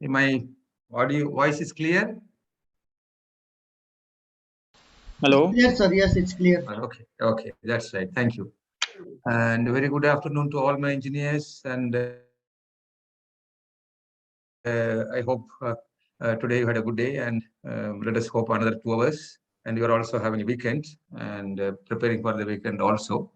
My audio voice is clear? Hello. Clear, sir. Yes, it's clear. Okay, that's right. Thank you. And very good afternoon to all my engineers. And I hope today you had a good day, and let us hope another 2 hours. And you are also having a weekend and preparing for the weekend also.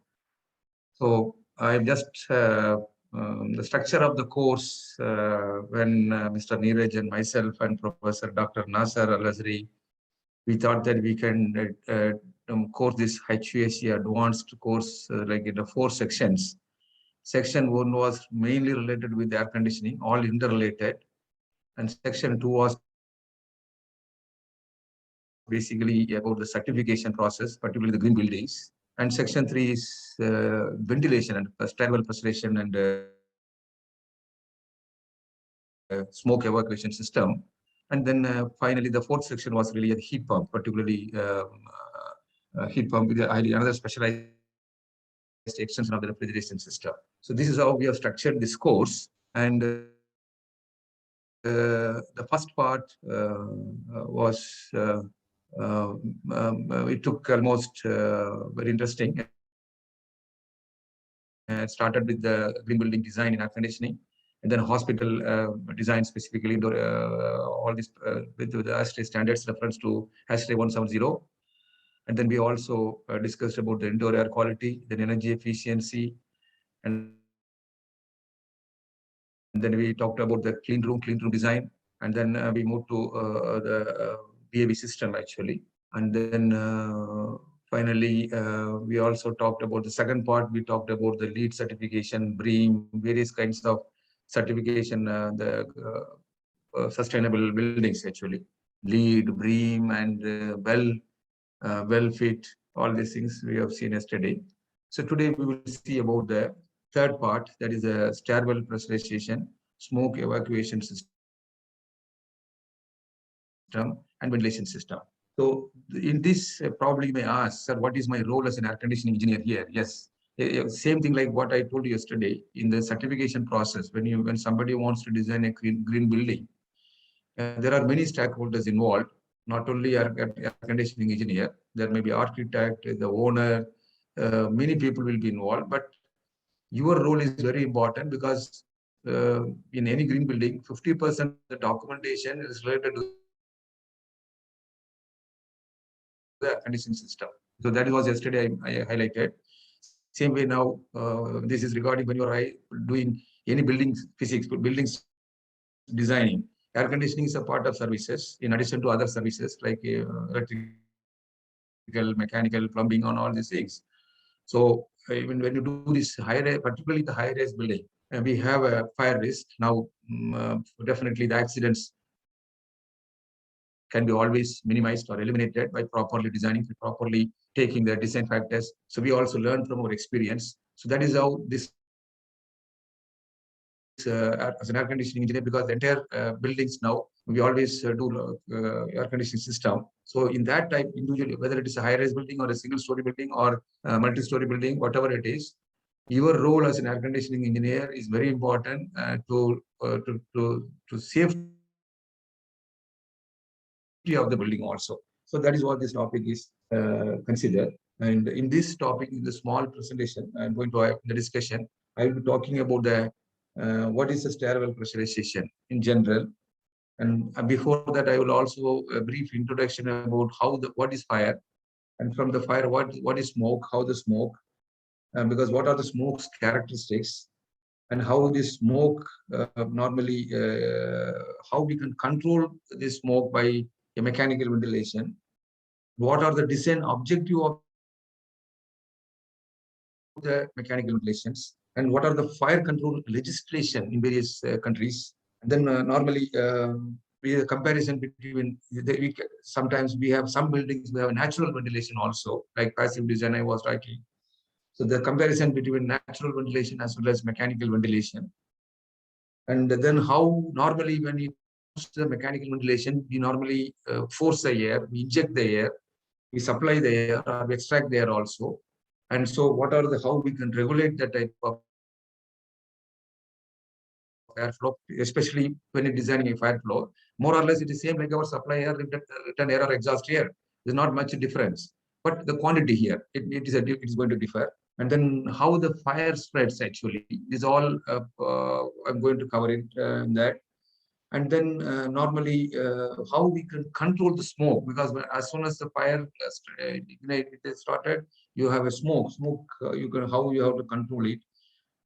So I just the structure of the course when Mr. Neeraj and myself and Professor Dr. Nasser Al-Azri, we thought that we can course this HVAC advanced course like in the 4 sections. Section 1 was mainly related with air conditioning, all interrelated, and section 2 was basically about the certification process, particularly the green buildings. And section 3 is ventilation and stairwell preservation and smoke evacuation system. And then finally, the 4th section was really a heat pump, particularly heat pump with another specialized extension of the refrigeration system. So this is how we have structured this course. And the first part was it took almost very interesting. It started with the green building design in air conditioning, and then hospital design specifically all this with the ASHRAE standards reference to ASHRAE 170. And then we also discussed about the indoor air quality, then energy efficiency, and then we talked about the clean room design, and then we moved to the BAB system actually. And then finally, we also talked about the second part. We talked about the LEED certification, BREEAM, various kinds of certification, the sustainable buildings actually, LEED, BREEAM, and well fit. All these things we have seen yesterday. So today we will see about the third part, that is a stairwell pressurization, smoke evacuation system, and ventilation system. So in this, probably you may ask, sir, what is my role as an air conditioning engineer here? Yes, same thing like what I told you yesterday in the certification process. When somebody wants to design a green building, there are many stakeholders involved. Not only air conditioning engineer, there may be architect, the owner, many people will be involved. But your role is very important because in any green building, 50% of the documentation is related to the air conditioning system. So that was yesterday I highlighted. Same way now, this is regarding when you are doing any building physics, buildings designing. Air conditioning is a part of services in addition to other services like electrical, mechanical, plumbing, and all these things. So even when you do this particularly the high-rise building, we have a fire risk. Now, definitely the accidents can be always minimized or eliminated by properly designing, properly taking the design factors. So we also learn from our experience. So that is how this as an air conditioning engineer, because the entire buildings now, we always do air conditioning system. So in that type, individually, whether it is a high-rise building or a single-story building or multi-story building, whatever it is, your role as an air conditioning engineer is very important to safety of the building also. So that is what this topic is considered. And in this topic, in the small presentation, I'm going to have the discussion. I will be talking about the what is the stairwell pressurization in general. And before that, I will also a brief introduction about what is fire, and from the fire, what is smoke, how the smoke, because what are the smoke's characteristics, and how this smoke normally, how we can control this smoke by a mechanical ventilation. What are the design objective of the mechanical ventilations, and what are the fire control legislation in various countries. And then normally we have a comparison between sometimes we have some buildings we have natural ventilation also, like passive design I was writing. So the comparison between natural ventilation as well as mechanical ventilation. And then how normally when you use the mechanical ventilation, we normally force the air, we inject the air, we supply the air, or we extract the air also. And so what are how we can regulate that type of airflow, especially when you're designing a fire flow. More or less, it is same like our supply air, return air, or exhaust air. There's not much difference. But the quantity here, it is going to differ. And then how the fire spreads actually is all I'm going to cover it in that. And then normally how we can control the smoke, because as soon as the fire it is started, you have a smoke. You can how you have to control it.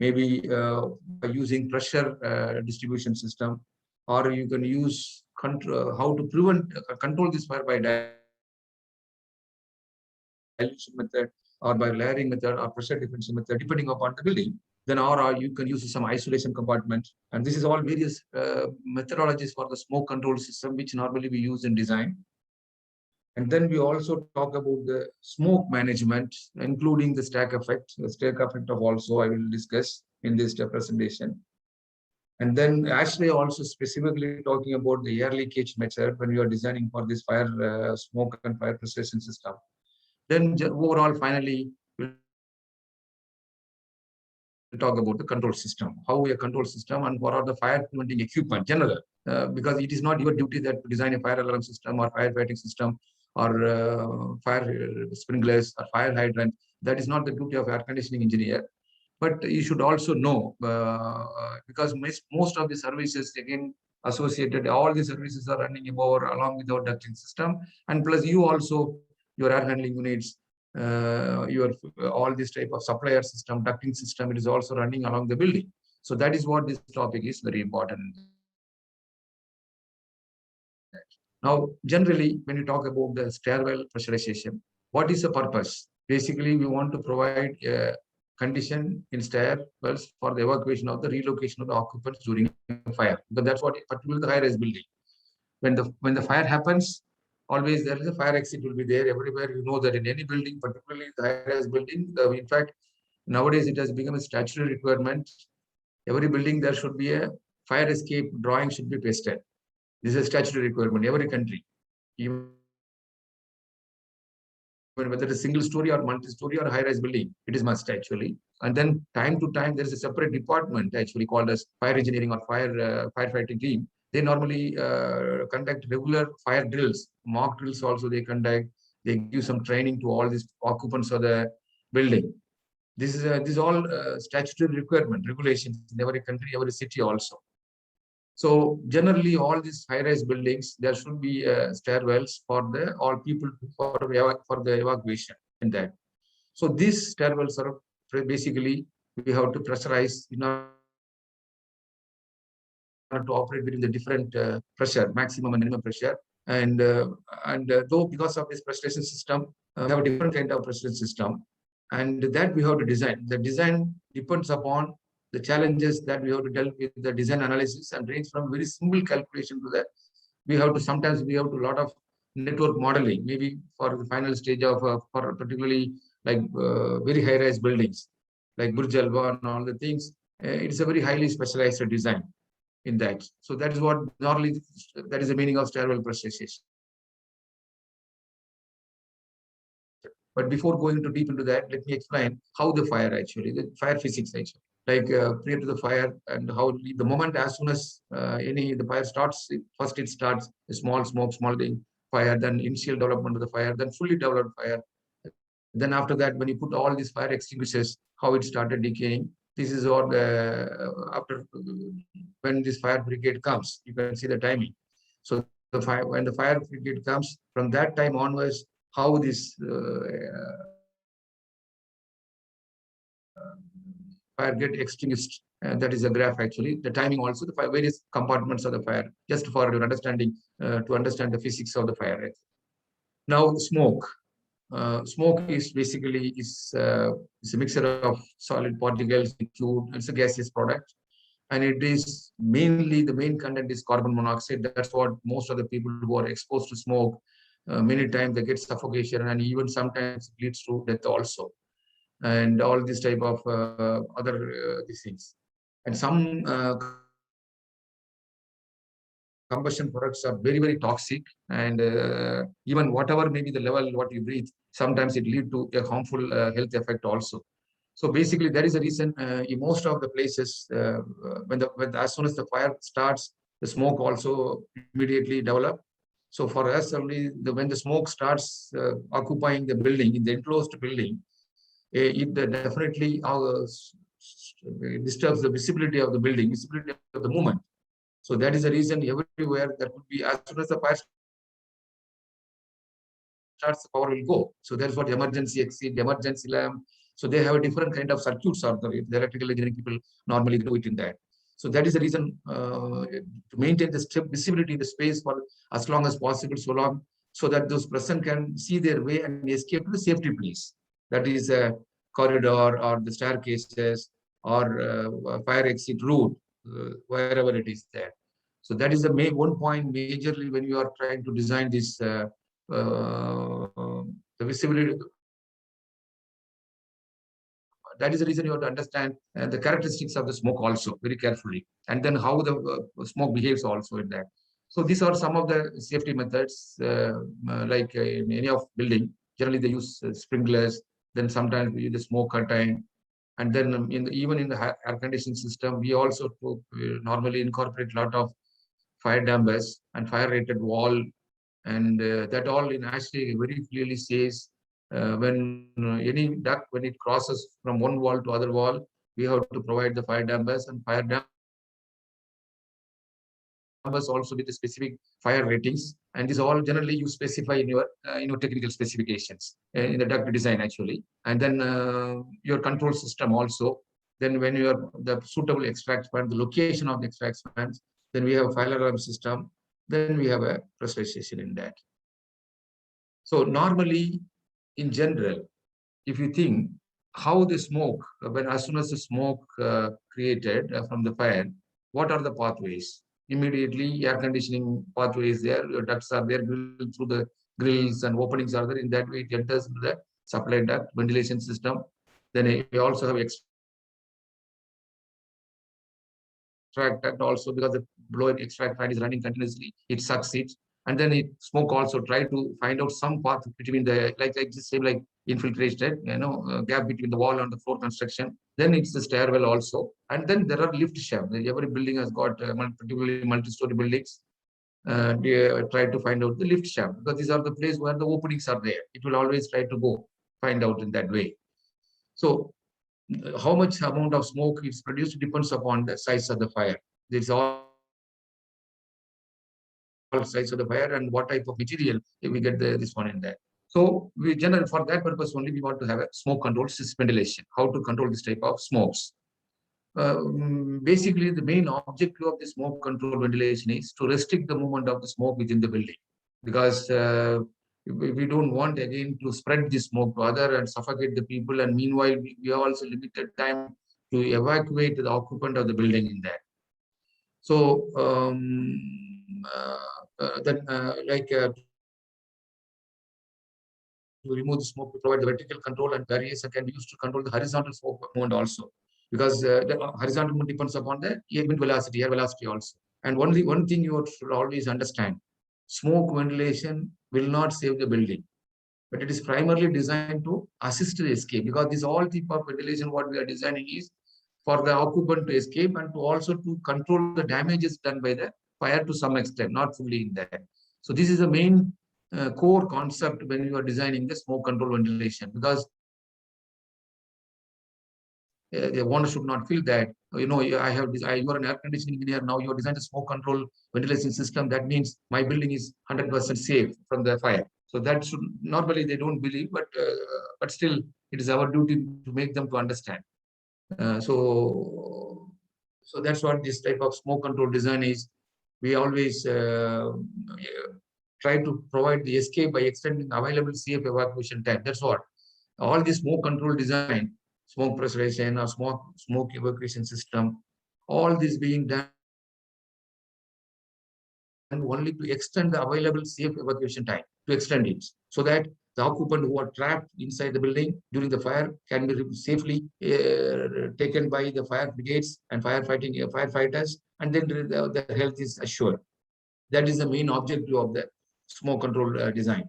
Maybe by using pressure distribution system, or you can use control how to prevent control this fire by dilution method, or by layering method, or pressure differential method, depending upon the building. Then or you can use some isolation compartment. And this is all various methodologies for the smoke control system, which normally we use in design. And then we also talk about the smoke management, including the stack effect. The stack effect of also I will discuss in this presentation. And then actually also specifically talking about the air leakage method when you are designing for this fire smoke and fire pressurization system. Then overall, finally, we'll talk about the control system, how a control system and what are the fire preventing equipment general, because it is not your duty that to design a fire alarm system or firefighting system or fire sprinklers or fire hydrant. That is not the duty of air conditioning engineer. But you should also know, because most of the services, again, associated, all the services are running above or along with our ducting system. And plus you also, your air handling units, your all this type of supplier system, ducting system, it is also running along the building. So that is what this topic is very important. Now, generally, when you talk about the stairwell pressurization, what is the purpose? Basically, we want to provide a condition in stairwells for the evacuation of the relocation of the occupants during a fire. Because that's what, particularly the high-rise building. When the fire happens, always there is a fire exit will be there everywhere. You know that in any building, particularly the high-rise building, in fact, nowadays it has become a statutory requirement. Every building there should be a fire escape drawing should be pasted. This is a statutory requirement, every country. Even whether it's a single story or multi-story or high-rise building, it is must actually. And then time to time, there is a separate department actually called as fire engineering or firefighting team. They normally conduct regular fire drills, mock drills also they conduct. They give some training to all these occupants of the building. This is all statutory requirement, regulations in every country, every city also. So generally, all these high-rise buildings, there should be stairwells for the all people for the evacuation in that. So these stairwells are basically we have to pressurize in order to operate within the different pressure, maximum and minimum pressure. And though because of this pressurization system, we have a different kind of pressurization system, and that we have to design. The design depends upon the challenges that we have to deal with the design analysis, and range from very simple calculation to that. Sometimes we have to a lot of network modeling, maybe for the final stage of for particularly like very high-rise buildings like Burj Al Arab and all the things. It's a very highly specialized design in that. So that is what normally that is the meaning of stairwell pressurization. But before going too deep into that, let me explain how the fire physics actually, like prior to the fire, and how the moment as soon as the fire starts, first it starts a small smoke, small thing, fire, then initial development of the fire, then fully developed fire. Then after that, when you put all these fire extinguishers, how it started decaying. This is all after when this fire brigade comes, you can see the timing. So when the fire brigade comes, from that time onwards, how this fire get extinguished. And that is a graph actually. The timing also, the various compartments of the fire, just for your understanding, to understand the physics of the fire. Right? Now, smoke. Smoke is basically is a mixture of solid particles, liquid. It's a gaseous product, and it is mainly the main content is carbon monoxide. That's what most of the people who are exposed to smoke, many times they get suffocation, and even sometimes it leads to death also, and all this type of other these things. And some combustion products are very, very toxic, and even whatever maybe the level what you breathe, sometimes it lead to a harmful health effect also. So basically, that is the reason in most of the places, when as soon as the fire starts, the smoke also immediately develop. So for us, only when the smoke starts occupying the building, in the enclosed building, it definitely disturbs the visibility of the building, visibility of the movement. So that is the reason everywhere that would be, as soon as the fire starts, the power will go. So that's what emergency exit, emergency lamp. So they have a different kind of circuits or the electrical engineering people normally do it in that. So that is the reason to maintain the visibility in the space for as long as possible, so that those person can see their way and escape to the safety place. That is a corridor or the staircases or fire exit route, wherever it is there. So that is the main one point majorly when you are trying to design this the visibility. That is the reason you have to understand the characteristics of the smoke also very carefully, and then how the smoke behaves also in that. So these are some of the safety methods, like in any of building. Generally, they use sprinklers. Then sometimes we use the smoke curtain, and then even in the air conditioning system, we also normally incorporate a lot of fire dampers and fire rated wall, and that all in actually very clearly says when any duct, when it crosses from one wall to other wall, we have to provide the fire dampers, and fire dampers also with the specific fire ratings, and this all generally you specify in your technical specifications in the duct design actually. And then your control system also. Then when you are the suitable extract fan, the location of the extract fans, then we have a fire alarm system, then we have a pressurization in that. So normally, in general, if you think how the smoke, when as soon as the smoke created from the fire, what are the pathways? Immediately, air conditioning pathways there, your ducts are there through the grills and openings are there. In that way, it enters into the supply duct ventilation system. Then we also have extract duct also, because the blower extract fan is running continuously, it sucks it. And then it smoke also try to find out some path between the, like just same like infiltrated, gap between the wall and the floor construction. Then it's the stairwell also. And then there are lift shafts. Every building has got, particularly multi-story buildings, they try to find out the lift shaft, because these are the place where the openings are there. It will always try to go find out in that way. So how much amount of smoke is produced depends upon the size of the fire. This all size of the fire and what type of material we get this one in there. So we generally, for that purpose only, we want to have a smoke control system ventilation. How to control this type of smokes? Basically, the main objective of the smoke control ventilation is to restrict the movement of the smoke within the building, because we don't want again to spread the smoke to other and suffocate the people. And meanwhile, we have also limited time to evacuate the occupant of the building in that. So to remove the smoke, to provide the vertical control, and various can be used to control the horizontal smoke movement also, because the horizontal movement depends upon the wind velocity, air velocity also. And one thing you should always understand: smoke ventilation will not save the building, but it is primarily designed to assist the escape, because this all type of ventilation what we are designing is for the occupant to escape and to also to control the damages done by the fire to some extent, not fully in that. So this is the main core concept when you are designing the smoke control ventilation, because the owner should not feel that, you are an air conditioning engineer, now you are designing a smoke control ventilation system. That means my building is 100% safe from the fire. So that should, normally they don't believe, but still it is our duty to make them to understand. So that's what this type of smoke control design is. We always try to provide the escape by extending available safe evacuation time. That's what all this smoke control design, smoke pressurization or smoke evacuation system, all this being done only to extend the available safe evacuation time, to extend it, so that the occupant who are trapped inside the building during the fire can be safely taken by the fire brigades and firefighters, and then their health is assured. That is the main objective of the smoke control design.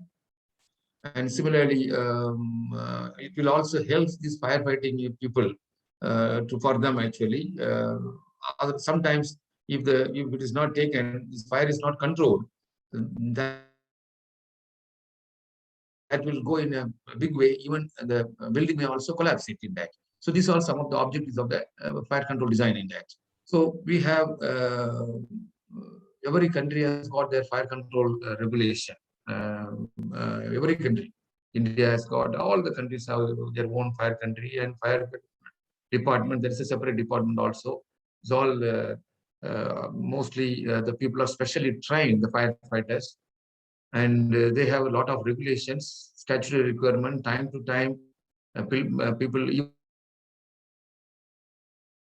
And similarly, it will also help these firefighting people for them actually. Sometimes if it is not taken, this fire is not controlled, that will go in a big way. Even the building may also collapse it in that. So these are some of the objectives of the fire control design in that. So we have every country has got their fire control regulation. Every country, India has got, all the countries have their own fire country and fire department. There is a separate department also. It's all mostly the people are specially trained, the firefighters, and they have a lot of regulations, statutory requirement, time to time. People, even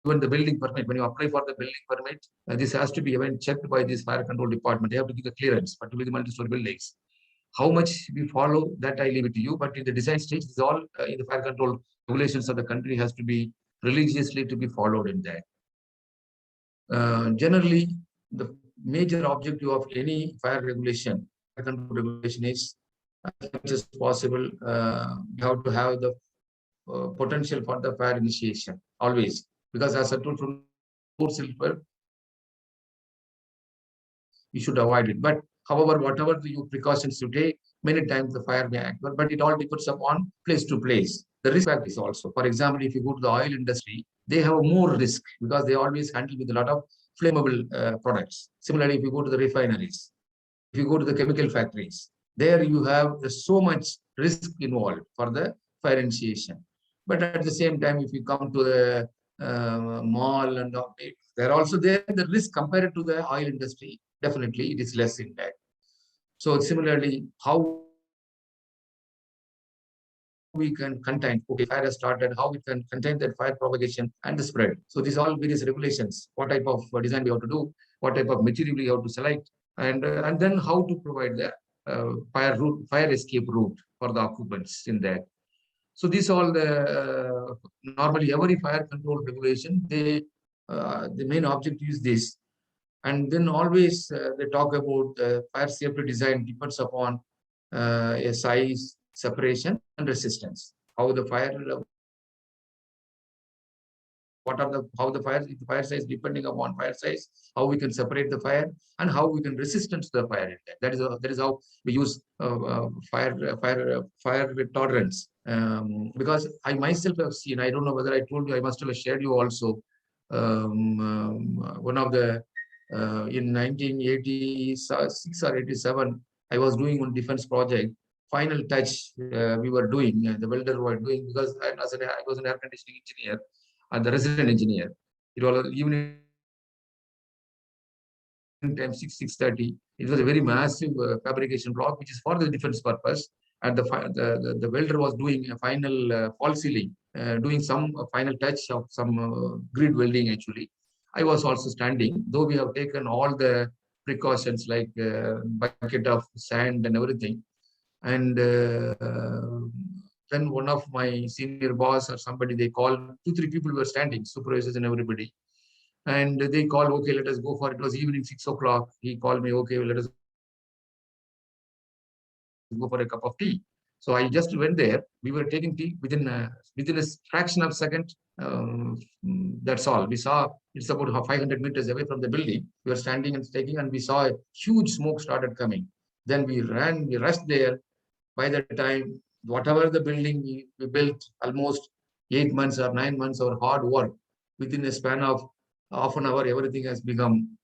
the building permit, when you apply for the building permit, this has to be even checked by this fire control department. They have to give the clearance, particularly the multi-story buildings. How much we follow that I leave it to you, but in the design stage, this is all in the fire control regulations of the country has to be religiously to be followed in that. Generally, the major objective of any fire regulation, fire control regulation is as much as possible, we have to have the potential for the fire initiation always. Because as I told from the source itself, you should avoid it. But however, whatever the precautions you take, many times the fire may act. But it all depends upon place to place. The risk factor is also. For example, if you go to the oil industry, they have more risk because they always handle with a lot of flammable products. Similarly, if you go to the refineries, if you go to the chemical factories, there you have so much risk involved for the fire initiation. But at the same time, if you come to the mall and all, they're also there, the risk compared to the oil industry, definitely it is less in that. So similarly, how we can contain, okay, fire has started, how we can contain that fire propagation and the spread. So these all various regulations, what type of design we have to do, what type of material we have to select, and then how to provide the fire escape route for the occupants in that. So these all normally every fire control regulation, the main objective is this. And then always they talk about fire safety design depends upon a size, separation, and resistance. How the fire, how the fire, if the fire size depending upon fire size, how we can separate the fire, and how we can resistance to the fire. That is how we use fire tolerance. Because I myself have seen, I don't know whether I told you, I must have shared you also. One of the in 1986 or 87, I was doing one defense project. Final touch we were doing, the welder were doing, because I was an air conditioning engineer and the resident engineer. It was evening time, 6:30. It was a very massive fabrication block, which is for the defense purpose. And the welder was doing a final fall sealing, doing some final touch of some grid welding actually. I was also standing, though we have taken all the precautions like bucket of sand and everything. And then one of my senior boss or somebody, they called, two, three people were standing, supervisors and everybody. And they called, okay, let us go for it. It was evening, 6 o'clock. He called me, okay, let us go for a cup of tea. So I just went there. We were taking tea within a fraction of second. That's all. We saw it's about 500 meters away from the building. We were standing and taking, and we saw a huge smoke started coming. Then we ran, we rushed there. By the time, whatever the building we built, almost 8 months or 9 months of hard work, within a span of half an hour, everything has become,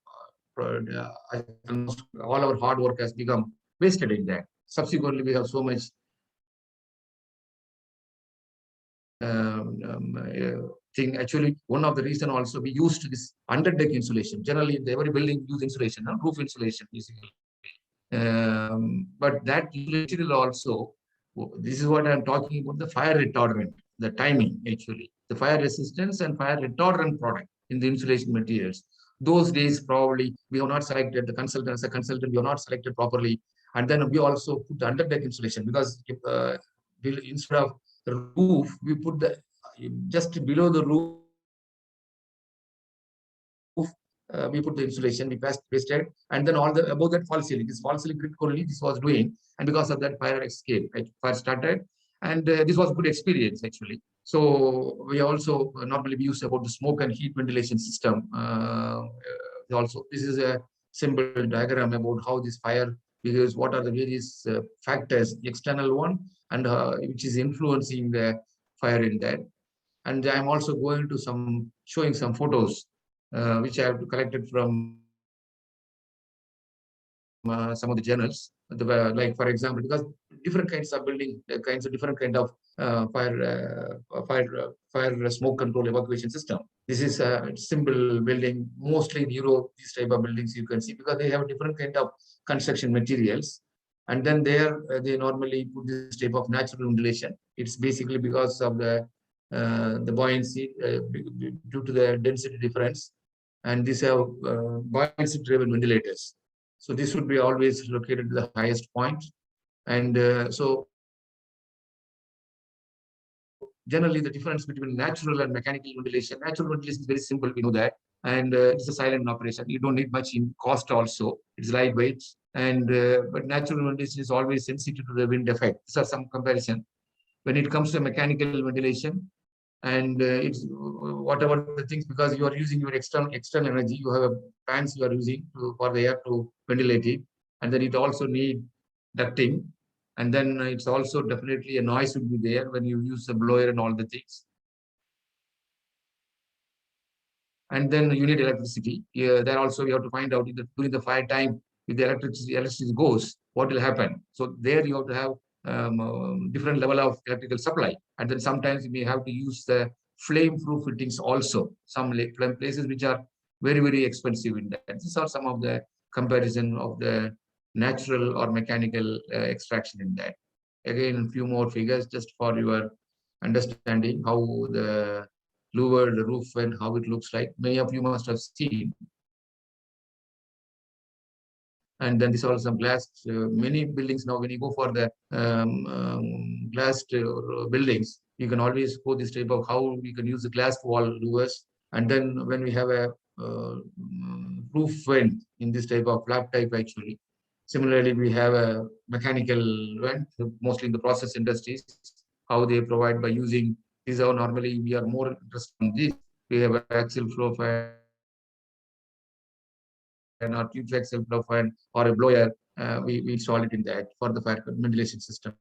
almost all our hard work has become wasted in that. Subsequently, we have so much thing. Actually, one of the reason also we used this underdeck insulation. Generally, every building use insulation, roof insulation basically. But that material also, this is what I'm talking about, the fire retardant, the timing actually, the fire resistance and fire retardant product in the insulation materials. Those days, probably we have not selected the consultant as a consultant, we have not selected properly. And then we also put the underdeck insulation, because instead of the roof, we put the just below the roof, we put the underdeck insulation. we put the insulation, we pasted, and then all the above that false ceiling. This false ceiling critical only this was doing, and because of that fire escape, fire started, and this was a good experience actually. So we also normally use about the smoke and heat ventilation system. Also, this is a simple diagram about how this fire, because what are the various factors, the external one, and which is influencing the fire in that. And I'm also going to showing some photos which I have collected from some of the journals. Like for example, because different kinds of building, kinds of different kind of fire smoke control evacuation system. This is a simple building, mostly in Europe. These type of buildings you can see because they have different kind of construction materials. And then there they normally put this type of natural ventilation. It's basically because of the buoyancy due to the density difference, and these have buoyancy driven ventilators. So this would be always located at the highest point. And so generally the difference between natural and mechanical ventilation. Natural ventilation is very simple, we know that. And it's a silent operation. You don't need much in cost also. It's lightweight. And but natural ventilation is always sensitive to the wind effect. These are some comparison. When it comes to mechanical ventilation, and it's whatever the things, because you are using your external energy, you have fans you are using for the air to ventilate it, and then it also need ducting, and then it's also definitely a noise will be there when you use the blower and all the things, and then you need electricity. There also you have to find out during the fire time, if the electricity goes, what will happen. So there you have to have different level of electrical supply, and then sometimes you may have to use the flame-proof fittings also. Some places which are very expensive in that. These are some of the comparison of the natural or mechanical extraction in that. Again, a few more figures just for your understanding how the louver, the roof, and how it looks like. Many of you must have seen. And then this also some glass. Many buildings now, when you go for the glass buildings, you can always go this type of how we can use the glass wall louvers. And then when we have a roof vent in this type of flap type actually. Similarly, we have a mechanical vent, mostly in the process industries, how they provide by using. These are normally we are more interested in this. We have an axial flow fan or tube axial flow fan or a blower. We install it in that for the fire ventilation system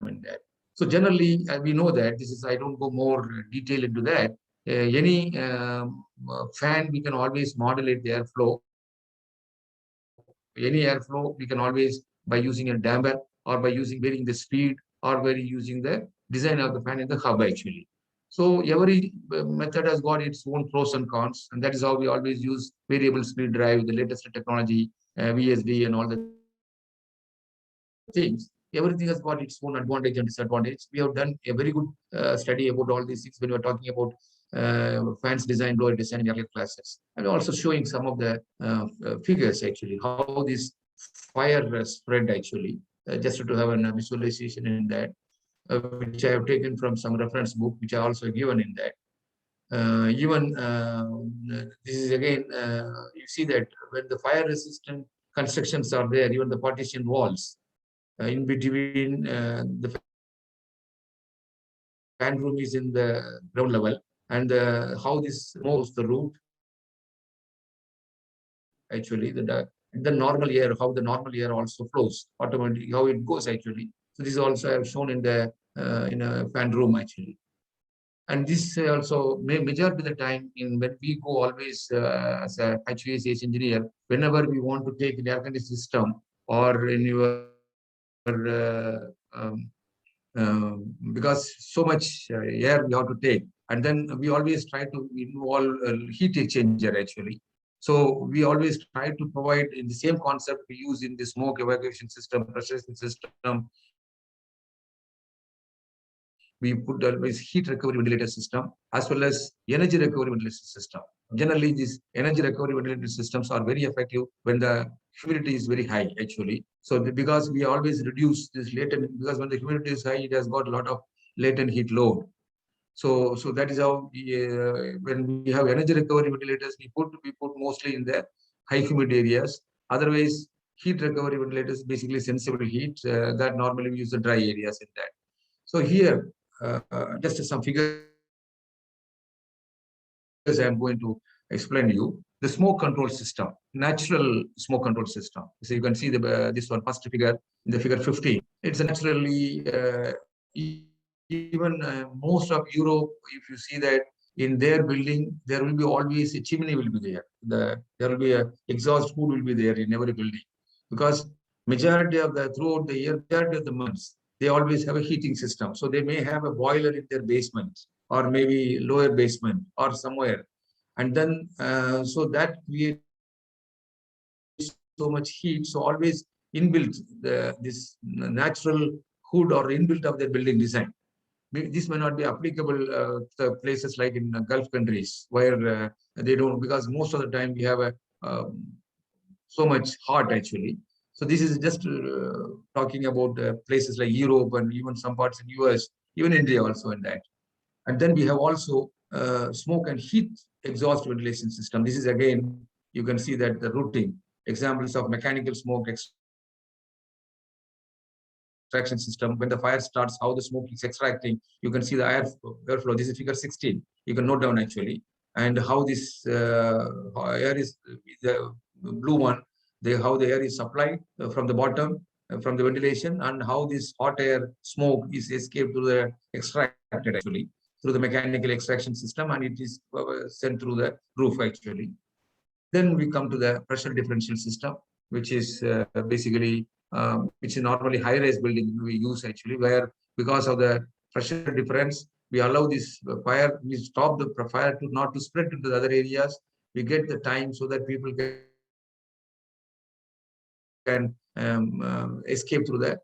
in that. So generally, we know that this is. I don't go more detail into that. Any fan, we can always modulate the airflow. Any airflow, we can always by using a damper or by varying the speed or by using the design of the fan in the hub actually. So every method has got its own pros and cons, and that is how we always use variable speed drive, the latest technology, VSD and all the things. Everything has got its own advantage and disadvantage. We have done a very good study about all these things when we are talking about fans design, blower design in earlier classes. And also showing some of the figures actually, how this fire spread actually, just to have a visualization in that, which I have taken from some reference book, which I also given in that. This is again, you see that when the fire resistant constructions are there, even the partition walls, in between the fan room is in the ground level, and how this moves the roof actually, the normal air, how the normal air also flows automatically, how it goes actually. So this also I have shown in the in a fan room actually. And this also majority of the time in when we go always as a HVAC engineer, whenever we want to take an air conditioning system or in your because so much air we have to take, and then we always try to involve heat exchanger actually. So we always try to provide in the same concept we use in the smoke evacuation system, pressurization system. We put always heat recovery ventilator system as well as energy recovery ventilator system. Generally, these energy recovery ventilator systems are very effective when the humidity is very high actually. So because we always reduce this latent, because when the humidity is high, it has got a lot of latent heat load. So that is how when we have energy recovery ventilators, we put mostly in the high humid areas. Otherwise, heat recovery ventilators, basically sensible heat, that normally we use the dry areas in that. So here, just some figures I am going to explain you. The smoke control system, natural smoke control system. So you can see this one, first figure in the figure 15. It's a naturally, even most of Europe, if you see that in their building, there will be always a chimney will be there. There will be a exhaust hood will be there in every building, because majority of the throughout the year, majority of the months, they always have a heating system. So they may have a boiler in their basement or maybe lower basement or somewhere. And then, so that creates so much heat. So always inbuilt this natural hood or inbuilt of their building design. This may not be applicable to places like in Gulf countries where they don't, because most of the time we have a so much hot actually. So this is just talking about places like Europe and even some parts in US, even India also in that. And then we have also smoke and heat exhaust ventilation system. This is again, you can see that the routing examples of mechanical smoke extraction system. When the fire starts, how the smoke is extracting, you can see the airflow. This is figure 16. You can note down actually, and how this air is the blue one. How the air is supplied from the bottom, from the ventilation, and how this hot air smoke is escaped to the extracted actually through the mechanical extraction system, and it is sent through the roof actually. Then we come to the pressure differential system, which is basically which is normally high-rise building we use actually, where because of the pressure difference, we allow this fire, we stop the fire to not to spread into the other areas. We get the time so that people can escape through the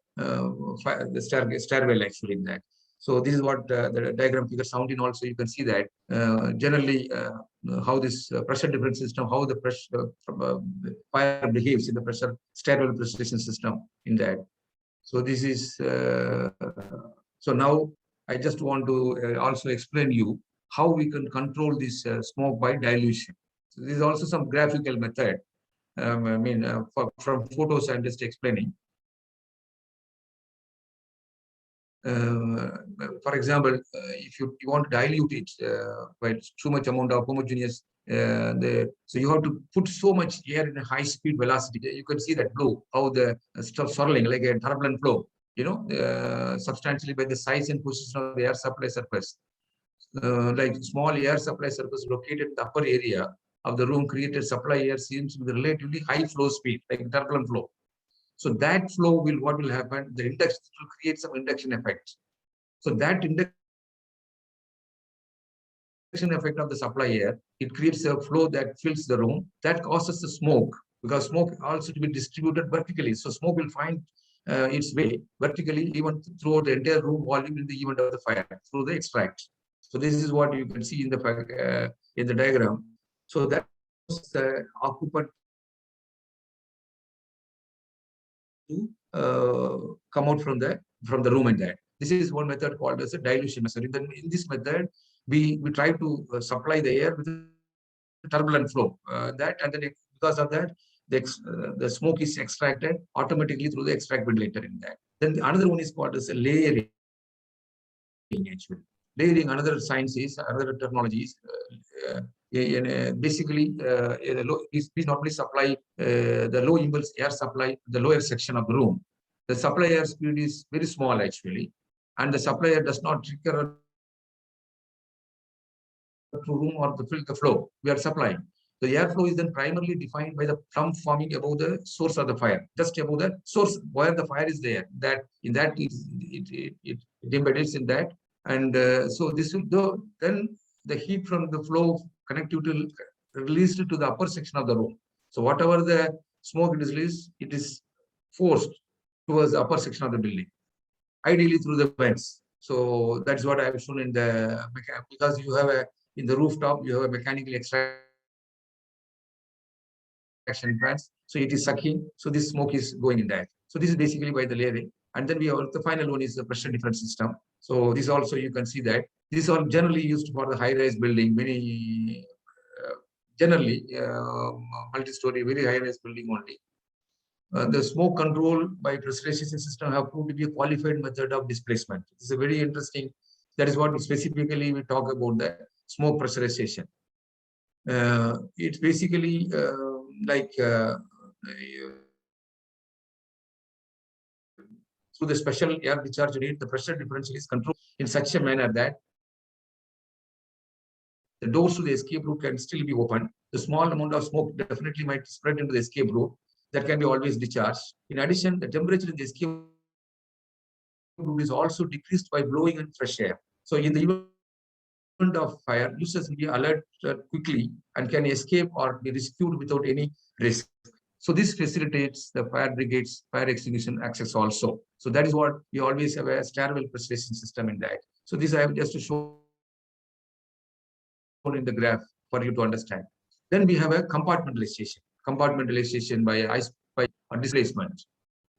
stairwell actually in that. So this is what the diagram figure 17 also you can see that generally how this pressure difference system, how the pressure fire behaves in the pressure stairwell preservation system in that. So this is so now I just want to also explain you how we can control this smoke by dilution. So this is also some graphical method. I mean, from photos, I'm just explaining. For example, if you want to dilute it by too much amount of homogeneous, so you have to put so much air in a high speed velocity. You can see that flow, how the stuff swirling like a turbulent flow, substantially by the size and position of the air supply surface. Like small air supply surface located in the upper area of the room created supply air seems with relatively high flow speed, like turbulent flow. So that flow will, what will happen? The induction will create some induction effect. So that induction effect of the supply air, it creates a flow that fills the room. That causes the smoke, because smoke also to be distributed vertically. So smoke will find its way vertically even throughout the entire room volume in the event of the fire through the extract. So this is what you can see in the diagram. So that allows the occupant to come out from the room and that. This is one method called as a dilution method. In this method, we try to supply the air with a turbulent flow. Because of that, the smoke is extracted automatically through the extract ventilator in that. Then another one is called as a layering actually. Layering, another science is, another terminology is basically we normally supply the low impulse air supply the lower section of the room. The supply air speed is very small actually, and the supply air does not trigger to room or to fill the flow we are supplying. The airflow is then primarily defined by the plum forming above the source of the fire, just above the source where the fire is there. That in that it embeds in that, and so this will do. Then the heat from the flow connectivity will released to the upper section of the room. So whatever the smoke it is released, it is forced towards the upper section of the building, ideally through the vents. So that's what I have shown in the, because you have a, in the rooftop, you have a mechanical extraction fans. So it is sucking. So this smoke is going in that. So this is basically by the layering. And then And then we have the final one is the pressure difference system. So this also you can see that these are generally used for the high-rise building. Many generally multi-story, very high-rise building only. The smoke control by pressurization system have proved to be a qualified method of displacement. It's a very interesting. That is what specifically we talk about the smoke pressurization. It's basically like through the special air discharge unit, the pressure differential is controlled in such a manner that the doors to the escape route can still be opened. The small amount of smoke definitely might spread into the escape route that can be always discharged. In addition, the temperature in the escape route is also decreased by blowing in fresh air. So in the event of fire, users will be alerted quickly and can escape or be rescued without any risk. So this facilitates the fire brigade's fire extinguishing access also. So that is what we always have a stairwell preservation system in that. So this I have just to show in the graph for you to understand. Then we have a compartmentalization by ice by displacement.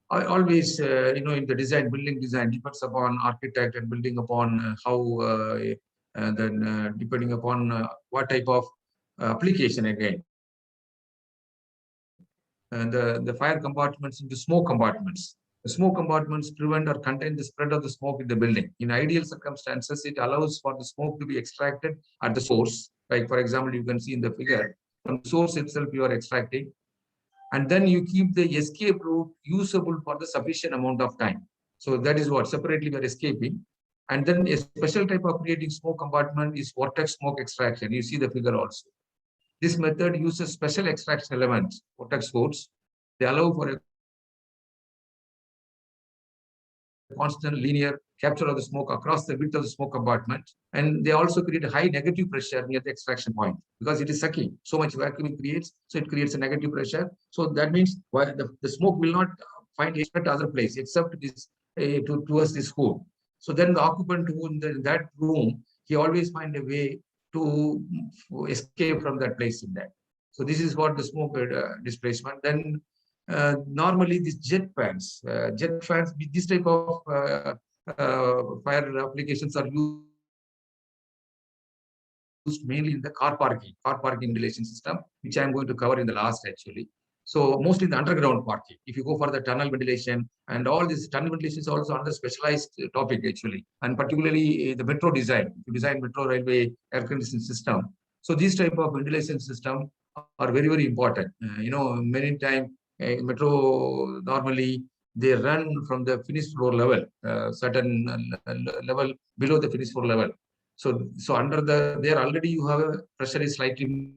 I always, in the design, building design depends upon architect and building upon how, then depending upon what type of application again. And the fire compartments into smoke compartments. The smoke compartments prevent or contain the spread of the smoke in the building. In ideal circumstances, it allows for the smoke to be extracted at the source. Like, for example, you can see in the figure, from the source itself, you are extracting. And then you keep the escape route usable for the sufficient amount of time. So that is what separately we are escaping. And then a special type of creating smoke compartment is vortex smoke extraction. You see the figure also. This method uses special extraction elements, vortex hoods. They allow for a constant linear capture of the smoke across the width of the smoke compartment. And they also create a high negative pressure near the extraction point because it is sucking. So much vacuum it creates, so it creates a negative pressure. So that means the smoke will not find exit other place except this towards this hood. So then the occupant who in that room, he always find a way to escape from that place in that. So this is what the smoke displacement. Then normally these jet fans, this type of fire applications are used mainly in the car parking ventilation system, which I am going to cover in the last actually. So mostly the underground parking. If you go for the tunnel ventilation and all this tunnel ventilation is also another specialized topic actually, and particularly the metro design. If you design metro railway air conditioning system, so these type of ventilation system are very, very important. Many times metro normally they run from the finished floor level, certain level below the finished floor level. So under there already you have a pressure is slightly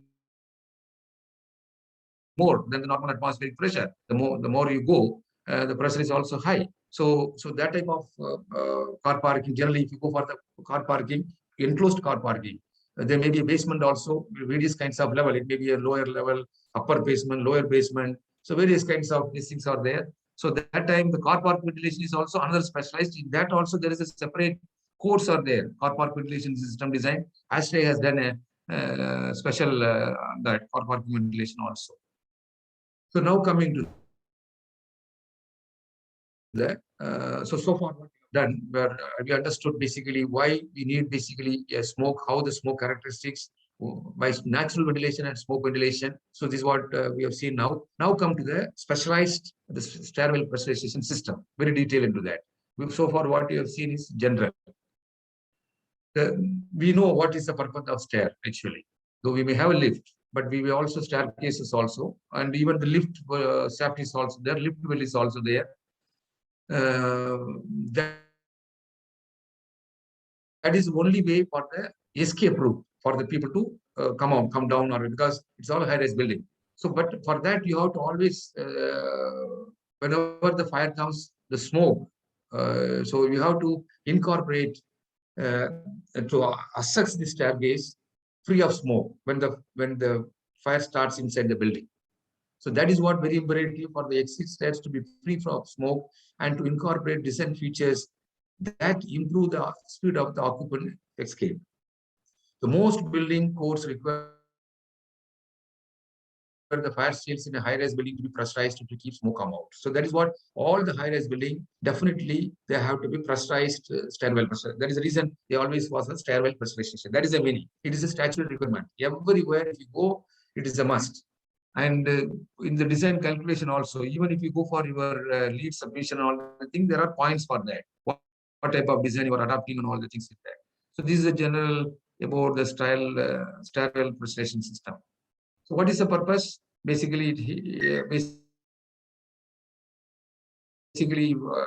more than the normal atmospheric pressure. The more you go, the pressure is also high. So that type of car parking, generally if you go for the car parking, enclosed car parking, there may be a basement also, various kinds of level. It may be a lower level, upper basement, lower basement. So various kinds of these things are there. So that time the car park ventilation is also another specialized. In that also there is a separate course are there. Car park ventilation system design. Ashtray has done a special that car parking ventilation also. So now coming to that, so far what we have done, where we understood basically why we need basically a smoke, how the smoke characteristics by natural ventilation and smoke ventilation. So this is what we have seen now. Now come to the specialized the stairwell pressurization system. Very detailed into that. So far what we have seen is general. We know what is the purpose of stair actually. Though we may have a lift, but we may also staircases also, and even the lift shaft is also there. Lift well is also there. That is the only way for the escape route for the people to come down, or because it's all high-rise building. So, but for that you have to always, whenever the fire comes, the smoke. So you have to incorporate to assess the staircase free of smoke when the fire starts inside the building. So that is what very imperative for the exit stairs to be free from smoke and to incorporate design features that improve the speed of the occupant escape. The most building codes require the fire sales in a high-rise building to be pressurized to keep smoke come out. So that is what all the high-rise building, definitely they have to be pressurized stairwell pressure. That is the reason they always was a stairwell pressurization. That is the meaning. It is a statutory requirement. Everywhere if you go, it is a must. And in the design calculation also, even if you go for your lead submission and all the thing, there are points for that. What type of design you are adopting and all the things in that. So this is a general about the stairwell pressurization system. So what is the purpose? Basically,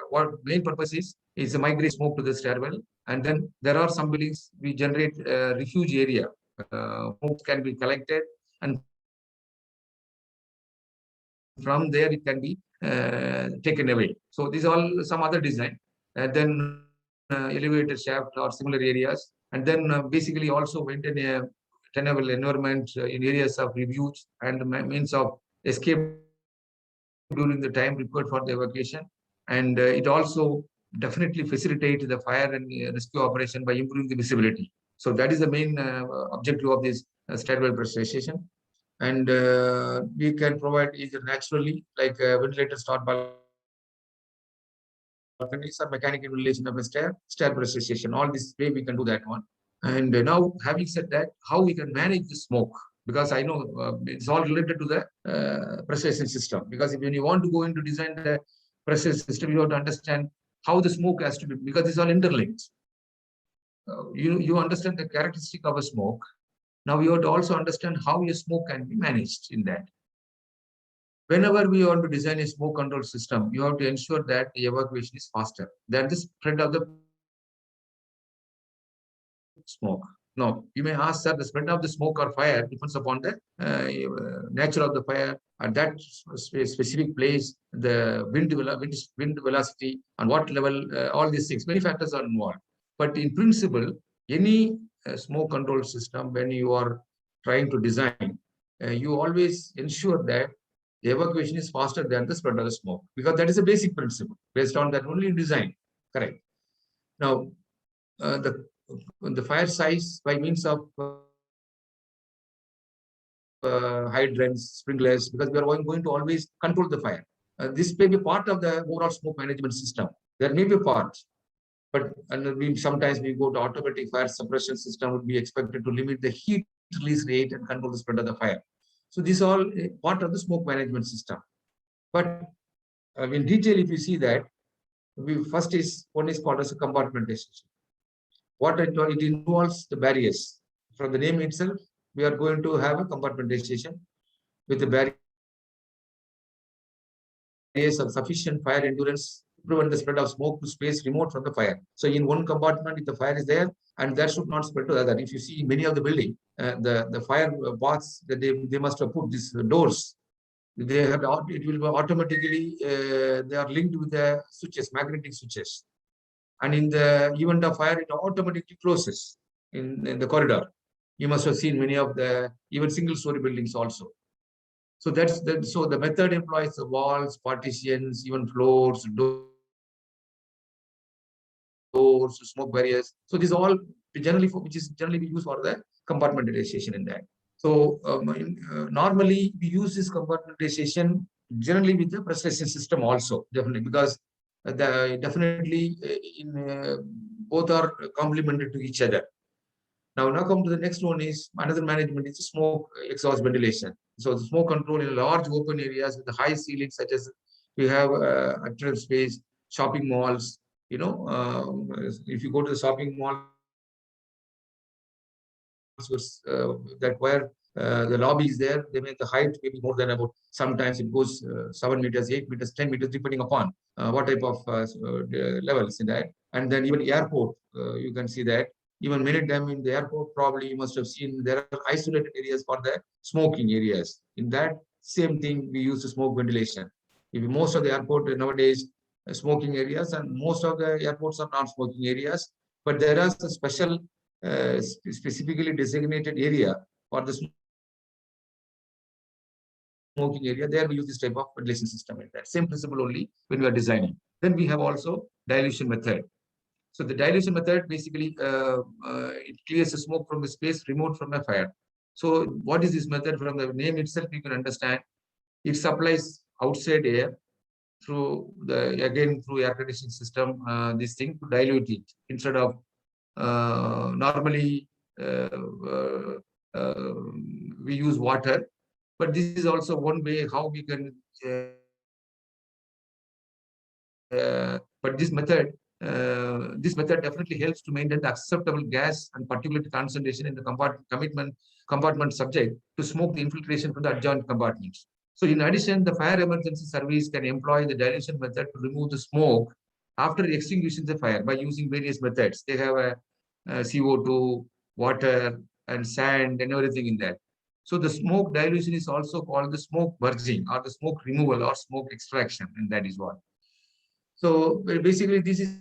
what main purpose is a migrate smoke to the stairwell, and then there are some buildings we generate refuge area. Smoke can be collected, and from there it can be taken away. So these are all some other design, and then elevator shaft or similar areas, and then basically also maintain a tenable environment in areas of refuge and means of escape during the time required for the evacuation. And it also definitely facilitate the fire and rescue operation by improving the visibility. So that is the main objective of this stairwell pressurization. And we can provide either naturally, like ventilator start balconies or mechanical ventilation of a stair pressurization. All this way we can do that one. And now, having said that, how we can manage the smoke? Because I know it's all related to the pressurization system. Because when you want to go into design the pressurization system, you have to understand how the smoke has to be, because it's all interlinked. You understand the characteristic of a smoke. Now you have to also understand how your smoke can be managed in that. Whenever we want to design a smoke control system, you have to ensure that the evacuation is faster than the spread of the smoke. Now, you may ask, sir, the spread of the smoke or fire depends upon the nature of the fire at that specific place, the wind velocity, and what level, all these things. Many factors are involved. But in principle, any smoke control system, when you are trying to design, you always ensure that the evacuation is faster than the spread of the smoke, because that is a basic principle. Based on that only design. Correct. Now, the fire size by means of hydrants, sprinklers, because we are going to always control the fire. This may be part of the overall smoke management system. There may be a part, but sometimes we go to automatic fire suppression system would be expected to limit the heat release rate and control the spread of the fire. So this is all part of the smoke management system. But in detail, if you see that, one is called as a compartmentation. What it involves the barriers. From the name itself, we are going to have a compartmentation with the barriers of sufficient fire endurance to prevent the spread of smoke to space remote from the fire. So in one compartment, if the fire is there, and that should not spread to the other. If you see in many of the building, the fire baths, they must have put these doors. They have it will be automatically they are linked with the switches, magnetic switches. And in the event of fire, it automatically closes in the corridor. You must have seen many of the even single-story buildings also. So so the method employs the walls, partitions, even floors, doors, smoke barriers. So these all which is generally used for the compartmentalization in that. So normally we use this compartmentalization generally with the pressurization system also, definitely, because definitely both are complemented to each other. Now come to the next one is another management is smoke exhaust ventilation. So the smoke control in large open areas with the high ceilings, such as we have actual space, shopping malls. If you go to the shopping mall, that where the lobby is there, they make the height maybe more than about, sometimes it goes 7 meters, 8 meters, 10 meters, depending upon what type of levels in that. And then even airport, you can see that. Even many times in the airport, probably you must have seen there are isolated areas for the smoking areas. In that same thing, we use the smoke ventilation. If most of the airport nowadays smoking areas, and most of the airports are non-smoking areas, but there is a special specifically designated area for the smoking area. There we use this type of ventilation system. That same principle only when we are designing. Then we have also dilution method. So the dilution method basically it clears the smoke from the space remote from the fire. So what is this method? From the name itself, you can understand it supplies outside air through through air conditioning system, this thing to dilute it instead of normally uh, uh, uh, we use water, but this is also one way how we can but this method definitely helps to maintain the acceptable gas and particulate concentration in the compartment subject to smoke the infiltration from the adjoining compartments. So in addition, the fire emergency service can employ the dilution method to remove the smoke after extinguishing the fire by using various methods. They have a CO2, water, and sand and everything in that. So the smoke dilution is also called the smoke purging or the smoke removal or smoke extraction, and that is what. So basically, this is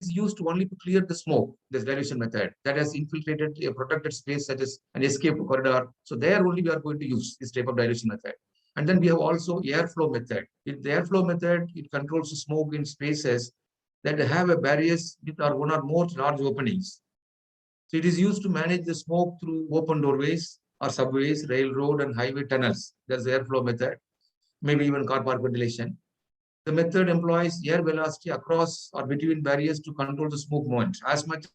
used only to clear the smoke, this dilution method that has infiltrated a protected space such as an escape corridor. So there only we are going to use this type of dilution method. And then we have also airflow method. In the airflow method, it controls the smoke in spaces that have a barriers with or one or more large openings. So it is used to manage the smoke through open doorways or subways, railroad and highway tunnels. That's the airflow method, maybe even car park ventilation. The method employs air velocity across or between barriers to control the smoke movement. As much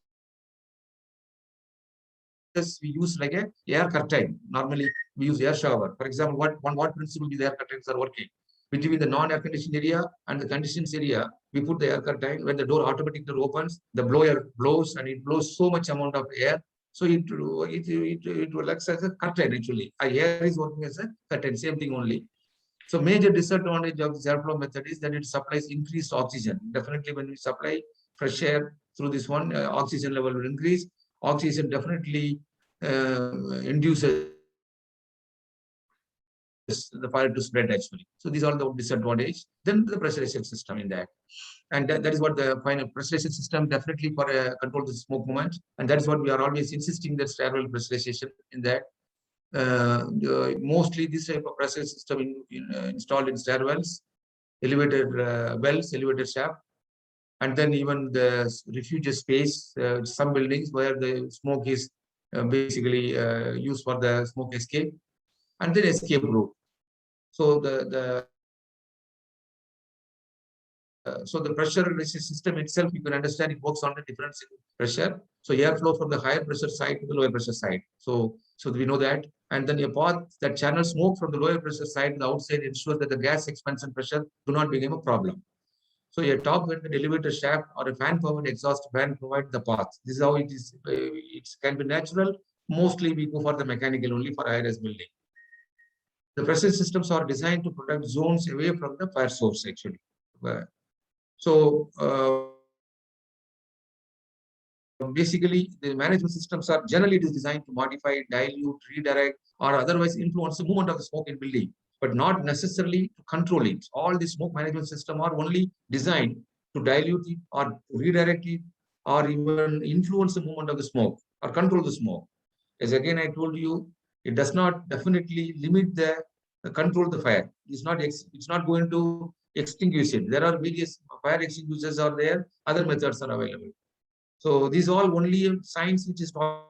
as we use like a air curtain, normally we use air shower. For example, what principle these air curtains are working? Between the non-air conditioned area and the conditioned area, we put the air curtain. When the door automatically opens, the blower blows and it blows so much amount of air. So it works as a curtain actually. Air is working as a curtain, same thing only. So major disadvantage of this airflow method is that it supplies increased oxygen. Definitely when we supply fresh air through this one, oxygen level will increase. Oxygen definitely induces the fire to spread actually. So these are the disadvantage. Then the pressurization system in that. And that is what the final pressurization system definitely for control the smoke movement. And that is what we are always insisting that stairwell pressurization in that. Mostly this type of pressurization system installed in stairwells, elevated wells, elevated shaft, and then even the refuge space, some buildings where the smoke is basically used for the smoke escape, and then escape route. So the pressure system itself, you can understand it works on the difference in pressure. So airflow from the higher pressure side to the lower pressure side. So we know that. And then a path that channels smoke from the lower pressure side to the outside ensures that the gas expansion pressure do not become a problem. So a top vented elevator shaft or a fan powered exhaust fan provide the path. This is how it is. It can be natural. Mostly we go for the mechanical only for high-rise building. The pressure systems are designed to protect zones away from the fire source actually. So basically, the management systems are generally designed to modify, dilute, redirect, or otherwise influence the movement of the smoke in building, but not necessarily to control it. All the smoke management system are only designed to dilute it or redirect it or even influence the movement of the smoke or control the smoke. As again I told you, it does not definitely limit the control the fire. It's not going to extinguish it. There are various fire extinguishers are there. Other methods are available. So these all only science which is talking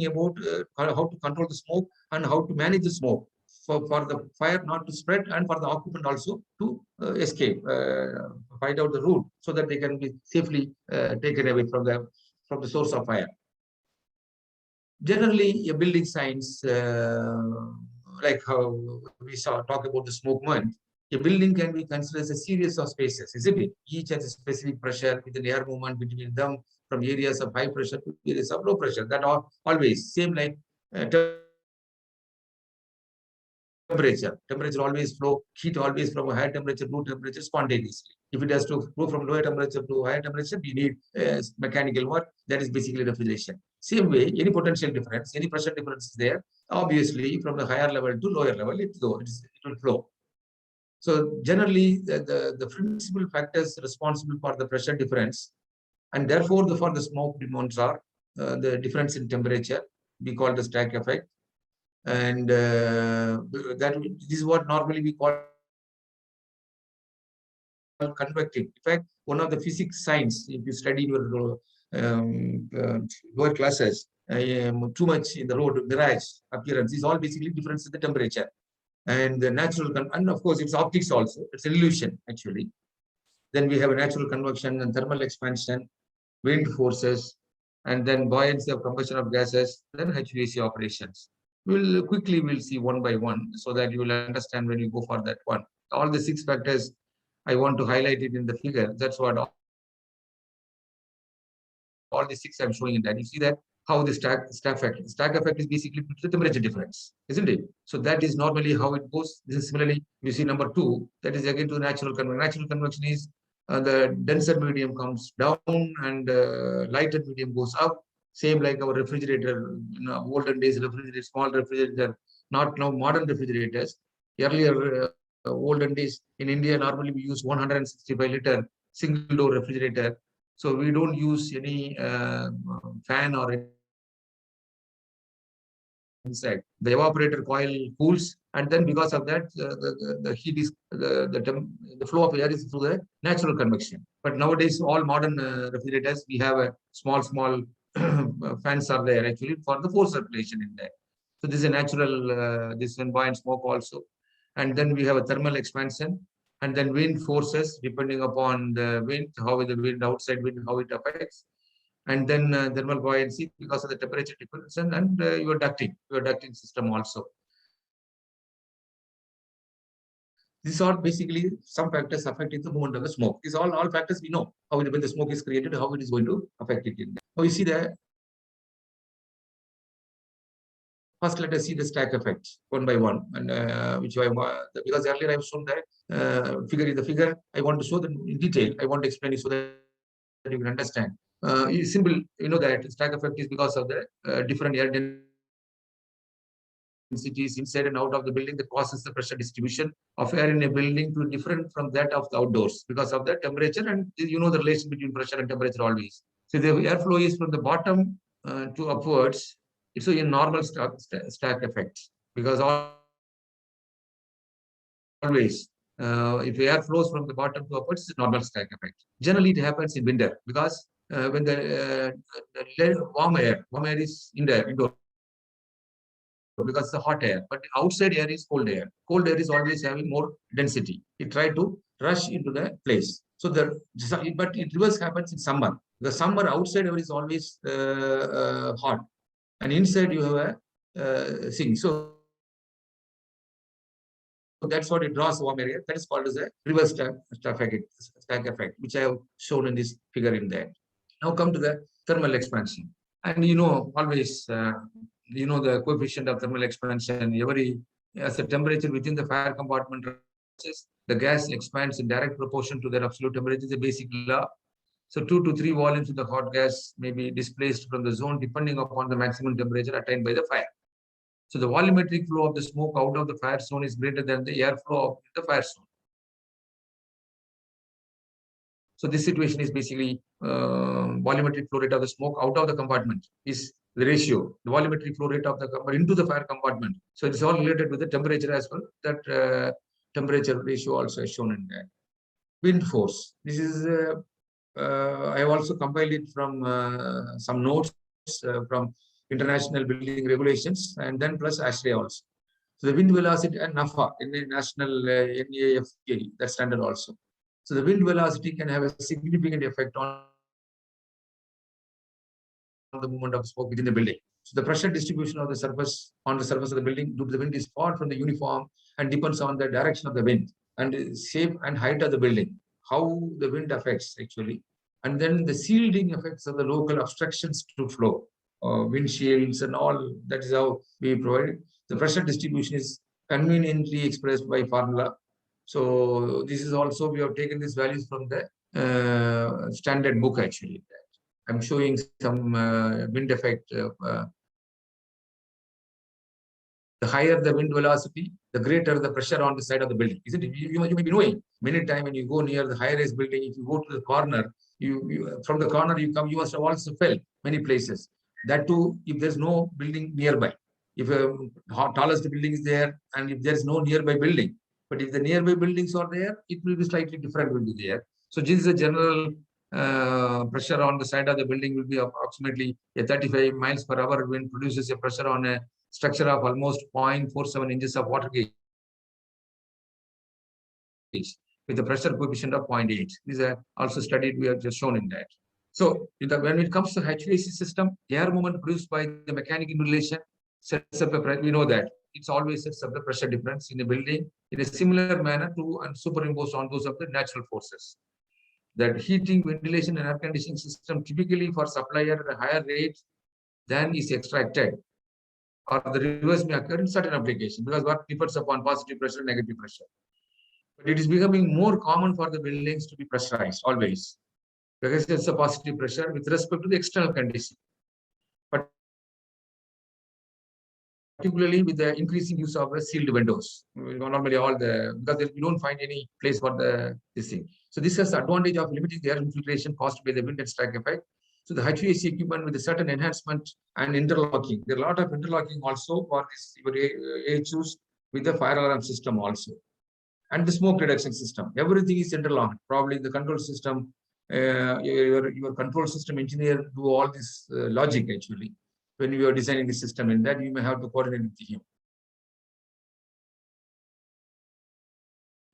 about how to control the smoke and how to manage the smoke for the fire not to spread and for the occupant also to escape, find out the route so that they can be safely taken away from the source of fire. Generally, a building science, like how we talk about the smoke movement, a building can be considered as a series of spaces, isn't it? Each has a specific pressure with an air movement between them from areas of high pressure to areas of low pressure. That are always same like temperature. Temperature always flow, heat always from a higher temperature to low temperature spontaneously. If it has to go from lower temperature to higher temperature, we need mechanical work. That is basically refrigeration. Same way, any potential difference, any pressure difference is there. Obviously, from the higher level to lower level, it will flow. So generally, the principal factors responsible for the pressure difference, and therefore for the smoke demands are the difference in temperature. We call the stack effect, and this is what normally we call convective. In fact, one of the physics science, if you study your lower classes, too much in the road, mirage appearance is all basically difference in the temperature. And the natural, and of course, it's optics also, it's an illusion actually. Then we have a natural convection and thermal expansion, wind forces, and then buoyancy of combustion of gases, then HVAC operations. We'll see one by one so that you will understand when you go for that one. All the 6 factors, I want to highlight it in the figure. That's what all the 6 I'm showing in that. You see that how the stack effect. Stack effect is basically the temperature difference, isn't it? So that is normally how it goes. This is similarly, you see number 2, that is again to natural convection. Natural convection is the denser medium comes down and lighter medium goes up. Same like our refrigerator, olden days refrigerator, small refrigerator, not now modern refrigerators. Earlier, olden days in India, normally we use 165-liter single door refrigerator. So we don't use any fan or inside. The evaporator coil cools, and then because of that, the heat is the flow of air is through the natural convection. But nowadays, all modern refrigerators, we have a small fans are there actually for the force circulation in there. So this is a natural this one buoyant smoke also, and then we have a thermal expansion. And then wind forces, depending upon the wind, how the wind, outside wind, how it affects. And then thermal buoyancy because of the temperature difference, and your ducting system also. These are basically some factors affecting the movement of the smoke. These are all factors we know how when the smoke is created, how it is going to affect it. Now you see that. First, let us see the stack effect one by one, and which I because earlier I have shown that figure in the figure. I want to show them in detail. I want to explain it so that you can understand. It's simple, you know that stack effect is because of the different air densities inside and out of the building that causes the pressure distribution of air in a building to different from that of the outdoors because of the temperature, and you know the relation between pressure and temperature always. So the airflow is from the bottom to upwards. It's a normal stack effect because always if air flows from the bottom to upwards, it's a normal stack effect. Generally, it happens in winter because when the warm air is indoor because it's the hot air, but the outside air is cold air. Cold air is always having more density. It tries to rush into the place. So but it reverse happens in summer. The summer outside air is always hot, and inside you have a thing. So that's what it draws warm area. That is called as a reverse stack effect, which I have shown in this figure in there. Now come to the thermal expansion. And you know, always, you know, the coefficient of thermal expansion, as the temperature within the fire compartment rises, the gas expands in direct proportion to their absolute temperature. Is a basic law. So 2 to 3 volumes of the hot gas may be displaced from the zone depending upon the maximum temperature attained by the fire. So the volumetric flow of the smoke out of the fire zone is greater than the airflow of the fire zone. So this situation is basically volumetric flow rate of the smoke out of the compartment is the ratio, the volumetric flow rate of the compartment into the fire compartment. So it's all related with the temperature as well. That temperature ratio also is shown in there. Wind force. This is I have also compiled it from some notes from international building regulations and then plus ASHRAE also. So the wind velocity and NAFA in the national NAFA, that standard also. So the wind velocity can have a significant effect on the movement of smoke within the building. So the pressure distribution of the surface on the surface of the building due to the wind is far from the uniform and depends on the direction of the wind and shape and height of the building, how the wind affects actually. And then the shielding effects of the local obstructions to flow, windshields and all, that is how we provide it. The pressure distribution is conveniently expressed by formula. So this is also, we have taken these values from the standard book actually. I'm showing some wind effect. The higher the wind velocity, the greater the pressure on the side of the building. Isn't it? You may be knowing many times when you go near the high-rise building, if you go to the corner, from the corner you come, you must have also felt many places. That too, if there's no building nearby. If a tallest building is there, and if there's no nearby building, but if the nearby buildings are there, it will be slightly different will be there. So this is a general pressure on the side of the building will be approximately 35 miles per hour wind produces a pressure on a structure of almost 0.47 inches of water gauge with a pressure coefficient of 0.8. These are also studied, we have just shown in that. So when it comes to HVAC system, air movement produced by the mechanical insulation sets up we know that it's always sets up the pressure difference in a building in a similar manner to and superimposed on those of the natural forces. That heating, ventilation, and air conditioning system typically for supplier at a higher rate than is extracted, or the reverse may occur in certain applications because work depends upon positive pressure and negative pressure. But it is becoming more common for the buildings to be pressurized always because it's a positive pressure with respect to the external condition. Particularly with the increasing use of sealed windows. Normally because we don't find any place for this thing. So this has the advantage of limiting the air infiltration caused by the wind and stack effect. So the HVAC equipment with a certain enhancement and interlocking. There are a lot of interlocking also for this HUs with the fire alarm system also. And the smoke reduction system. Everything is interlocked. Probably the control system, your control system engineer do all this logic actually. When you are designing the system, in that you may have to coordinate with him.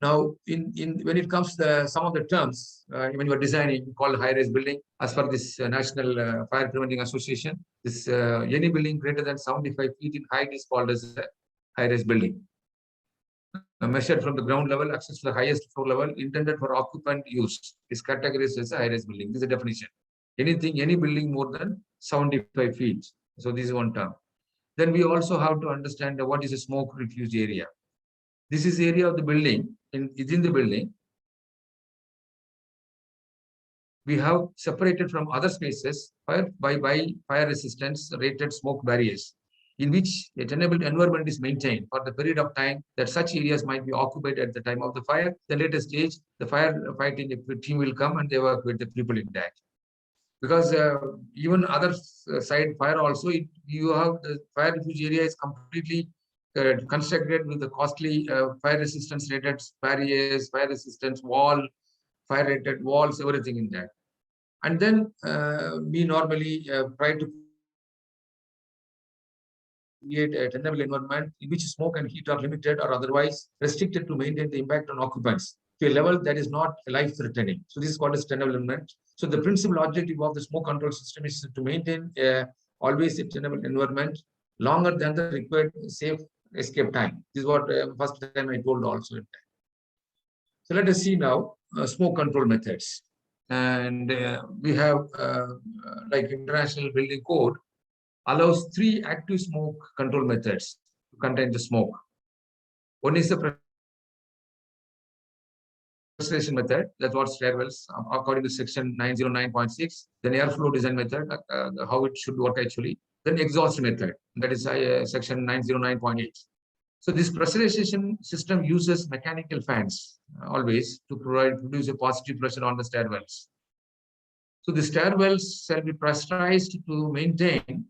Now, when it comes to some of the terms, when you are designing, called high-rise building, as per this National Fire Preventing Association, this any building greater than 75 feet in height is called as a high-rise building. Measured from the ground level, access to the highest floor level, intended for occupant use, is categorized as a high-rise building. This is a definition. Any building more than 75 feet. So this is one term. Then we also have to understand what is a smoke refuge area. This is area of the building, within the building. We have separated from other spaces by fire resistance rated smoke barriers, in which a tenable environment is maintained for the period of time that such areas might be occupied at the time of the fire. The later stage, the firefighting team will come and they evacuate the people in that. Because even other side fire also, you have the fire refuge area is completely constructed with the costly fire resistance rated barriers, fire resistance wall, fire rated walls, everything in that. And then we normally try to create a tenable environment in which smoke and heat are limited or otherwise restricted to maintain the impact on occupants to a level that is not life-threatening. So this is called as tenable environment. So the principal objective of the smoke control system is to maintain always a tenable environment longer than the required safe escape time. This is what first time I told also. So let us see now smoke control methods. And we have like International Building Code allows 3 active smoke control methods to contain the smoke. One is the pressurization method, that's what Stairwells, according to section 909.6. Then airflow design method, how it should work actually. Then exhaust method, that is section 909.8. So this pressurization system uses mechanical fans always to produce a positive pressure on the stairwells. So the stairwells shall be pressurized to maintain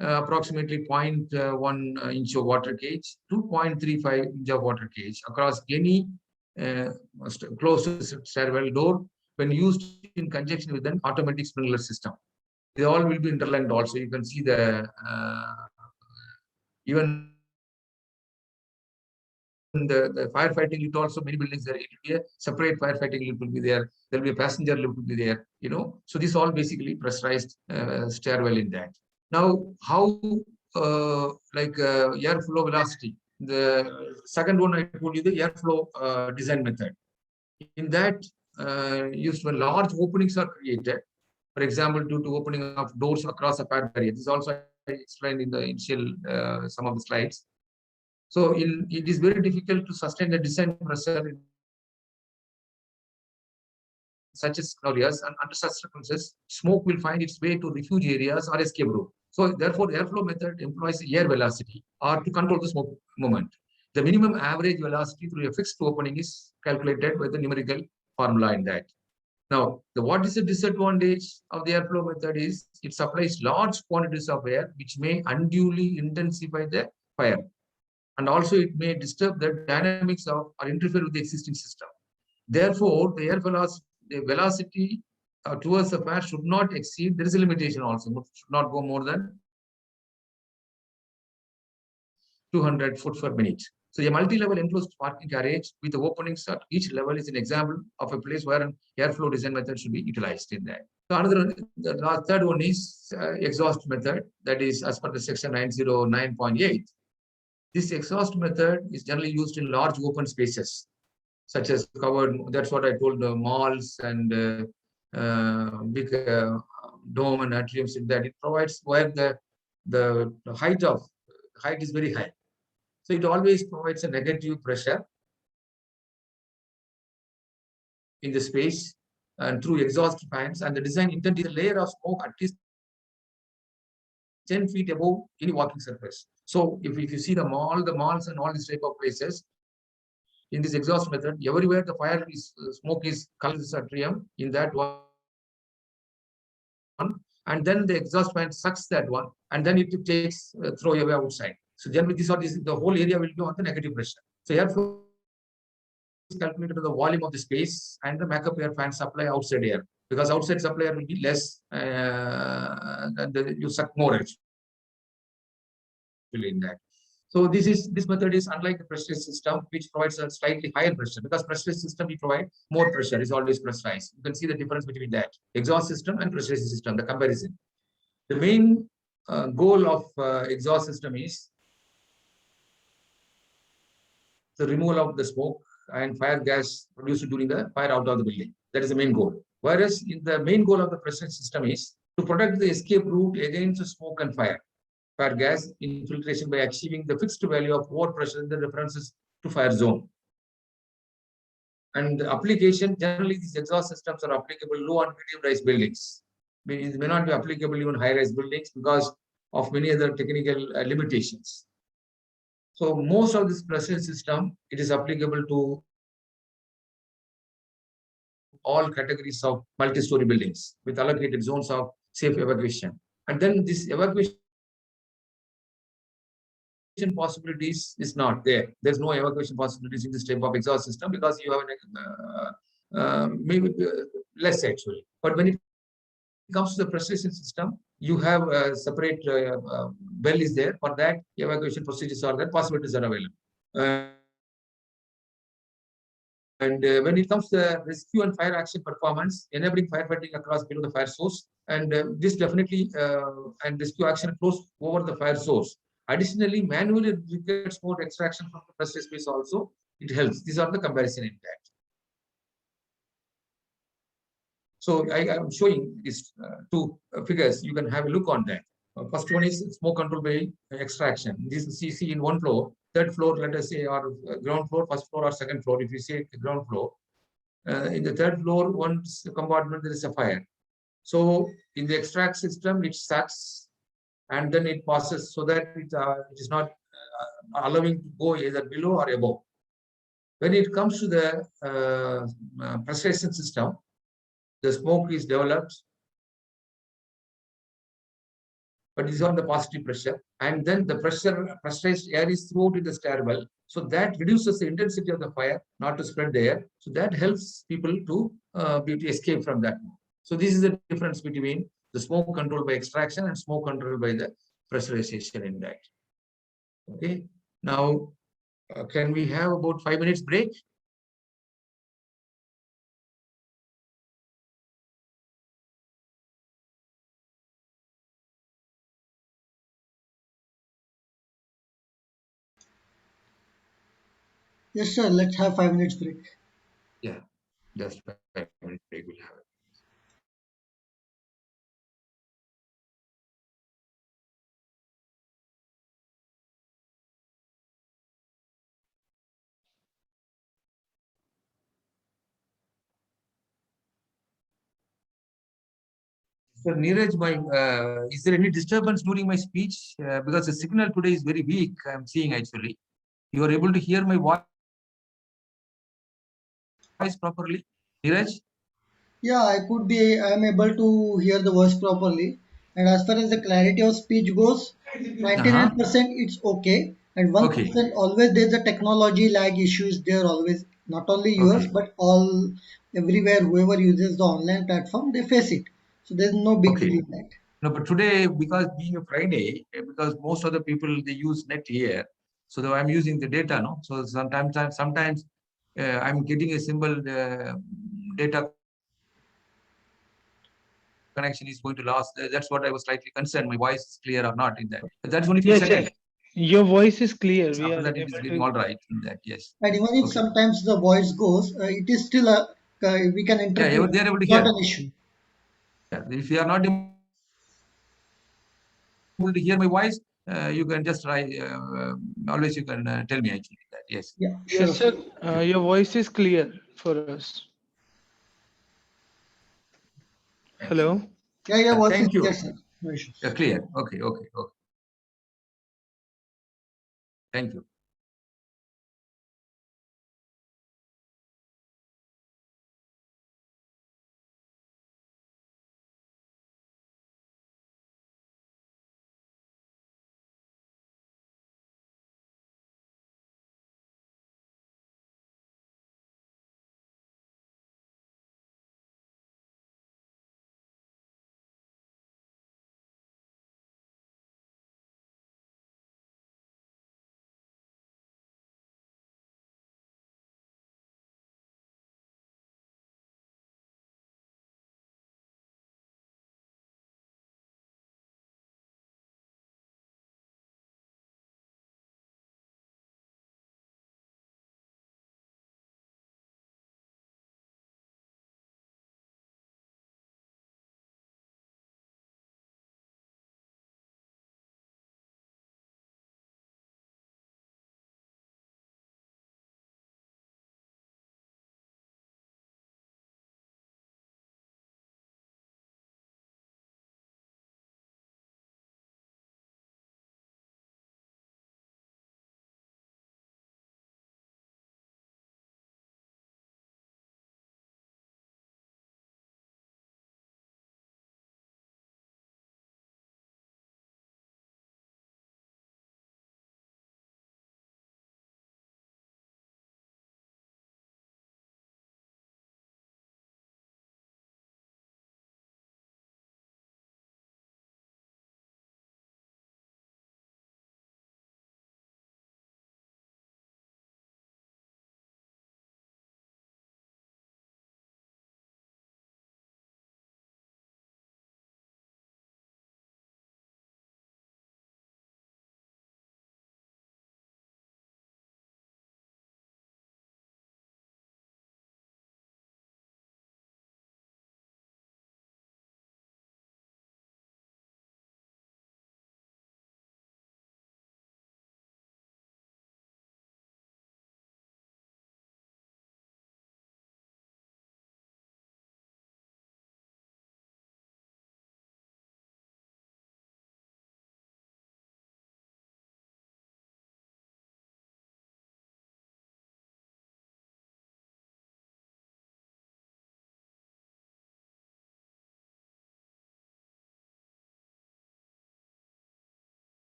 approximately 0.1 inch of water gauge to 0.35 inch of water gauge across any closed stairwell door when used in conjunction with an automatic sprinkler system. They all will be interlinked also. You can see the even the firefighting lift also, many buildings there, it will be a separate firefighting lift will be there. There will be a passenger lift will be there, So this all basically pressurized stairwell in that. Now, how airflow velocity? The second one I told you, the airflow design method. In that, used when large openings are created, for example, due to opening of doors across a fire barrier. This is also explained in the initial some of the slides. So it is very difficult to sustain the design pressure in such scenarios, and under such circumstances, smoke will find its way to refuge areas or escape route. So therefore, the airflow method employs air velocity or to control the smoke movement. The minimum average velocity through a fixed opening is calculated with the numerical formula in that. Now, what is the disadvantage of the airflow method is it supplies large quantities of air which may unduly intensify the fire. And also it may disturb the dynamics of or interfere with the existing system. Therefore, the air velocity towards the fire should not exceed, there is a limitation also, should not go more than 200 foot per minute. So a multi-level enclosed parking garage with the openings at each level is an example of a place where an airflow design method should be utilized in that. So another, the third one is exhaust method, that is as per the section 909.8. This exhaust method is generally used in large open spaces, such as covered, that's what I told, the malls and big dome and atriums, in that it provides where the height is very high. So it always provides a negative pressure in the space and through exhaust fans, and the design intent is a layer of smoke at least 10 feet above any walking surface. So if you see the malls and all these type of places, in this exhaust method, everywhere the fire is smoke is colored atrium in that one, and then the exhaust fan sucks that one, and then it takes throw away outside. So generally, the whole area will be on the negative pressure. So airflow is calculated to the volume of the space and the backup air fan supply outside air, because outside supply air will be less, and you suck more actually in that. So this method is unlike the pressurized system, which provides a slightly higher pressure, because pressurized system we provide more pressure, is always pressurized. You can see the difference between that exhaust system and pressurized system, the comparison. The main goal of exhaust system is the removal of the smoke and fire gas produced during the fire out of the building. That is the main goal. Whereas the main goal of the pressurized system is to protect the escape route against smoke and fire gas infiltration by achieving the fixed value of over pressure in the references to fire zone. And the application, generally these exhaust systems are applicable low and medium rise buildings. It may not be applicable even high rise buildings because of many other technical limitations. So most of this pressurized system, it is applicable to all categories of multi-story buildings with allocated zones of safe evacuation. And then this evacuation possibilities is not there. There's no evacuation possibilities in this type of exhaust system because you have maybe less actually. But when it comes to the pressurization system, you have a separate well is there. For that, evacuation procedures are there, possibilities are available. And when it comes to rescue and fire action performance, enabling firefighting across below the fire source, and this definitely and rescue action close over the fire source. Additionally, manually required smoke extraction from the pressurized space also, it helps. These are the comparison in that. So I am showing these two figures. You can have a look on that. First one is smoke control by extraction. This is CC in one floor, third floor, let us say, or ground floor, first floor or second floor. If you say ground floor, in the third floor, one compartment, there is a fire. So in the extract system, it sucks and then it passes so that it is not allowing to go either below or above. When it comes to the pressurization system, the smoke is developed, but it is on the positive pressure, and then the pressurized air is throughout in the stairwell. So that reduces the intensity of the fire, not to spread the air. So that helps people to escape from that. So this is the difference between the smoke control by extraction and smoke control by the pressurization in that. Okay. Now, can we have about 5 minutes break? Yes, sir. Let's have 5 minutes break. Yeah, just 5 minutes break we'll have. So Neeraj, is there any disturbance during my speech? Because the signal today is very weak. I'm seeing actually. You are able to hear my voice properly, Neeraj? Yeah, I am able to hear the voice properly. And as far as the clarity of speech goes, Uh-huh. 99% it's okay. And Okay. 1% always there's a technology lag issues there always Not only yours, Okay. but all everywhere, whoever uses the online platform, they face it. So there's no big deal Okay. in that. No, but today, because being a Friday, because most of the people they use net here, so that I'm using the data, no. So sometimes I'm getting a simple data connection is going to last. That's what I was slightly concerned. My voice is clear or not in that. But that's only few Yes, seconds. yes. Your voice is clear. We After are that, it is able getting to. all right in that. Yes. And even if Okay. sometimes the voice goes, it is still a we can Yeah, interpret. they are able to Not hear. an issue. Yeah. If you are not able to hear my voice, you can just try. Always you can tell me actually that. Yes. Yeah, Yes, sure. sir. Okay. Your voice is clear for us. Thank you. Hello. Yeah, yeah, voice is Thank clear, you. sir. No issues. Clear. Okay. Okay. Okay. Thank you.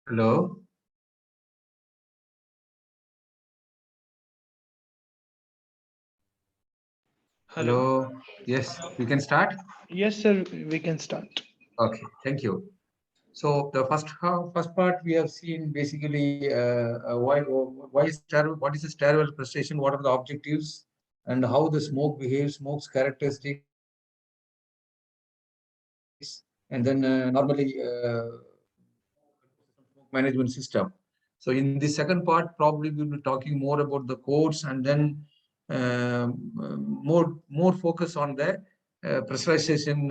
Hello. Hello. Yes, we can start. Yes, sir, we can start. Okay, thank you. So the first part we have seen basically why is what is the stairwell prestation? What are the objectives and how the smoke behaves, smoke's characteristics, and then normally smoke management system. So in the second part, probably we'll be talking more about the codes and then more focus on the pressurization,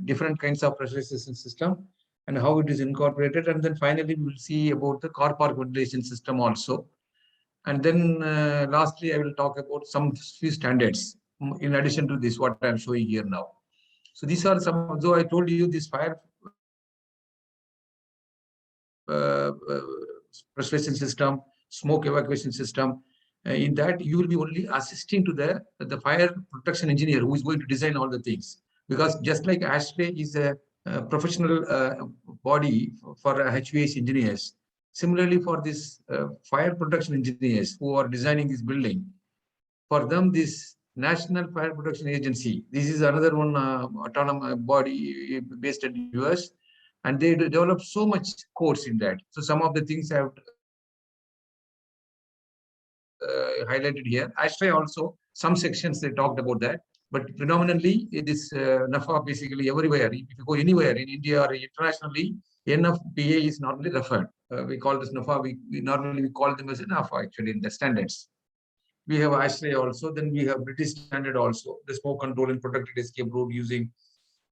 different kinds of pressurization system and how it is incorporated. And then finally, we will see about the car park ventilation system also. And then lastly, I will talk about some few standards in addition to this, what I'm showing here now. So these are some, though I told you this fire pressurization system, smoke evacuation system. In that, you will be only assisting to the fire protection engineer who is going to design all the things. Because just like ASHRAE is a professional body for HVAC engineers, similarly for this fire protection engineers who are designing this building, for them this National Fire Protection Agency, this is another one autonomous body based at US, and they develop so much course in that. So some of the things I have highlighted here. ASHRAE also, some sections they talked about that, but predominantly it is NAFA basically everywhere. If you go anywhere in India or internationally, NFPA is normally referred. We call this NAFA, we normally call them as NAFA actually in the standards. We have ASHRAE also, then we have British standard also, the smoke control and protected escape route using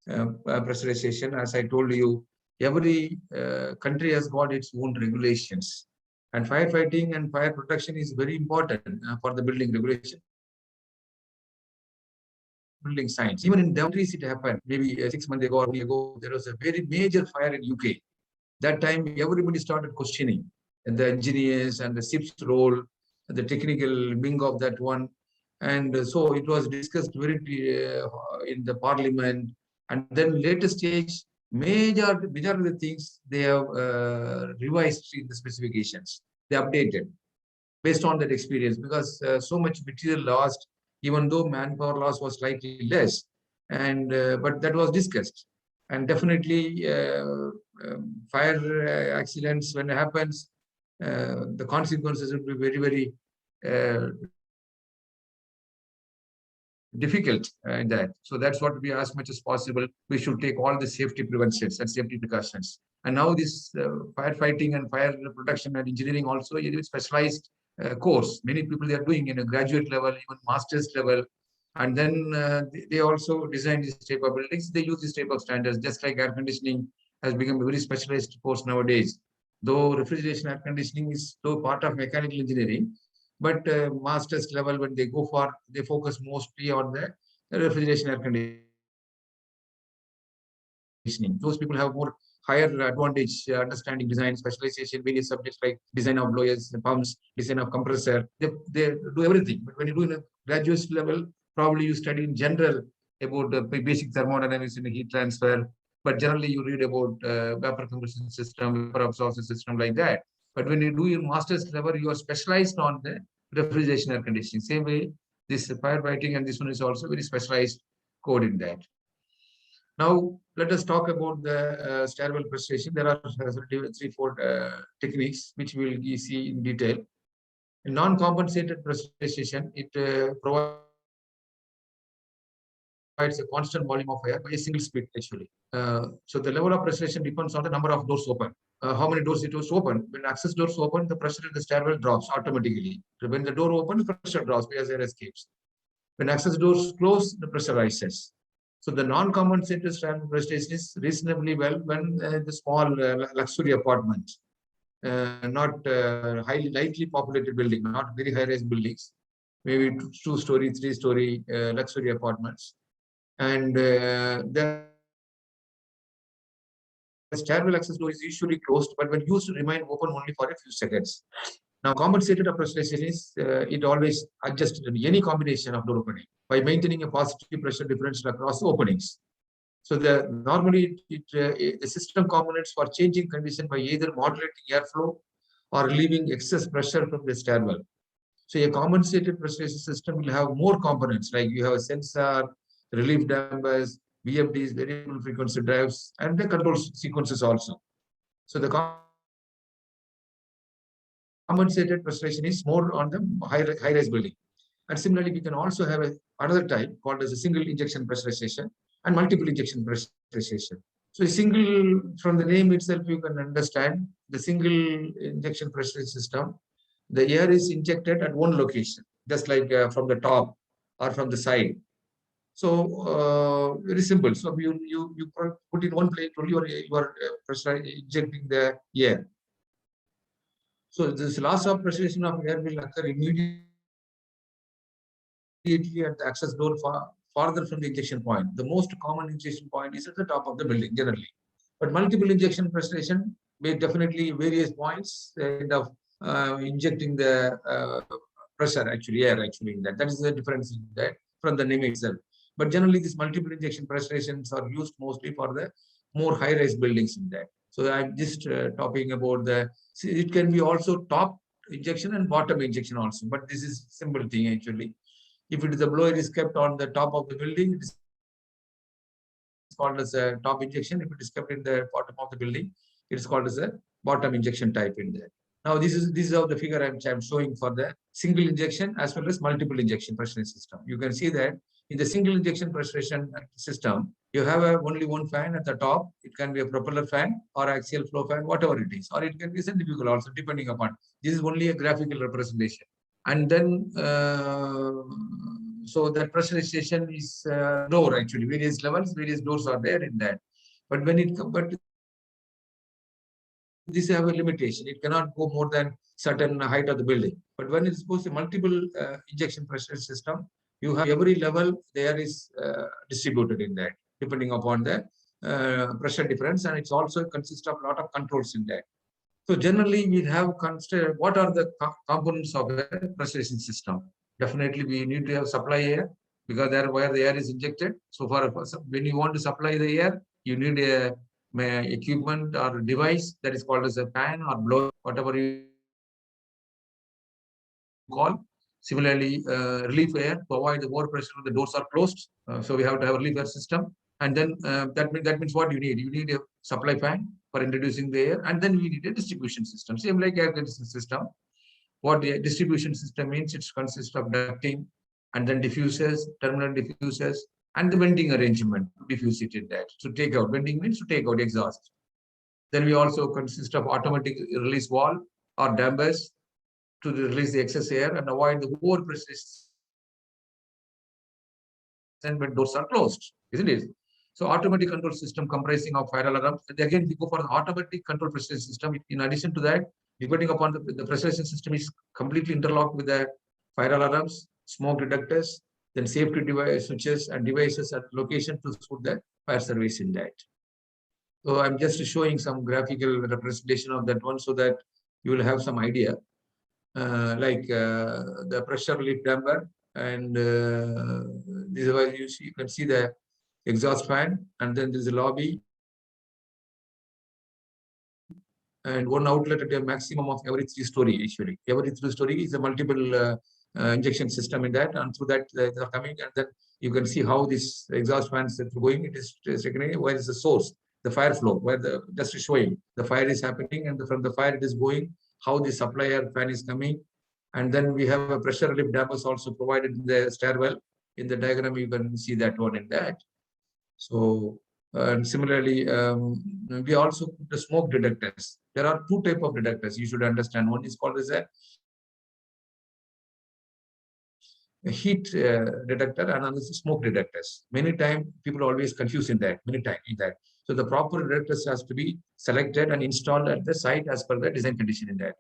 pressurization. As I told you, every country has got its own regulations. And firefighting and fire protection is very important for the building regulation, building science. Even in countries, it happened. Maybe 6 months ago or a week ago, there was a very major fire in UK. That time, everybody started questioning the engineers and the SIP's role, the technical wing of that one. And so it was discussed very in the parliament. And then later stage, majority of the things they have revised in the specifications. They updated based on that experience because so much material lost, even though manpower loss was slightly less. And but that was discussed. And definitely fire accidents, when it happens, the consequences will be very, very difficult in that. So that's what we, as much as possible, we should take all the safety preventions and safety precautions. And now this firefighting and fire protection and engineering also is a specialized course. Many people they are doing in a graduate level, even master's level. And then they also design this type of buildings. They use this type of standards, just like air conditioning has become a very specialized course nowadays. Though refrigeration air conditioning is still part of mechanical engineering, but master's level, when they go for, they focus mostly on the refrigeration air conditioning. Those people have more higher advantage, understanding design, specialization, various subjects like design of blowers, pumps, design of compressor. They do everything. But when you do in a graduate level, probably you study in general about the basic thermodynamics and heat transfer. But generally, you read about vapor compression system, vapor absorption system, like that. But when you do your master's level, you are specialized on the refrigeration air conditioning. Same way, this firefighting and this one is also very specialized code in that. Now, let us talk about the stairwell pressurization. There are three, four techniques which we will see in detail. In non-compensated pressurization, it provides a constant volume of air by a single speed, actually. So the level of pressurization depends on the number of doors open. How many doors it was open? When access doors open, the pressure in the stairwell drops automatically. When the door opens, the pressure drops because air escapes. When access doors close, the pressure rises. So the non-compensated stairwell pressurization is reasonably well when the small luxury apartments, not lightly populated building, not very high-rise buildings, maybe two-story, three-story luxury apartments. And the stairwell access door is usually closed, but when used, remain open only for a few seconds. Now, compensated pressurization is it always adjusts any combination of door opening by maintaining a positive pressure differential across the openings. So normally the system components for changing condition by either modulating airflow or relieving excess pressure from the stairwell. So a compensated pressurization system will have more components, like you have a sensor, relief dampers, VFDs, variable frequency drives, and the control sequences also. So the compensated pressurization is more on the high-rise building. And similarly, we can also have another type called as a single injection pressurization and multiple injection pressurization. So a single, from the name itself, you can understand the single injection pressurization system. The air is injected at one location, just like from the top or from the side. So very simple. So you put in one plate only, you are injecting the air. So this loss of pressurization of air will occur immediately at the access door farther from the injection point. The most common injection point is at the top of the building generally. But multiple injection pressurization may definitely various points end of injecting the pressure actually, air actually in that. That is the difference in that from the name itself. But generally, these multiple injection pressurizations are used mostly for the more high-rise buildings in that. So I'm just talking about it can be also top injection and bottom injection also. But this is simple thing actually. If it is the blower is kept on the top of the building, it is called as a top injection. If it is kept in the bottom of the building, it is called as a bottom injection type in there. Now, this is how the figure I'm showing for the single injection as well as multiple injection pressurization system. You can see that in the single injection pressurization system, you have only one fan at the top. It can be a propeller fan or axial flow fan, whatever it is, or it can be centrifugal also, depending upon. This is only a graphical representation. And then, so that pressurization is door actually, various levels, various doors are there in that. But when this have a limitation. It cannot go more than certain height of the building. But when it's supposed to multiple injection pressure system, you have every level there is distributed in that, depending upon the pressure difference, and it's also consists of a lot of controls in that. So generally, we have considered what are the components of a pressurization system. Definitely, we need to have supply air because there where the air is injected. So far, when you want to supply the air, you need a equipment or device that is called as a fan or blower, whatever you call. Similarly, relief air to avoid the overpressure when the doors are closed. So we have to have a relief air system. And then that means what you need? You need a supply fan for introducing the air, and then we need a distribution system. Same like air conditioning system. What the distribution system means, it consists of ducting and then diffusers, terminal diffusers, and the venting arrangement to diffuse it in that. So take out, venting means to take out exhaust. Then we also consist of automatic release valve or dampers to release the excess air and avoid the overpressure when doors are closed, isn't it? So automatic control system comprising of fire alarms. Again, we go for the automatic control pressurization system. In addition to that, depending upon the pressurization system is completely interlocked with the fire alarms, smoke detectors, then safety device switches and devices at location to suit the fire service in that. So I'm just showing some graphical representation of that one so that you will have some idea. Like the pressure relief damper, and this is where you can see the exhaust fan, and then there's a lobby and one outlet at a maximum of every 3-story actually. Every 3-story is a multiple injection system in that, and through that they are coming, and then you can see how this exhaust fans are going. It is where is the source, the fire flow, where the just showing the fire is happening, and from the fire it is going, how the supply air fan is coming. And then we have a pressure relief dampers also provided in the stairwell. In the diagram, you can see that one in that. So, and similarly, we also put the smoke detectors. There are two types of detectors you should understand. One is called as a heat detector, and another is smoke detectors. Many times people always confuse in that. Many times in that. So the proper detectors has to be selected and installed at the site as per the design condition in that.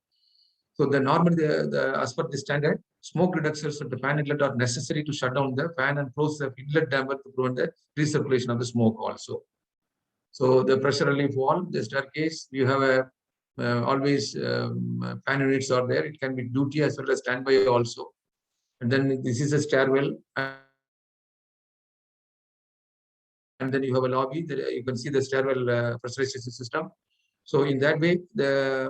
So the normally as per the standard, smoke detectors at the fan inlet are necessary to shut down the fan and close the inlet damper to prevent the recirculation of the smoke also. So the pressure relief valve, the staircase, you have a always fan units are there. It can be duty as well as standby also. And then this is a stairwell, and then you have a lobby. You can see the stairwell pressurization system. So in that way,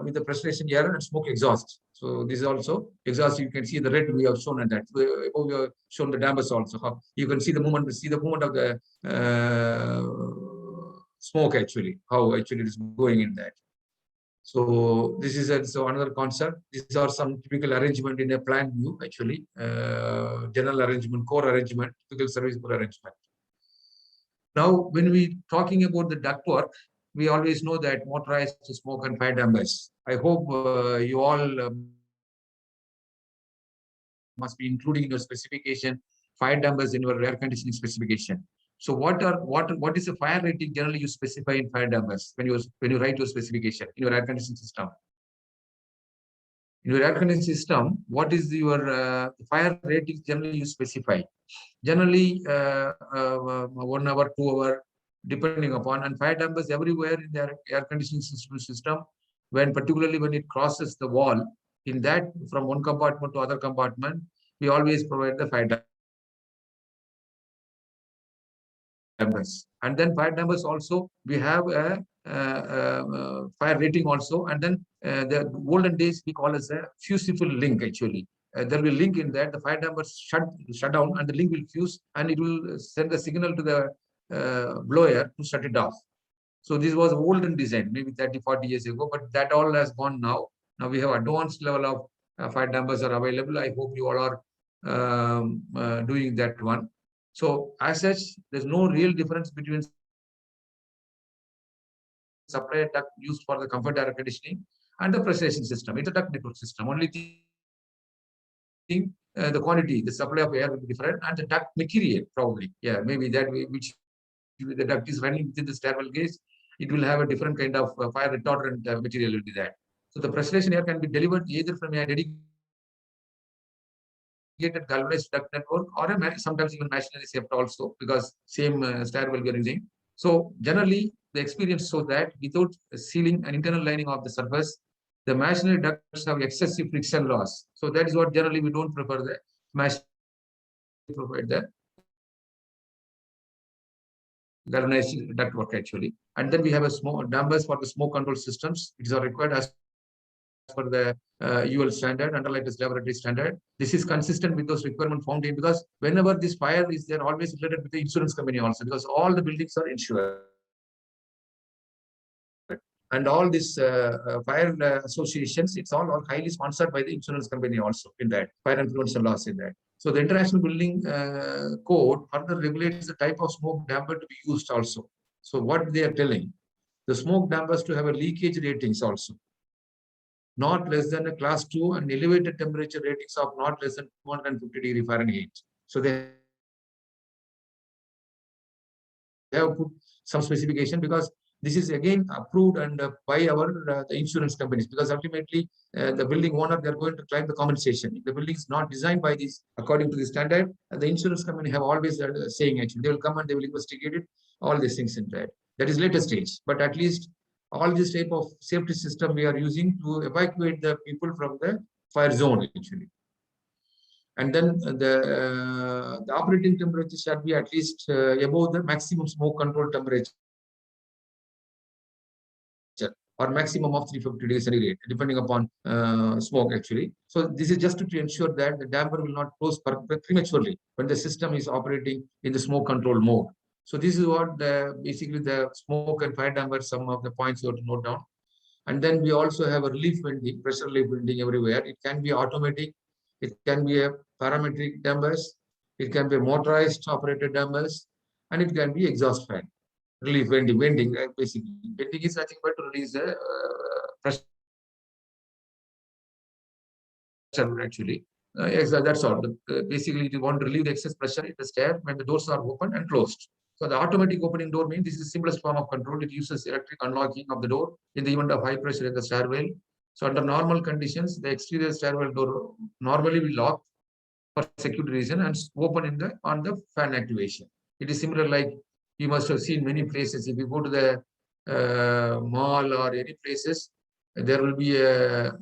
with the pressurization air and smoke exhaust. So this is also exhaust. You can see the red we have shown on that. Above we have shown the dampers also. How you can see the movement of the smoke actually. How actually it is going in that. So this is so another concept. These are some typical arrangement in a plan view actually. General arrangement, core arrangement, typical service core arrangement. Now, when we talking about the ductwork, we always know that motorized smoke and fire dampers. I hope you all must be including in your specification fire dampers in your air conditioning specification. So what is the fire rating generally you specify in fire dampers when you write your specification in your air conditioning system? In your air conditioning system, what is your fire rating generally you specify? Generally 1 hour, 2 hour, depending upon, and fire dampers everywhere in the air conditioning system, particularly when it crosses the wall, in that from one compartment to other compartment, we always provide the fire dampers. And then fire dampers also, we have a fire rating also, and then the olden days we call as a fusible link actually. There will be a link in that the fire dampers shut down and the link will fuse and it will send a signal to the blower to shut it off. So this was olden design, maybe 30, 40 years ago, but that all has gone now. Now we have advanced level of fire dampers are available. I hope you all are doing that one. So as such, there's no real difference between supply duct used for the comfort air conditioning and the pressurization system. It's a duct network system. Only thing, the quantity, the supply of air will be different, and the duct material probably, yeah, maybe that way, which the duct is running within the stairwell gauge, it will have a different kind of fire retardant material will be there. So the pressurization air can be delivered either from a dedicated galvanized duct network or sometimes even machinery shaft also, because same stairwell we are using. So generally, the experience shows that without sealing an internal lining of the surface, the machinery ducts have excessive friction loss. So that is what generally we don't prefer the machinery provide the galvanized ductwork actually. And then we have a small dampers for the smoke control systems. These are required as per the UL standard, Untitled laboratory standard. This is consistent with those requirements found in, because whenever this fire is there, always related with the insurance company also, because all the buildings are insured. And all these fire associations, it's all highly sponsored by the insurance company also in that, fire and prevention laws in that. So the International Building Code further regulates the type of smoke damper to be used also. So what they are telling, the smoke dampers to have a leakage ratings also, not less than a class 2 and elevated temperature ratings of not less than 250 Fahrenheit. So they have put some specification, because this is again approved and by our the insurance companies, because ultimately the building owner, they're going to claim the compensation. If the building is not designed by this according to the standard, the insurance company have always saying actually they will come and they will investigate it, all these things in that. That is later stage, but at least all this type of safety system we are using to evacuate the people from the fire zone actually. And then the operating temperature should be at least above the maximum smoke control temperature, or maximum of 350 degrees centigrade, depending upon smoke actually. So this is just to ensure that the damper will not close prematurely when the system is operating in the smoke control mode. So this is what basically the smoke and fire damper, some of the points you have to note down. And then we also have a relief venting, pressure relief venting everywhere. It can be automatic, it can be a parametric dampers, it can be motorized operated dampers, and it can be exhaust fan. Relief venting, basically. Venting is nothing but to release the pressure actually. That's all. Basically, if you want to relieve the excess pressure in the stair when the doors are open and closed. So the automatic opening door means this is the simplest form of control. It uses electric unlocking of the door in the event of high pressure in the stairwell. So under normal conditions, the exterior stairwell door normally will lock for security reason and open on the fan activation. It is similar like you must have seen many places. If you go to the mall or any places, there will be a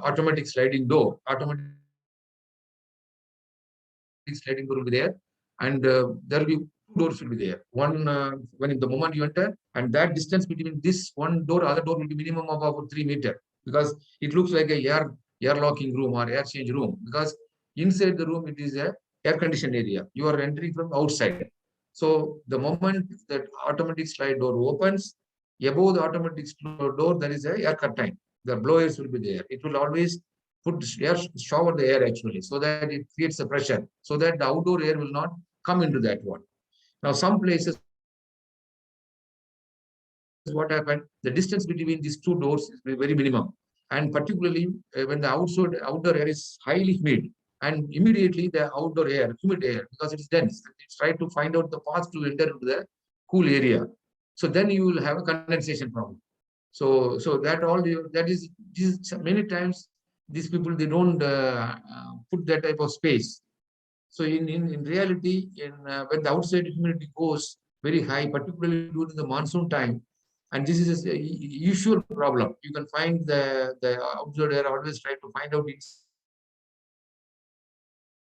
automatic sliding door. Automatic sliding door will be there, and there will be doors will be there. One when in the moment you enter, and that distance between this one door, other door will be minimum of about 3 meters, because it looks like a air locking room or air change room, because inside the room it is a air conditioned area. You are entering from outside. So the moment that automatic slide door opens, above the automatic door there is a air curtain. The blowers will be there. It will always put air, shower the air actually, so that it creates a pressure, so that the outdoor air will not come into that one. Now, some places, what happened, the distance between these two doors is very minimum. And particularly when the outdoor air is highly humid, and immediately the outdoor air, humid air, because it is dense, it's trying to find out the path to enter into the cool area. So then you will have a condensation problem. So that all that is many times these people, they don't put that type of space. So in reality, when the outside humidity goes very high, particularly during the monsoon time, and this is a usual problem. You can find the outdoor air always try to find out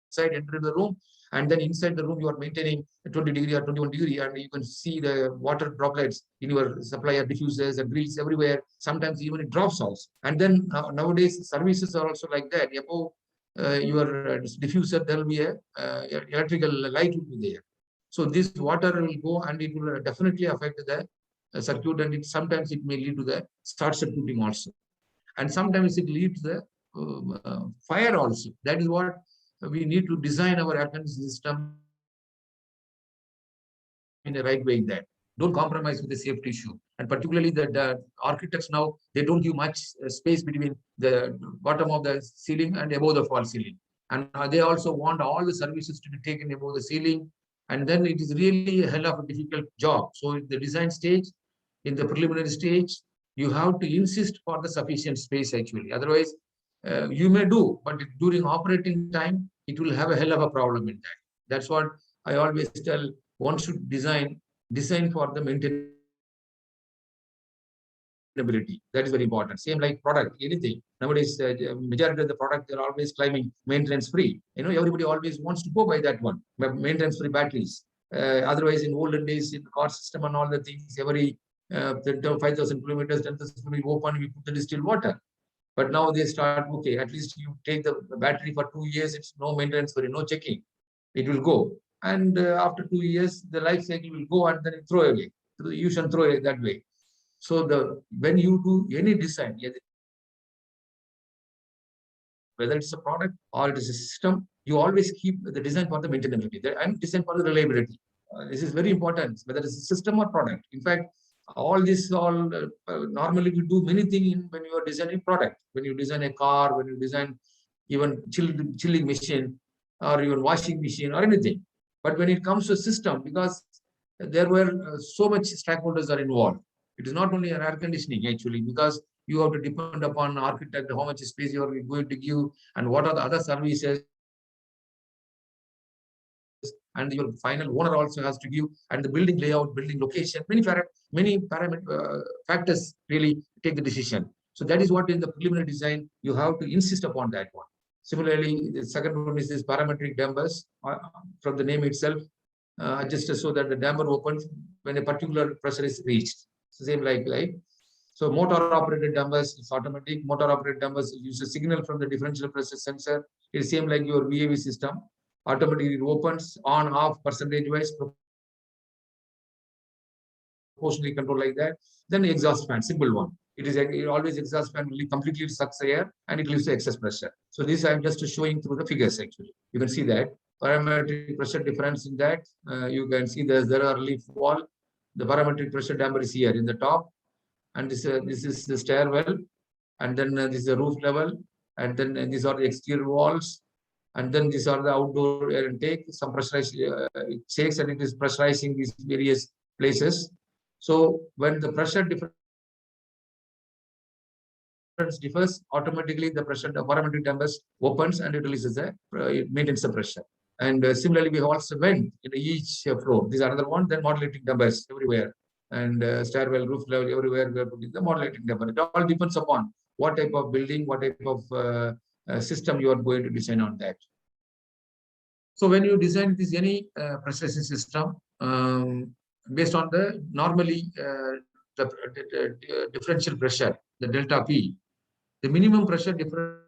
inside, enter the room, and then inside the room you are maintaining 20 degree or 21 degree, and you can see the water droplets in your supplier diffusers and grills everywhere. Sometimes even it drops also. And then nowadays services are also like that. Above your diffuser, there will be a electrical light will be there. So this water will go and it will definitely affect the circuit, and sometimes it may lead to the short circuiting also. And sometimes it leads to the fire also. That is what we need to design our air conditioning system in a right way. That don't compromise with the safety issue. And particularly the architects now, they don't give much space between the bottom of the ceiling and above the fall ceiling. And they also want all the services to be taken above the ceiling. And then it is really a hell of a difficult job. So in the design stage, in the preliminary stage, you have to insist for the sufficient space actually. Otherwise, you may do, but during operating time, it will have a hell of a problem in that. That's what I always tell. One should design for the maintainability. That is very important. Same like product, anything. Nowadays, majority of the product, they're always claiming maintenance free. Everybody always wants to go by that one, maintenance free batteries. Otherwise, in olden days, in the car system and all the things, every 5,000 kilometers, 10,000 kilometers open, we put the distilled water. But now they start, okay, at least you take the battery for 2 years, it's no maintenance for you, no checking. It will go. And after 2 years, the life cycle will go and then you throw away. You should throw it that way. So when you do any design, whether it's a product or it is a system, you always keep the design for the maintainability and design for the reliability. This is very important, whether it's a system or product. In fact, normally we do many things when you are designing product. When you design a car, when you design even chilling machine or even washing machine or anything. But when it comes to a system, because there were so much stakeholders are involved. It is not only an air conditioning actually, because you have to depend upon architect, how much space you are going to give, and what are the other services, and your final owner also has to give, and the building layout, building location, many parameter factors really take the decision. So that is what in the preliminary design you have to insist upon that one. Similarly, the second one is this parametric dampers. From the name itself, adjusted so that the damper opens when a particular pressure is reached. So same like. So motor operated dampers is automatic. Motor operated dampers use a signal from the differential pressure sensor. It's same like your VAV system. Automatically it opens on off percentage wise, proportionally control like that. Then exhaust fan, simple one. It always exhaust fan will completely sucks air and it leaves the excess pressure. So this I'm just showing through the figures actually. You can see that parametric pressure difference in that. You can see there are leaf wall. The parametric pressure damper is here in the top, and this is the stairwell, and then this is the roof level, and then these are the exterior walls, and then these are the outdoor air intake. Some pressurized it shakes and it is pressurizing these various places. So when the pressure difference differs, automatically the parametric dampers opens and it releases it maintains the pressure. And similarly, we also vent in each floor. These are another one. Then modulating dampers everywhere, and stairwell, roof level, everywhere we are putting the modulating damper. It all depends upon what type of building, what type of system you are going to design on that. So when you design any pressurization system, based on the normally the differential pressure, the delta P, the minimum pressure difference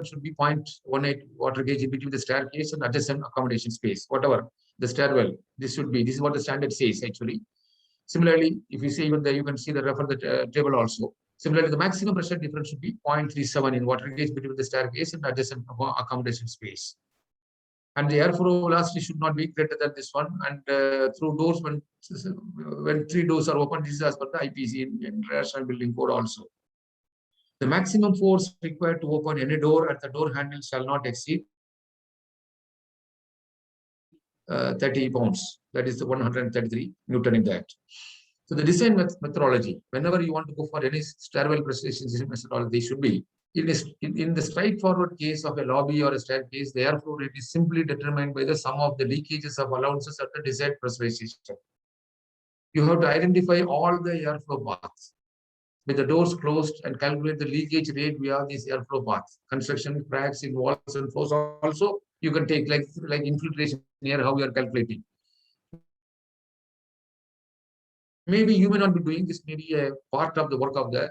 should be 0.18 water gauge in between the staircase and adjacent accommodation space, whatever the stairwell. This is what the standard says actually. Similarly, if you see even you can see the refer the table also. Similarly, the maximum pressure difference should be 0.37 in water gauge between the staircase and adjacent accommodation space. And the airflow velocity should not be greater than this one. And through doors, when 3 doors are open, this is as per the IPC in International Building Code also. The maximum force required to open any door at the door handle shall not exceed 30 pounds. That is the 133 Newton in that. So the design methodology, whenever you want to go for any stairwell pressurization system methodology, should be in the straightforward case of a lobby or a staircase, the airflow rate is simply determined by the sum of the leakages of allowances at the desired pressurization system. You have to identify all the airflow paths with the doors closed and calculate the leakage rate via these airflow paths. Construction cracks in walls and floors also you can take like infiltration here, how you are calculating. Maybe you may not be doing this, maybe a part of the work of the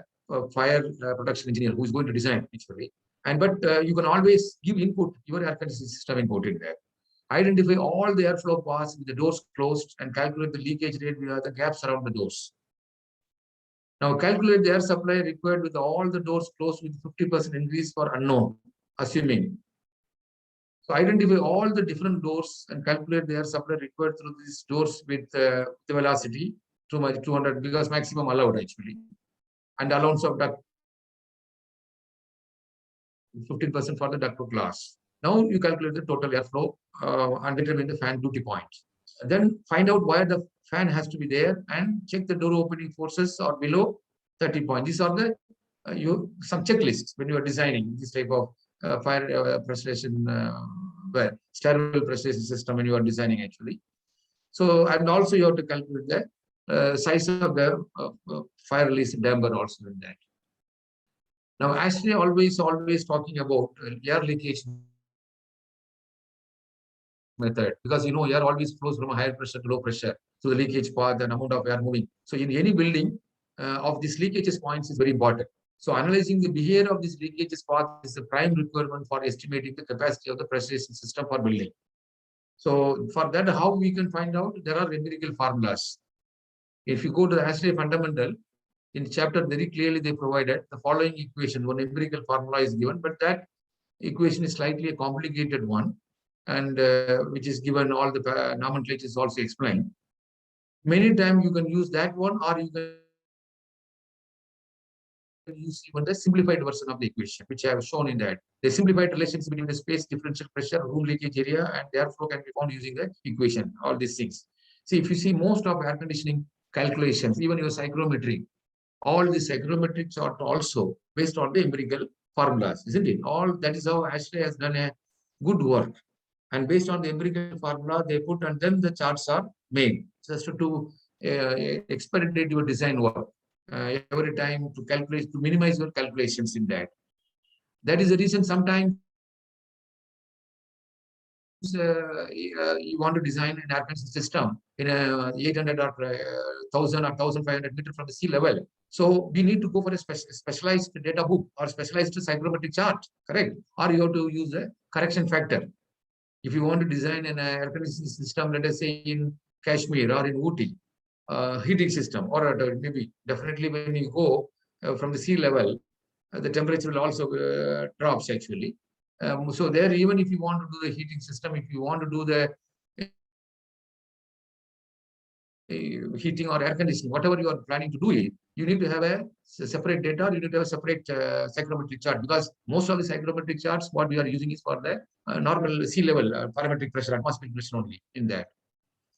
fire protection engineer who is going to design actually. But you can always give input, your air conditioning system input in there. Identify all the airflow paths with the doors closed and calculate the leakage rate via the gaps around the doors. Now calculate the air supply required with all the doors closed with 50% increase for unknown, assuming. So identify all the different doors and calculate the air supply required through these doors with the velocity 200 because maximum allowed actually, and allowance of duct 15% for the ductwork class. Now you calculate the total airflow and determine the fan duty point. Then find out where the fan has to be there and check the door opening forces or below 30 points. These are the some checklists when you are designing this type of fire pressurization stairwell pressurization system when you are designing actually. So and also you have to calculate the size of the fire release damper also in that. Now actually always talking about air leakage method, because air always flows from a higher pressure to low pressure, so the leakage path and amount of air moving. So in any building of these leakages points is very important. So analyzing the behavior of this leakages path is the prime requirement for estimating the capacity of the pressurization system for building. So for that, how we can find out? There are empirical formulas. If you go to the ASHRAE fundamental, in chapter very clearly they provided the following equation. One empirical formula is given, but that equation is slightly a complicated one, and which is given all the nomenclature is also explained. Many times you can use that one, or you can use even the simplified version of the equation, which I have shown in that. The simplified relations between the space differential pressure, room leakage area, and the airflow can be found using the equation, all these things. See, if you see most of air conditioning calculations, even your psychometric, all the psychometric chart also based on the empirical formulas, isn't it? All that is how ASHRAE has done a good work. And based on the empirical formula, they put, and then the charts are made just to expedite your design work. Every time to calculate, to minimize your calculations in that. That is the reason sometimes you want to design an air conditioning system in a 800 or 1000 or 1500 meters from the sea level. So we need to go for a specialized data book or specialized psychometric chart, correct? Or you have to use a correction factor. If you want to design an air conditioning system, let us say in Kashmir or in Ooty, heating system, or maybe definitely when you go from the sea level, the temperature will also drops actually. So there, even if you want to do the heating system, if you want to do the heating or air conditioning, whatever you are planning to do it, you need to have a separate data, you need to have a separate psychometric chart, because most of the psychometric charts, what we are using is for the normal sea level parametric pressure, atmospheric pressure only in that.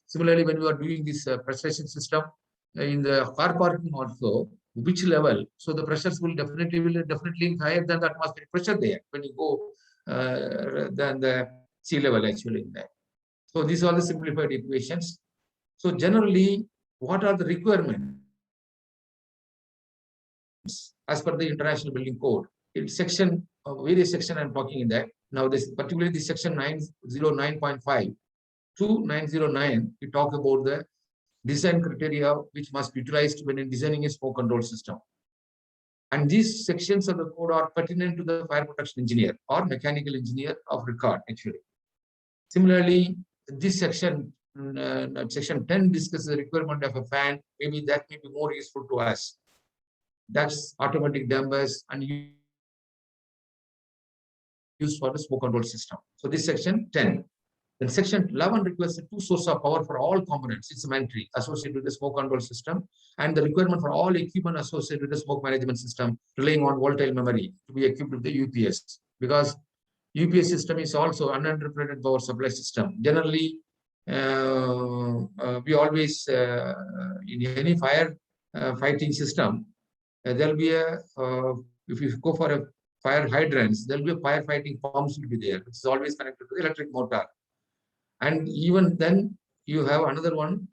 Similarly, when we are doing this pressurization system in the car parking also, which level, so the pressures will definitely higher than the atmospheric pressure there when you go than the sea level actually in that. So these are the simplified equations. So generally, what are the requirements as per the International Building Code? In section, various section I'm talking in that. Now this particularly this section 909.5 2909, we talk about the design criteria which must be utilized when designing a smoke control system. And these sections of the code are pertinent to the fire protection engineer or mechanical engineer of record, actually. Similarly, this section, section 10 discusses the requirement of a fan. Maybe that may be more useful to us. That's automatic dampers and used for the smoke control system. So this section 10. Then section 11 requires two sources of power for all components. It's mandatory associated with the smoke control system, and the requirement for all equipment associated with the smoke management system relying on volatile memory to be equipped with the UPS, because UPS system is also uninterrupted power supply system. Generally, we always in any fire fighting system, there'll be a if you go for a fire hydrants, there'll be a firefighting pumps will be there. It's always connected to the electric motor. And even then, you have another one,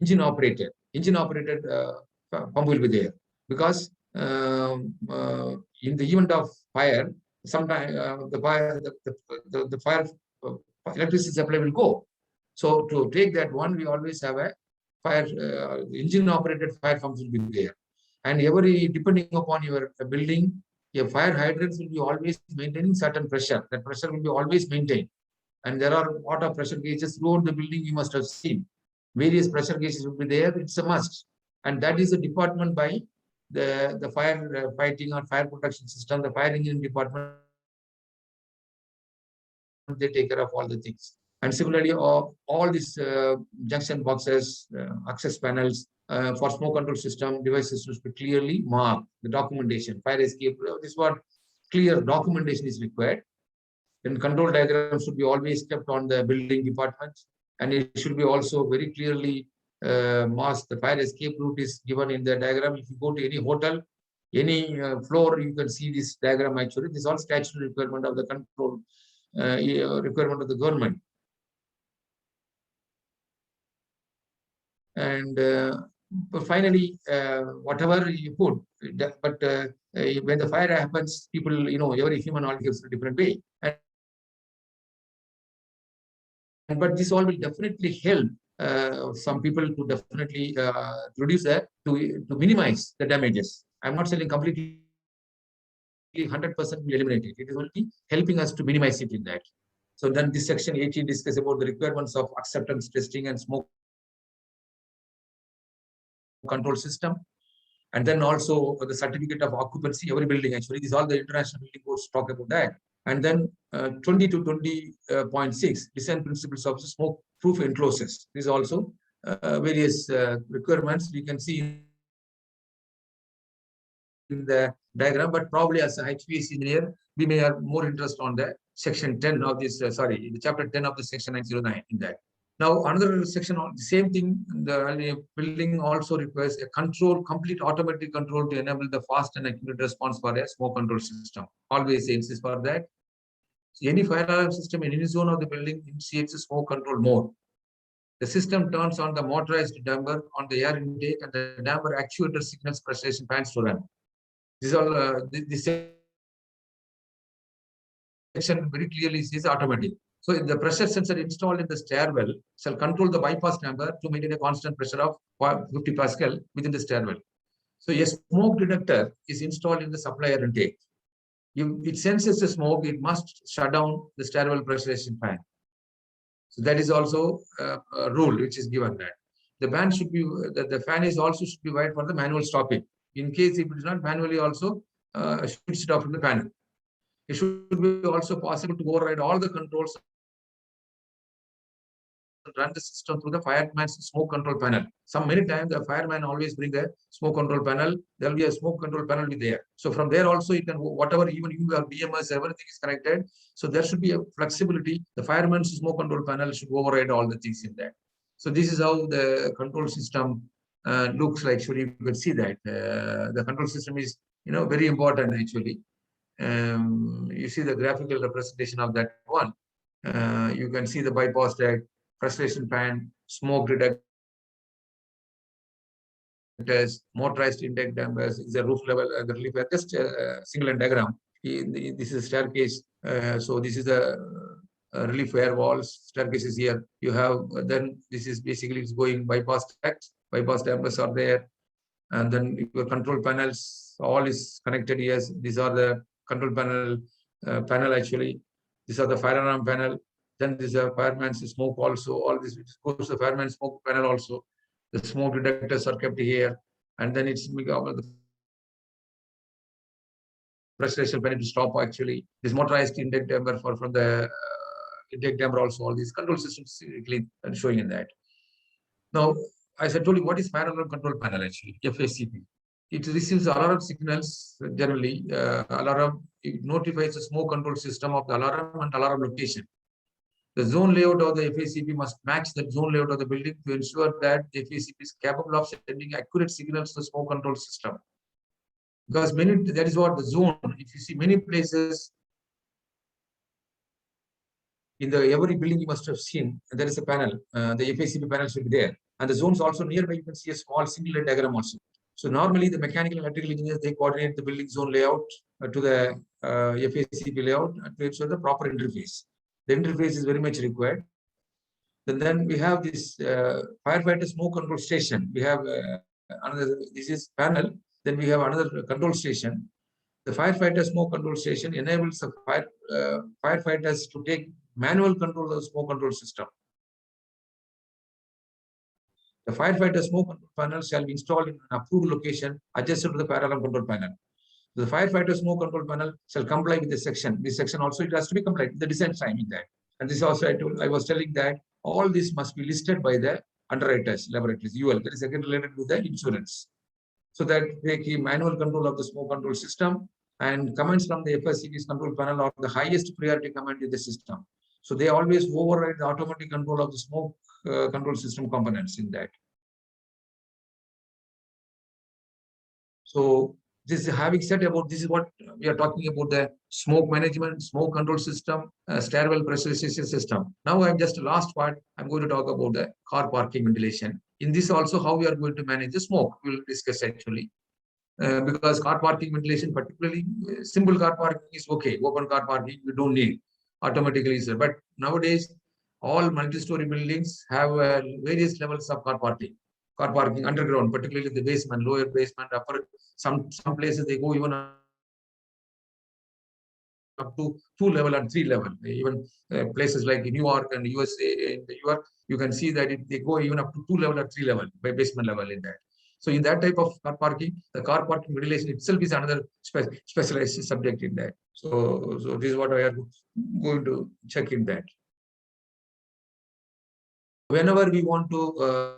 engine operated pump will be there, because in the event of fire, sometimes the fire electricity supply will go. So to take that one, we always have a fire engine operated fire pumps will be there, and every depending upon your building, your fire hydrants will be always maintaining certain pressure. That pressure will be always maintained. And there are a lot of pressure gauges throughout the building, you must have seen. Various pressure gauges will be there, it's a must. And that is a department by the fire fighting or fire protection system, the fire engine department, they take care of all the things. And similarly, all these junction boxes, access panels, for smoke control system devices should be clearly marked. The documentation, fire escape, this is what clear documentation is required. Then control diagram should be always kept on the building department, and it should be also very clearly masked. The fire escape route is given in the diagram. If you go to any hotel, any floor, you can see this diagram actually. This is all statutory requirement of the control requirement of the government. And finally, whatever you put, but when the fire happens, people, every human all gives a different way. But this all will definitely help some people to definitely reduce that, to minimize the damages. I'm not saying completely 100% will eliminate it. It is only helping us to minimize it in that. So then this section 18 discusses about the requirements of acceptance testing and smoke control system. And then also the certificate of occupancy, every building actually, these all the international building codes talk about that. And then 20 to 20.6, design principles of smoke proof enclosures. These also various requirements we can see in the diagram, but probably as a HVAC engineer, we may have more interest on the section 10 of this, the chapter 10 of the section 909 in that. Now, another section on the same thing, the building also requires a complete automatic control to enable the fast and accurate response for a smoke control system. Always insist for that. So any fire alarm system in any zone of the building initiates a smoke control mode. The system turns on the motorized damper on the air intake, and the damper actuator signals pressurization fans to run. This all this section very clearly says automatic. So the pressure sensor installed in the stairwell shall control the bypass damper to maintain a constant pressure of 50 Pascal within the stairwell. So a smoke detector is installed in the supply air intake. It senses the smoke, it must shut down the stairwell pressurization fan. So that is also a rule which is given that. The fan should be, the fan is also should be wired for the manual stopping. In case if it is not manually also, should stop from the panel. It should be also possible to override all the controls and run the system through the fireman's smoke control panel. Many times the fireman always bring the smoke control panel. There will be a smoke control panel be there. So from there also you can, whatever, even you have BMS, everything is connected. So there should be a flexibility. The fireman's smoke control panel should override all the things in there. So this is how the control system looks like. Actually, you can see that the control system is, very important actually. You see the graphical representation of that one. You can see the bypass duct, pressurization fan, smoke detectors, motorized intake dampers, is a roof level, the relief, just a single diagram. This is a staircase. So this is the relief air walls. Staircase is here. You have then this is basically it's going bypass ducts. Bypass dampers are there, and then your control panels all is connected. Yes, these are the control panel actually. These are the fire alarm panel. Then this is a fireman's smoke also. All this goes to the fireman's smoke panel also. The smoke detectors are kept here, and then it's the pressurization panel to stop actually. This motorized intake damper from the intake damper also. All these control systems clean and showing in that. Now, as I told you, what is fire alarm control panel actually? FACP. It receives alarm signals generally. Alarm, it notifies the smoke control system of the alarm and alarm location. The zone layout of the FACP must match the zone layout of the building to ensure that the FACP is capable of sending accurate signals to the smoke control system. Because that is what the zone, if you see many places in every building you must have seen, there is a panel, the FACP panel should be there. And the zones also nearby, you can see a small single diagram also. So normally the mechanical and electrical engineers, they coordinate the building zone layout to the FACP layout to ensure the proper interface. The interface is very much required. Then we have this firefighter smoke control station. We have another, this is panel. Then we have another control station. The firefighter smoke control station enables the firefighters to take manual control of the smoke control system. The firefighter smoke control panel shall be installed in an approved location adjacent to the fire alarm control panel. The firefighter smoke control panel shall comply with this section. This section also it has to be compliant with the design timing there. And this also I was telling that all this must be listed by the underwriters, laboratories, UL. That is again related with the insurance. So that they keep manual control of the smoke control system, and commands from the FSCP's control panel are the highest priority command in the system. So they always override the automatic control of the smoke control system components in that. So this having said about this is what we are talking about, the smoke management, smoke control system, stairwell pressurization system. Now I'm just last part, I'm going to talk about the car parking ventilation. In this also how we are going to manage the smoke, we'll discuss actually. Because car parking ventilation, particularly simple car parking is okay. Open car parking, we don't need automatically. But nowadays, all multi-story buildings have various levels of car parking. Car parking underground, particularly the basement, lower basement, upper. Some places they go even up to 2 level and 3 level. Even places like New York and USA, in the York, you can see that they go even up to 2 level or 3 level by basement level in that. So in that type of car parking, the car parking ventilation itself is another specialized subject in that. So this is what I am going to check in that. Whenever we want to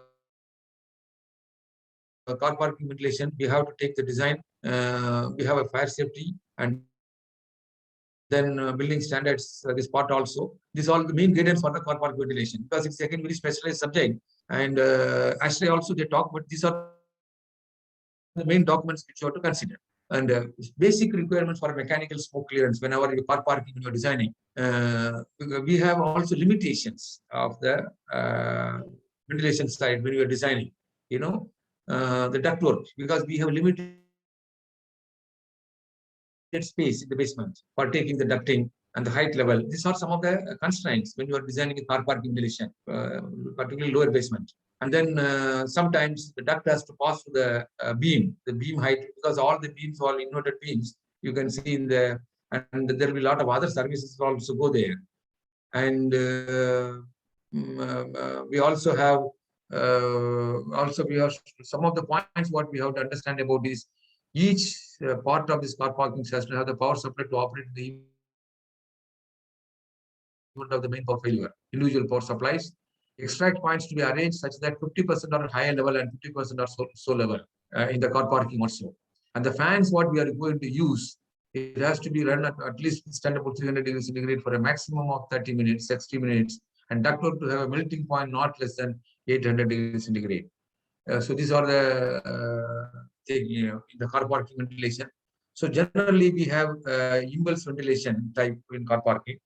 car parking ventilation, we have to take the design. We have a fire safety and then building standards, this part also. This all the main guidance for the car park ventilation, because it's again very specialized subject. And actually also they talk, but these are the main documents which you have to consider. And basic requirements for mechanical smoke clearance whenever you car parking when you're designing. We have also limitations of the ventilation side when you are designing, you know, the ductwork, because we have limited space in the basement for taking the ducting and the height level. These are some of the constraints when you are designing a car parking ventilation, particularly lower basement. And then sometimes the duct has to pass through the beam height, because all the beams are inverted beams. You can see in the, and there will be a lot of other services also go there. And we also have some of the points what we have to understand about this. Each part of this car parking system have the power supply to operate the event of the main power failure. Individual power supplies, extract points to be arranged such that 50% are at higher level and 50% are so level in the car parking also. And the fans what we are going to use, it has to be run at least stand about 300 degrees centigrade for a maximum of 30 minutes, 60 minutes, and ductwork to have a melting point not less than 800 degrees centigrade. So these are the in the car parking ventilation. So generally we have impulse ventilation type in car parking.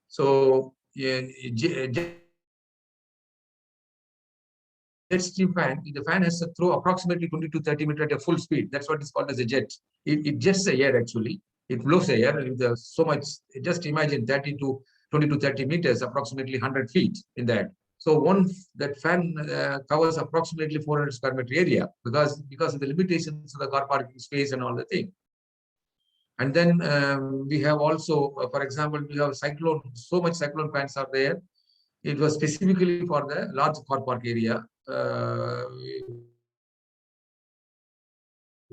So jet stream fan, the fan has to throw approximately 20 to 30 meters at a full speed. That's what is called as a jet. It jets the air actually. It blows air with so much. Just imagine 30 to 20 to 30 meters, approximately 100 feet in that. So that fan covers approximately 400 square meter area because of the limitations of the car parking space and all the thing. And then we have also, for example, we have cyclone. So much cyclone fans are there. It was specifically for the large car park area.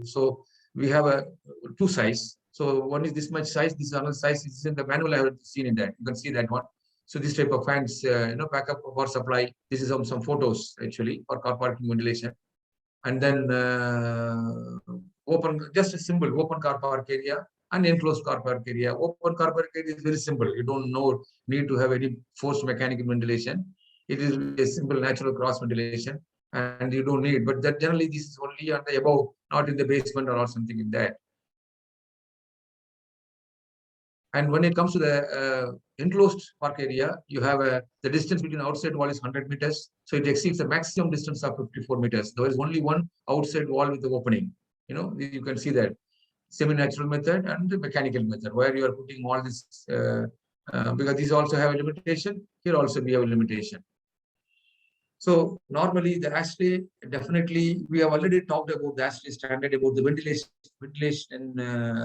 So we have two size. So one is this much size. This is another size. This is in the manual I have seen in that. You can see that one. So this type of fans, backup power supply. This is some photos actually for car parking ventilation. And then just a simple open car park area and enclosed car park area. Open car park area is very simple. You don't need to have any forced mechanical ventilation. It is a simple natural cross ventilation, and you don't need. But that generally this is only on the above, not in the basement or something in that. And when it comes to the enclosed park area, you have the distance between outside wall is 100 meters. So it exceeds the maximum distance of 54 meters. There is only one outside wall with the opening. You can see that semi-natural method and the mechanical method where you are putting all this because these also have a limitation. Here also we have a limitation. So normally the ASHRAE, definitely we have already talked about the ASHRAE standard about the ventilation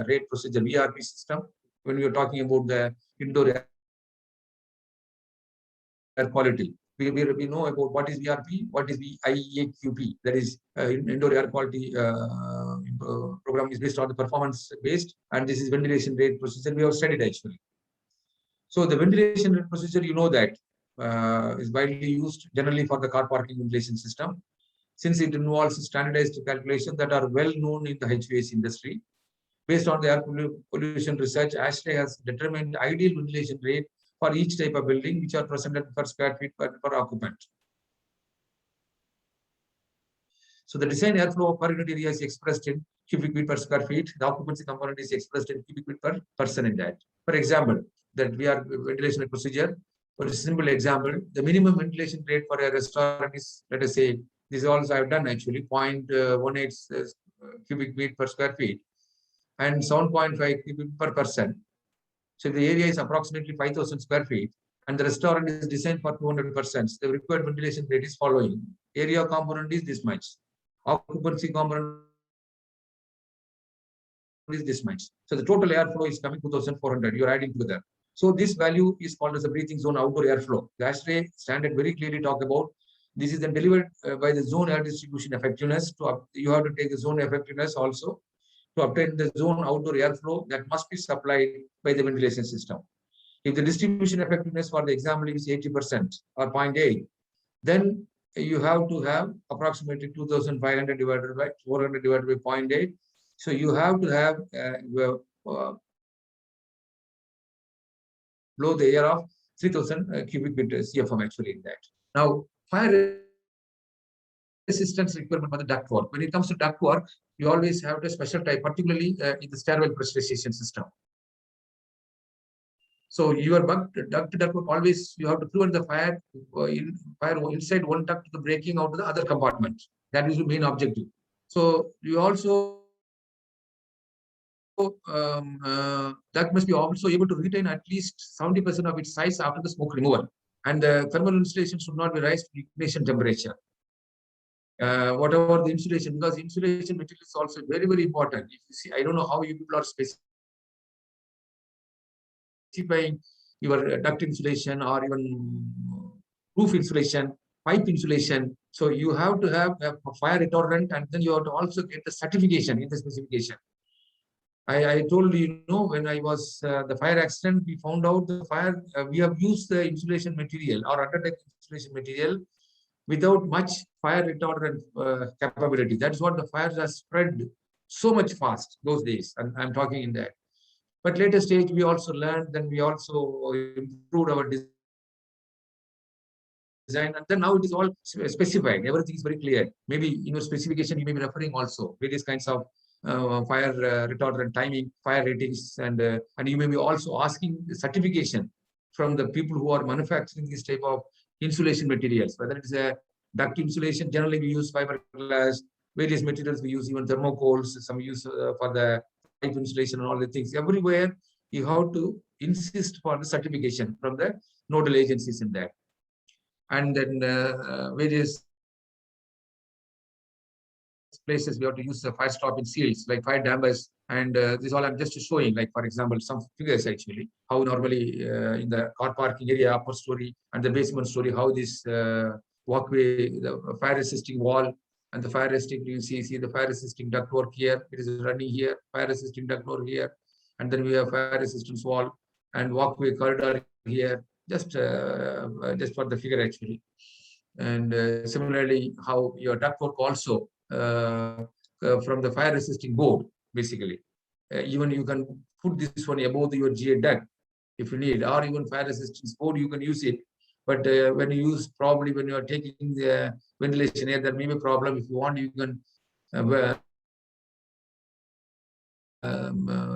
rate procedure VRP system. When we are talking about the indoor air quality, we know about what is VRP, what is the IEAQP, that is indoor air quality program is based on the performance based, and this is ventilation rate procedure we have studied actually. So the ventilation rate procedure, that is widely used generally for the car parking ventilation system, since it involves standardized calculations that are well known in the HVAC industry. Based on the air pollution research, ASHRAE has determined ideal ventilation rate for each type of building, which are presented per square feet per occupant. So the design airflow per unit area is expressed in cubic feet per square feet. The occupancy component is expressed in cubic feet per person in that. For example, that we are ventilation rate procedure. For a simple example, the minimum ventilation rate for a restaurant is, let us say, this is also I have done actually 0.18 cubic feet per square feet and 7.5 cubic per person. So the area is approximately 5,000 square feet, and the restaurant is designed for 200 persons. The required ventilation rate is following. Area component is this much. Occupancy component is this much. So the total airflow is coming 2,400. You're adding together. So this value is called as the breathing zone outdoor airflow. The ASHRAE standard very clearly talk about this is then delivered by the zone air distribution effectiveness. You have to take the zone effectiveness also to obtain the zone outdoor airflow that must be supplied by the ventilation system. If the distribution effectiveness for the example is 80% or 0.8, then you have to have approximately 2,500 divided by 400 divided by 0.8. So you have to have blow the air of 3,000 cubic meters CFM actually in that. Now, fire resistance requirement for the duct work. When it comes to duct work, you always have a special type, particularly in the stairwell pressurization system. So your duct work always you have to prevent the fire inside one duct to the breaking out to the other compartment. That is the main objective. So you also duct must be also able to retain at least 70% of its size after the smoke removal. And the thermal insulation should not be raised to ignition temperature. Whatever the insulation, because insulation material is also very, very important. If you see, I don't know how you people are specifying your duct insulation or even roof insulation, pipe insulation. So you have to have a fire retardant, and then you have to also get the certification in the specification. I told you, when I was the fire accident, we found out the fire, we have used the insulation material or underdeck insulation material without much fire retardant capability. That's what the fires have spread so much fast those days. And I'm talking in that. But later stage, we also learned, then we also improved our design. And then now it is all specified. Everything is very clear. Maybe in your specification, you may be referring also various kinds of fire retardant timing, fire ratings, and you may be also asking the certification from the people who are manufacturing this type of insulation materials, whether it is a duct insulation. Generally, we use fiberglass, various materials we use, even thermocols, some use for the insulation and all the things. Everywhere you have to insist for the certification from the nodal agencies in that. And then various places we have to use the fire stopping seals like fire dampers, and this all I'm just showing, like for example some figures actually how normally in the car parking area, upper story and the basement story, how this walkway, the fire resisting wall and the fire resisting, you see the fire resisting duct work here, it is running here, fire resisting duct work here, and then we have fire resistance wall and walkway corridor here, just for the figure actually. And similarly how your duct work also from the fire resisting board basically. Even you can put this one above your GA duct if you need, or even fire resistance board you can use it. But when you use, probably when you are taking the ventilation air, there may be a problem. If you want, you can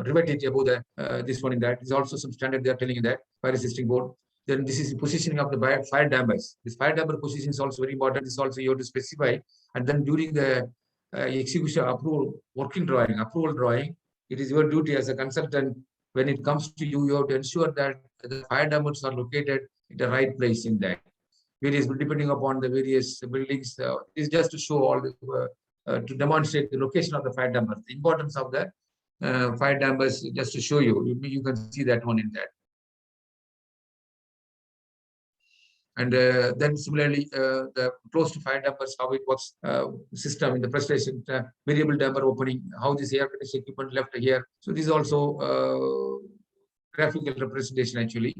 rivet it above the this one in that. There's also some standard they are telling you that fire resisting board. Then this is the positioning of the fire dampers. This fire damper position is also very important. This also you have to specify. And then during the execution approval, approval drawing, it is your duty as a consultant. When it comes to you, you have to ensure that the fire dampers are located in the right place in that. Various, depending upon the various buildings, is just to show all the, to demonstrate the location of the fire dampers, the importance of the fire dampers, just to show you. You can see that one in that. And then similarly, the close to fire dampers, how it works, system in the pressurization variable damper opening, how this air conditioning equipment left here. So this is also graphical representation actually,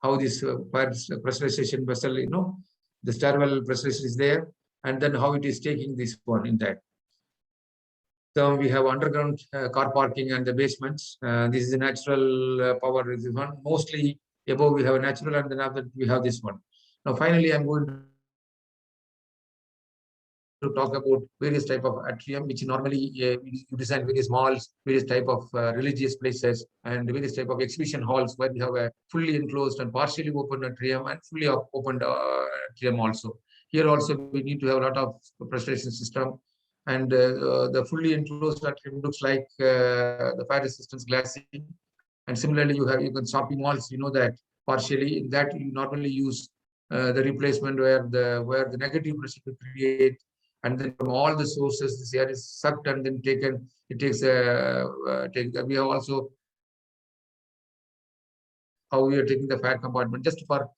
how this fire pressurization vessel, the stairwell pressurization is there, and then how it is taking this one in that. So we have underground car parking and the basements. This is a natural power. This one mostly above we have a natural, and then after we have this one. Now, finally, I'm going to talk about various type of atrium, which normally you design various malls, various type of religious places, and various type of exhibition halls where we have a fully enclosed and partially open atrium and fully opened atrium also. Here also we need to have a lot of pressurization system, and the fully enclosed atrium looks like the fire resistance glassing. And similarly, you can shopping malls, that partially in that you normally use the replacement where the negative pressure to create, and then from all the sources this air is sucked and then taken. It takes we have also how we are taking the fire compartment. Just for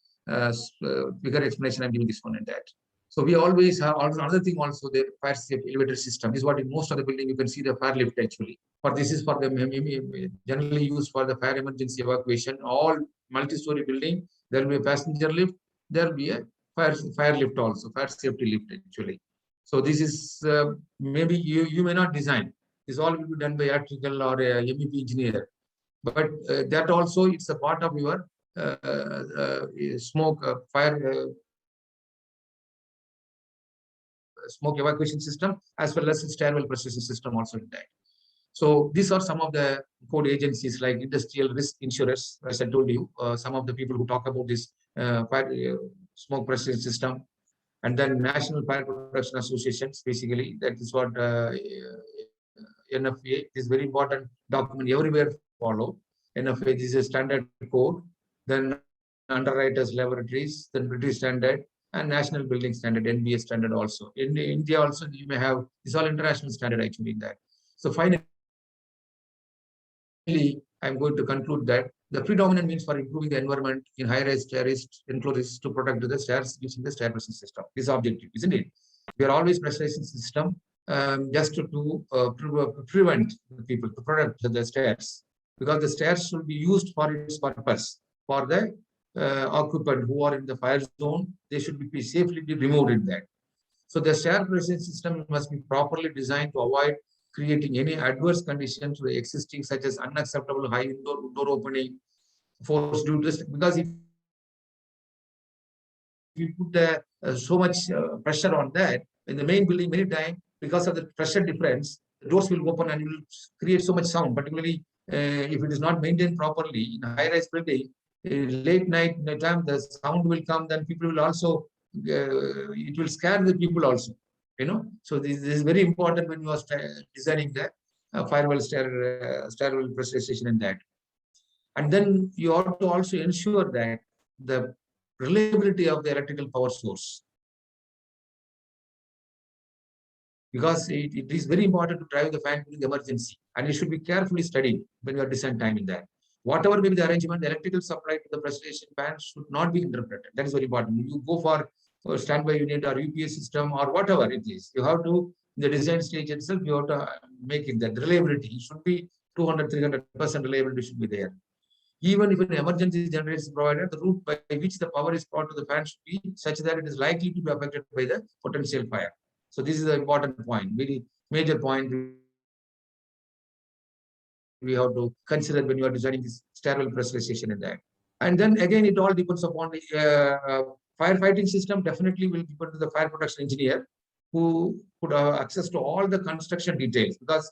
bigger explanation, I'm giving this one and that. So we always have another thing also, the fire safe elevator system. This is what in most of the building you can see the fire lift actually. For this is for the generally used for the fire emergency evacuation. All multi-story building, there will be a passenger lift. There will be a fire lift also, fire safety lift actually. So this is maybe you may not design. This all will be done by electrical or a MEP engineer. But that also it's a part of your smoke fire smoke evacuation system, as well as stairwell preservation system also in that. So these are some of the code agencies like industrial risk insurers, as I told you, some of the people who talk about this fire smoke preservation system, and then National Fire Protection Associations. Basically, that is what NFA is very important document everywhere follow. NFA, this is a standard code. Then underwriters laboratories, then British standard, and National Building Standard, NBA standard also. In India also, you may have, it's all international standard actually in that. So finally, I'm going to conclude that the predominant means for improving the environment in high-rise terraced enclosures to protect the stairs using the stair pressurization system. This is objective, isn't it? We are always pressurizing system just to prevent the people to protect the stairs, because the stairs should be used for its purpose. For the occupant who are in the fire zone, they should be safely removed in that. So the stair pressurization system must be properly designed to avoid creating any adverse conditions to the existing, such as unacceptable high door opening, force due to this, because if you put the so much pressure on that in the main building, many times because of the pressure difference, the doors will open and will create so much sound, particularly if it is not maintained properly in a high-rise building. Late night time the sound will come, then people will also it will scare the people also, so this is very important when you are designing that. firewall stairwell pressurization in that. And then you have to also ensure that the reliability of the electrical power source, because it is very important to drive the fan during emergency, and it should be carefully studied when you are design time in that. Whatever may be the arrangement, the electrical supply to the pressurization fan should not be interrupted. That is very important. You go for standby unit or UPS system or whatever it is, you have to, in the design stage itself, you have to make it that reliability. It should be 200, 300% reliability should be there. Even if an emergency generator is provided, the route by which the power is brought to the fan should be such that it is likely to be affected by the potential fire. So this is the important point, very major point we have to consider when you are designing this stairwell pressurization in that. And then again, it all depends upon the firefighting system. Definitely will depend to the fire protection engineer who could have access to all the construction details, because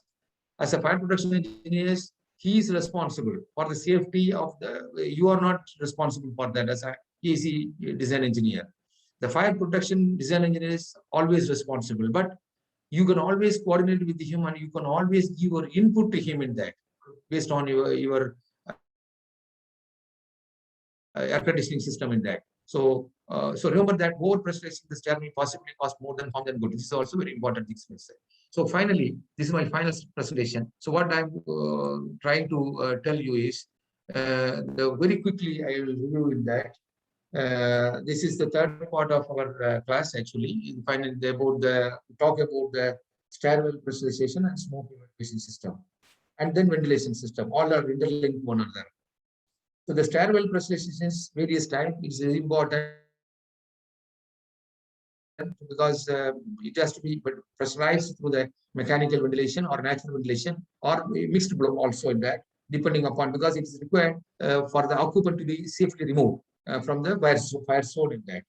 as a fire protection engineer, he is responsible for the safety of the, you are not responsible for that as a EC design engineer. The fire protection design engineer is always responsible, but you can always coordinate with him and you can always give your input to him in that based on your air conditioning system in that. So, so remember that over pressurizing the stair may possibly cost more than harm than good. This is also very important thing to say. So finally, this is my final presentation. So what I'm trying to tell you is, very quickly I will review in that. This is the third part of our class actually. Finally, talk about the stairwell pressurization and smoke evacuation system, and then ventilation system. All are interlinked one another. So the stairwell pressurization is various types. It's very important because it has to be pressurized through the mechanical ventilation or natural ventilation or mixed blow also in that, depending upon, because it is required for the occupant to be safely removed from the fire zone in that.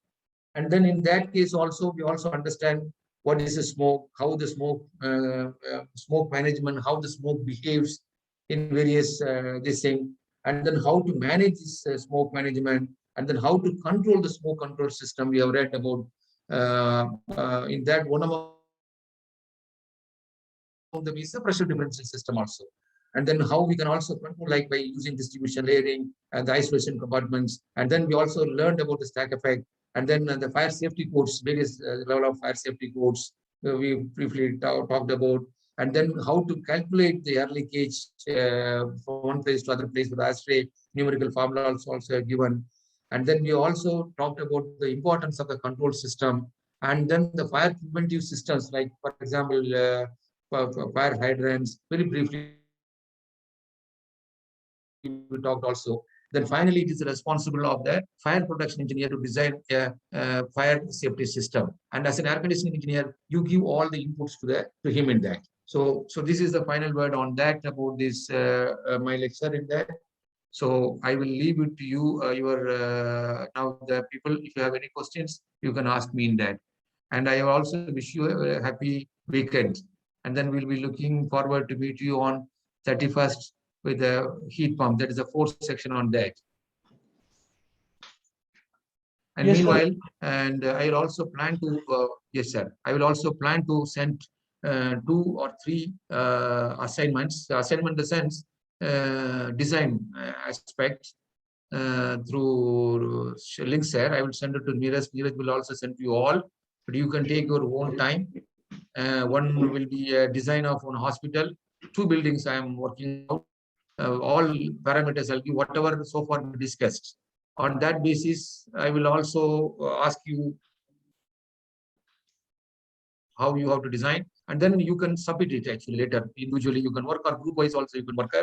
And then in that case also, we also understand what is the smoke, how the smoke management, how the smoke behaves in various this thing, and then how to manage this smoke management, and then how to control the smoke control system. We have read about in that one of them is the pressure differential system also. And then how we can also control, like by using distribution layering and the isolation compartments. And then we also learned about the stack effect, and then the fire safety codes, various level of fire safety codes we briefly talked about. And then how to calculate the air leakage from one place to other place with ASTRAE, numerical formula also given. And then we also talked about the importance of the control system, and then the fire preventive systems, like for example, fire hydrants, very briefly we talked also. Then finally, it is responsible of the fire protection engineer to design a fire safety system. And as an air conditioning engineer, you give all the inputs to him in that. So this is the final word on that about this my lecture in that. So I will leave it to you. Now the people, if you have any questions, you can ask me in that. And I also wish you a happy weekend. And then we'll be looking forward to meet you on 31st with the heat pump. That is the fourth section on that. And yes, meanwhile, sir. And I will also plan to, yes, sir. I will also plan to send 2 or 3 assignments. The assignment in the sense design aspects through links there. I will send it to Neeraj. Neeraj will also send to you all, but you can take your own time. One will be a design of one hospital, 2 buildings I am working out. All parameters I'll give whatever so far we discussed. On that basis, I will also ask you how you have to design, and then you can submit it actually later. Individually, you can work, or group wise also you can work.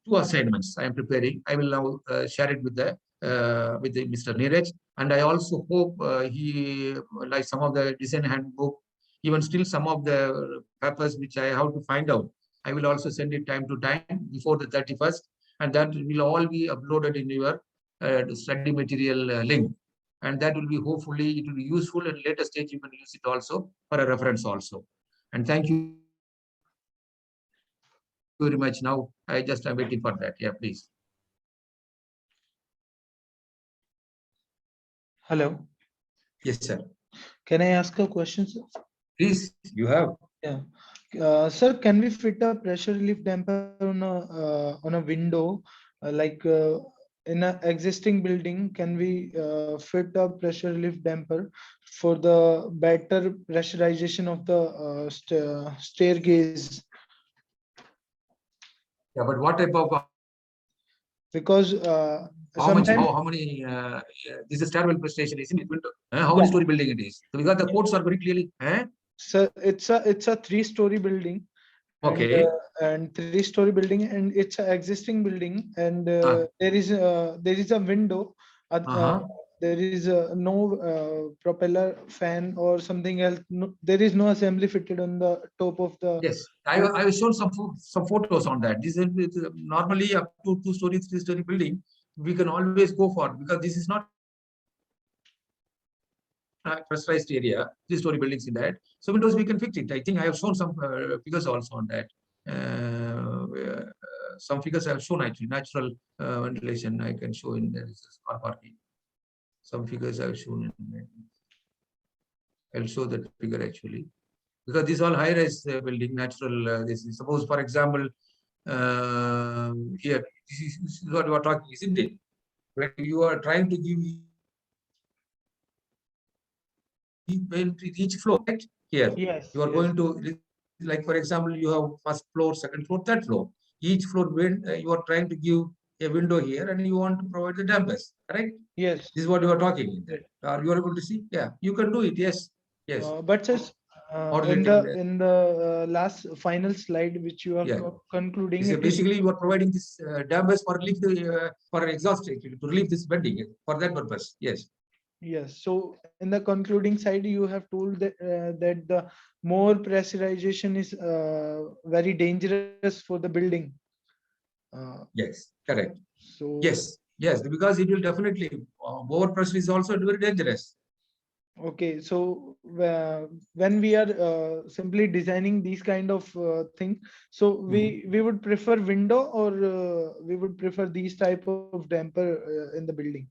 2 assignments I am preparing. I will now share it with the Mr. Neeraj, and I also hope he, like some of the design handbook, even still some of the papers which I have to find out, I will also send it time to time before the 31st, and that will all be uploaded in your study material link, and that will be, hopefully it will be useful, and later stage you can use it also for a reference also. And thank you very much. Now I just am waiting for that. Yeah, please. Hello. Yes, sir. Can I ask a question, sir? Please, you have. Yeah. Sir, can we fit a pressure relief damper on a window, in an existing building? Can we fit a pressure relief damper for the better pressurization of the staircase? Yeah, but what type of Because how much sometimes, how many this is stairwell prestation, isn't it? How many yeah, story building it is? So because the yeah. codes are very clearly So it's a 3-story building, and okay. and 3-story building, and it's an existing building, and there is a window. Uh-huh. There is no propeller fan or something else. No, there is no assembly fitted on the top of the Yes, roof. I have shown some photos on that. This is normally up to 2-story, 3-story building. We can always go for, because this is not a pressurized area, 3-story buildings in that. So windows we can fix it. I think I have shown some figures also on that. Some figures I have shown actually. Natural ventilation I can show in there. This is car parking. Some figures I have shown in there. I'll show that figure actually, because these all high-rise building, natural. This is, suppose, for example, here, this is what you are talking, isn't it? When you are trying to give each floor, right? Here, Yes, you are yes, going to, like, for example, you have first floor, second floor, third floor. Each floor, you are trying to give a window here, and you want to provide the dampers, correct? yes, This is what you are talking in yes. that. You are able to see? Yeah, you can do it. Yes, yes. But just in Modulating. the last final slide, which you are Yeah. concluding, This is it is basically you are providing this dampers for relief for exhaust actually, to relieve this bending for that purpose. Yes. yes. So in the concluding side, you have told that the more pressurization is very dangerous for the building. Yes. Correct. So Yes. Yes. Because it will definitely overpressure is also very dangerous. okay, so when we are simply designing these kind of thing, so we would prefer window, or we would prefer these type of damper in the building.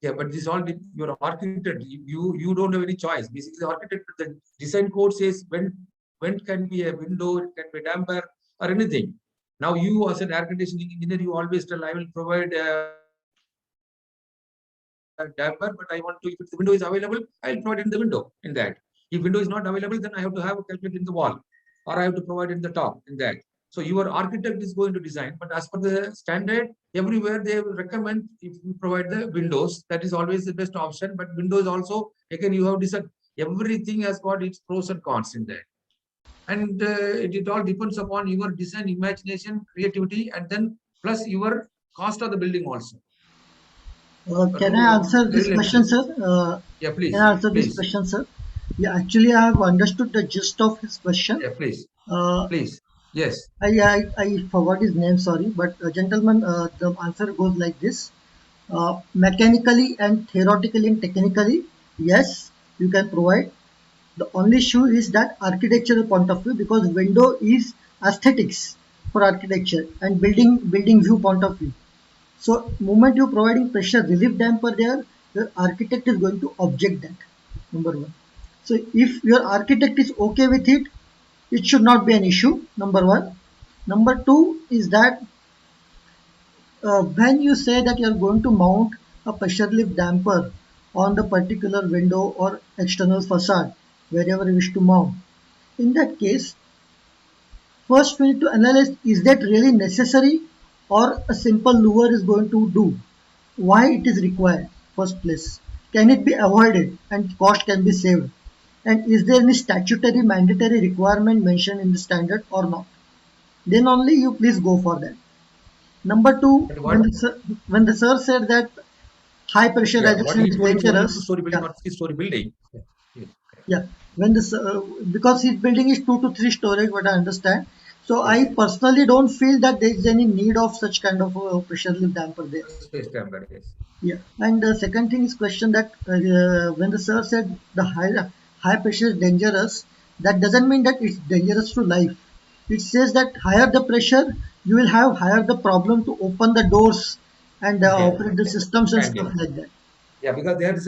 Yeah, but this all your architect. You don't have any choice. Basically, the architect, the design code says when can be a window, it can be damper or anything. Now you as an air conditioning engineer, you always tell I will provide damper, but I want to, if the window is available, I'll provide in the window in that. If window is not available, then I have to have a calculate in the wall, or I have to provide in the top in that. So your architect is going to design, but as per the standard, everywhere they will recommend if you provide the windows, that is always the best option. But windows also, again, you have decided everything has got its pros and cons in there. And it all depends upon your design, imagination, creativity, and then plus your cost of the building also. Can I answer this question, Relentless. sir? Yeah, Can please, I answer this please. question, sir? Yeah, actually, I have understood the gist of his question. Yeah, please, Uh, please. Yes. I forgot his name, sorry, but gentlemen, the answer goes like this. Mechanically and theoretically and technically, yes, you can provide. The only issue is that architectural point of view, because window is aesthetics for architecture and building view point of view. So moment you're providing pressure relief damper there, your architect is going to object that. Number one. So if your architect is okay with it, it should not be an issue. Number one. Number two is that when you say that you're going to mount a pressure relief damper on the particular window or external facade, wherever you wish to mount, in that case, first we need to analyze, is that really necessary, or a simple louver is going to do? Why it is required? First place. Can it be avoided and cost can be saved? And is there any statutory mandatory requirement mentioned in the standard or not? Then only you please go for that. Number two, But when what? when the sir said that high Yeah, what pressurization he is told is only dangerous, two-story building yeah, or three-story building. Yeah. Yeah. yeah. When this because his building is 2 to 3 stories, what I understand. So I Yes. personally don't feel that there is any need of such kind of pressure relief damper there. Space damper. Yes. Yeah, and the second thing is question that when the sir said the high pressure is dangerous, that doesn't mean that it's dangerous to life. It says that higher the pressure, you will have higher the problem to open the doors and Yeah. operate the systems and Can stuff be. like that. Yeah, because there is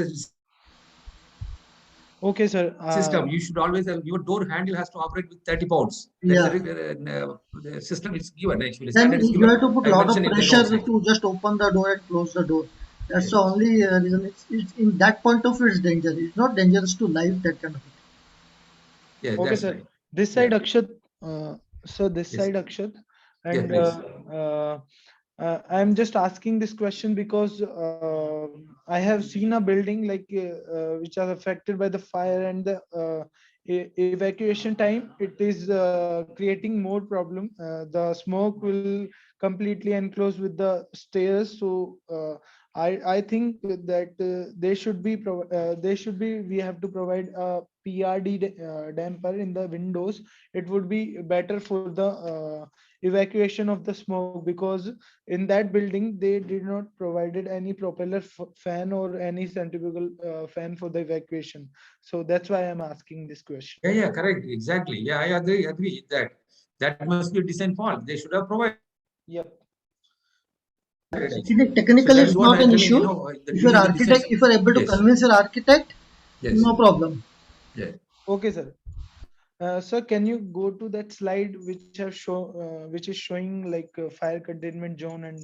a Okay, sir. System. You should always have your door handle has to operate with 30 pounds. That's Yeah. the system is given actually. Then Standard is you given. have to put a I lot of mentioned in the pressure notes actually. to just open the door and close the door. That's the Yes. only reason. It's in that point of view, it's dangerous. It's not dangerous to life, that kind of thing. Yeah, Okay, that's sir. right. This Yeah. side Akshat. So this Yes. side Akshat, Yeah, and please. I'm just asking this question because I have seen a building like which are affected by the fire and the evacuation time. It is creating more problem. The smoke will completely enclose with the stairs. So I think that they should be we have to provide a PRD damper in the windows. It would be better for the evacuation of the smoke, because in that building they did not provided any propeller fan or any centrifugal fan for the evacuation. So that's why I'm asking this question. Yeah, yeah, correct. Exactly. Yeah, I agree that that must be a design fault. They should have provided Yep. actually. See, So that technically, is it's what not I'm an telling, issue. If you're during the design. architect, if you're able to Yes, convince your architect, yes, no problem. yeah. Okay, sir. Sir, can you go to that slide which have which is showing like fire containment zone and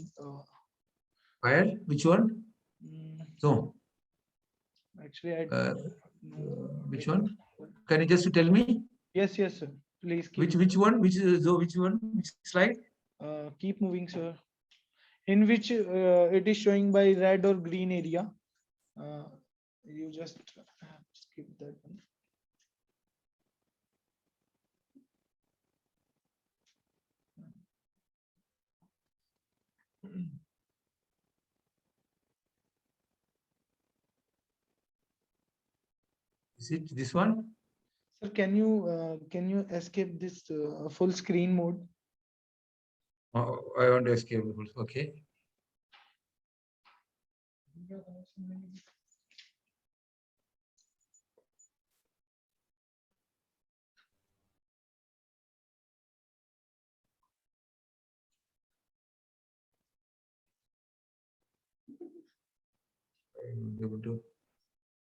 Fire, which one? mm, So, actually I uh, no which wait. one? Can you just tell me Yes, yes, sir. Please keep which one? Which is so which one? Which slide? keep moving, sir. In which it is showing by red or green area. Uh, you just skip that one. Is it this one? Sir, can you escape this full screen mode? Oh, I want to escape. Okay. I'm able to.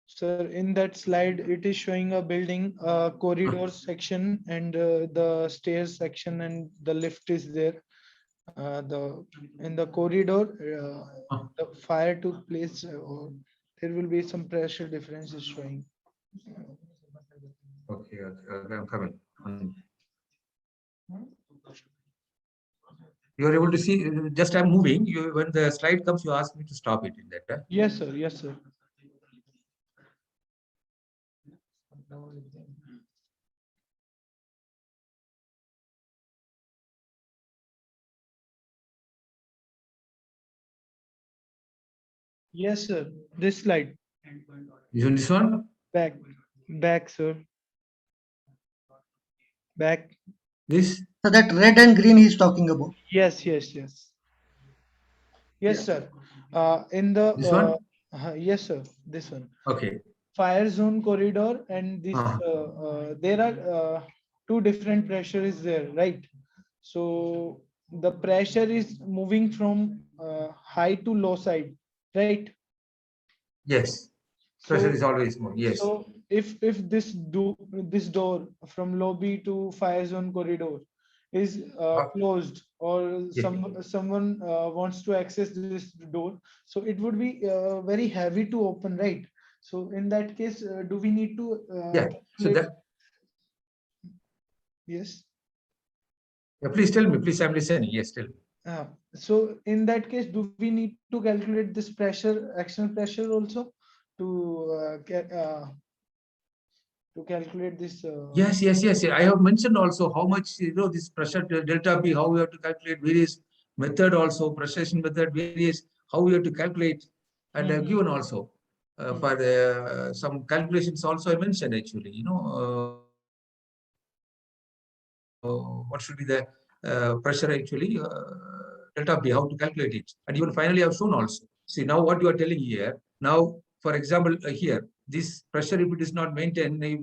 Sir, in that slide, it is showing a building, corridor section, and the stairs section, and the lift is there. The in the corridor, Ah, the fire took place. There will be some pressure differences showing. okay, I'm coming. You are able to see. Just I'm moving. You when the slide comes, you ask me to stop it in that. Yes, sir. Yes, sir. Yes, sir. This slide. This one? Back. Back, sir. Back. This? So that red and green he's talking about. Yes, yes, yes. Yes, Yeah. sir. In the This one? yes, sir. This one. Okay. Fire zone corridor, and this Ah, there are two different pressure is there, right? So the pressure is moving from high to low side, right? yes. Pressure So is always more. Yes. if this door from lobby to fire zone corridor is Ah, closed, or yeah. someone wants to access this door, so it would be very heavy to open, right? So in that case, do we need to Yeah. So calculate? that. Yes. Yeah, please tell me. Please, I'm listening. Yes, tell me. So in that case, do we need to calculate this pressure, external pressure also, to to calculate this? Yes, yes, yes. I have mentioned also how much this pressure delta B, how we have to calculate various method also, pressurization method, various how we have to calculate, and I have Mhm. given also for some calculations also I mentioned actually. What should be the pressure actually delta B, how to calculate it, and even finally I've shown also. See now what you are telling here. Now, for example, here this pressure if it is not maintained, if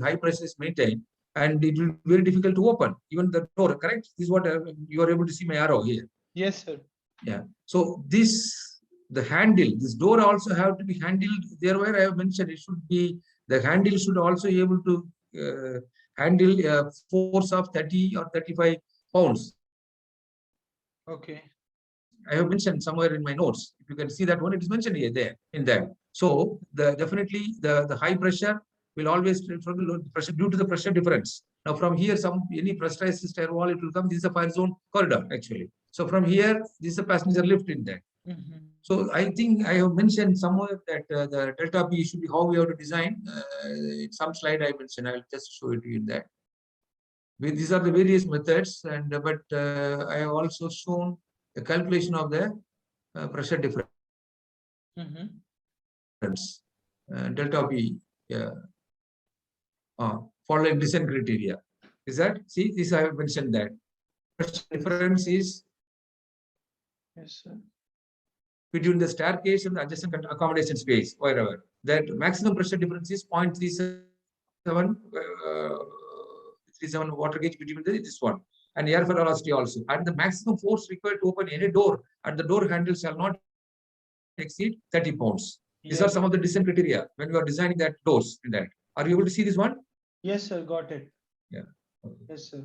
high pressure is maintained, and it will be very difficult to open even the door. Correct? This is what you are able to see my arrow here. Yes, sir. Yeah. So this the handle, this door also have to be handled there where I have mentioned it should be The handle should also be able to handle a force of 30 or 35 pounds. Okay. I have mentioned somewhere in my notes. If you can see that one, it is mentioned here, there, in there. So definitely the high pressure will always pressure due to the pressure difference. Now from here, any pressurized stairwell, it will come. This is a fire zone corridor actually. So from here, this is a passenger lift in there. So I think I have mentioned somewhere that the delta P should be how we have to design. In some slide I mentioned, I will just show it to you in that. These are the various methods, and but I have also shown the calculation of the pressure difference. Delta P following design criteria. Is that, see, this I have mentioned that pressure difference is between the staircase and the adjacent accommodation space, wherever. That maximum pressure difference is 0.37 water gauge between this one. And airflow velocity also. And the maximum force required to open any door and the door handle shall not exceed 30 pounds. These are some of the design criteria when we are designing that doors in that. Are you able to see this one? Yes, sir. Got it. Yeah. Okay. Yes, sir.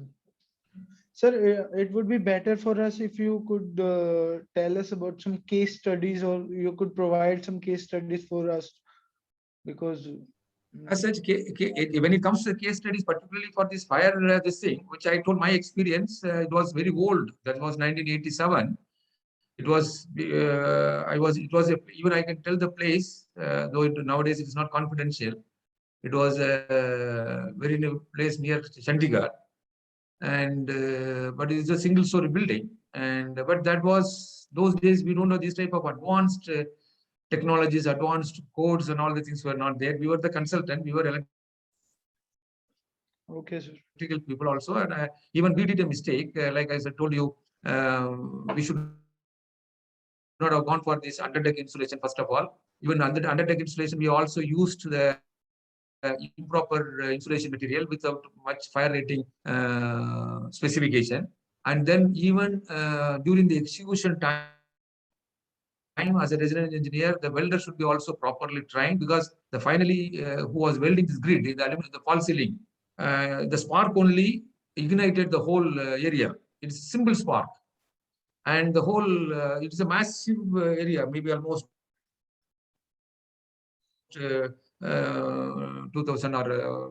Sir, it would be better for us if you could tell us about some case studies, or you could provide some case studies for us, because as such, when it comes to the case studies, particularly for this fire, this thing, which I told my experience, it was very old. That was 1987. It was, even I can tell the place, though nowadays it is not confidential. It was a very new place near Chandigarh. And but it's a single story building, and but that was those days. We don't know this type of advanced technologies, advanced codes, and all the things were not there. We were the consultant. We were electrical people also, and even we did a mistake. Like I said, told you, we should not have gone for this underdeck insulation first of all. Even under underdeck insulation, we also used the improper insulation material without much fire rating specification. And then even during the execution time, as a resident engineer, the welder should be also properly trained, because the finally who was welding this grid in the false ceiling, the spark only ignited the whole area. It's a simple spark, and the whole it's a massive area, maybe almost 2000 or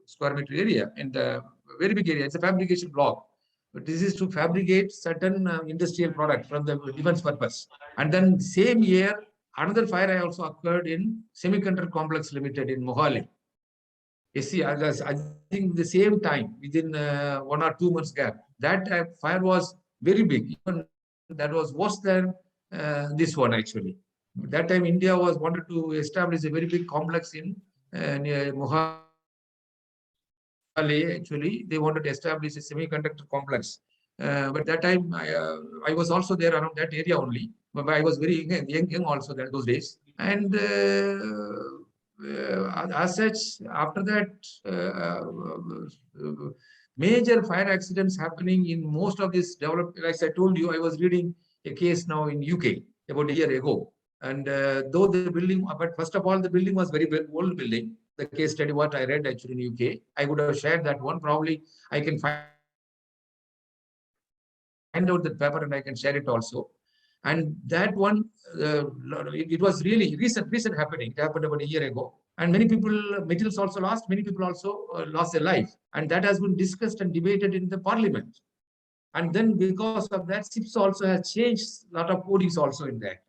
square meter area in the very big area. It's a fabrication block. But this is to fabricate certain industrial product from the defense purpose. And then same year, another fire also occurred in Semiconductor Complex Limited in Mohali. You see, I think the same time, within 1 or 2 months gap, that fire was very big. Even that was worse than this one actually. That time, India was wanted to establish a very big complex in near Mohali. Actually, they wanted to establish a semiconductor complex. But that time, I was also there around that area only. But I was very young also those days. And as such, after that, major fire accidents happening in most of this developed. As I told you, I was reading a case now in UK about a year ago. And though the building, but first of all, the building was very old building. The case study what I read actually in UK, I would have shared that one. Probably I can find out that paper and I can share it also. And that one, it was really recent happening. It happened about a year ago. And many people, materials also lost. Many people also lost their life. And that has been discussed and debated in the parliament. And then because of that, SIPS also has changed a lot of codings also in that.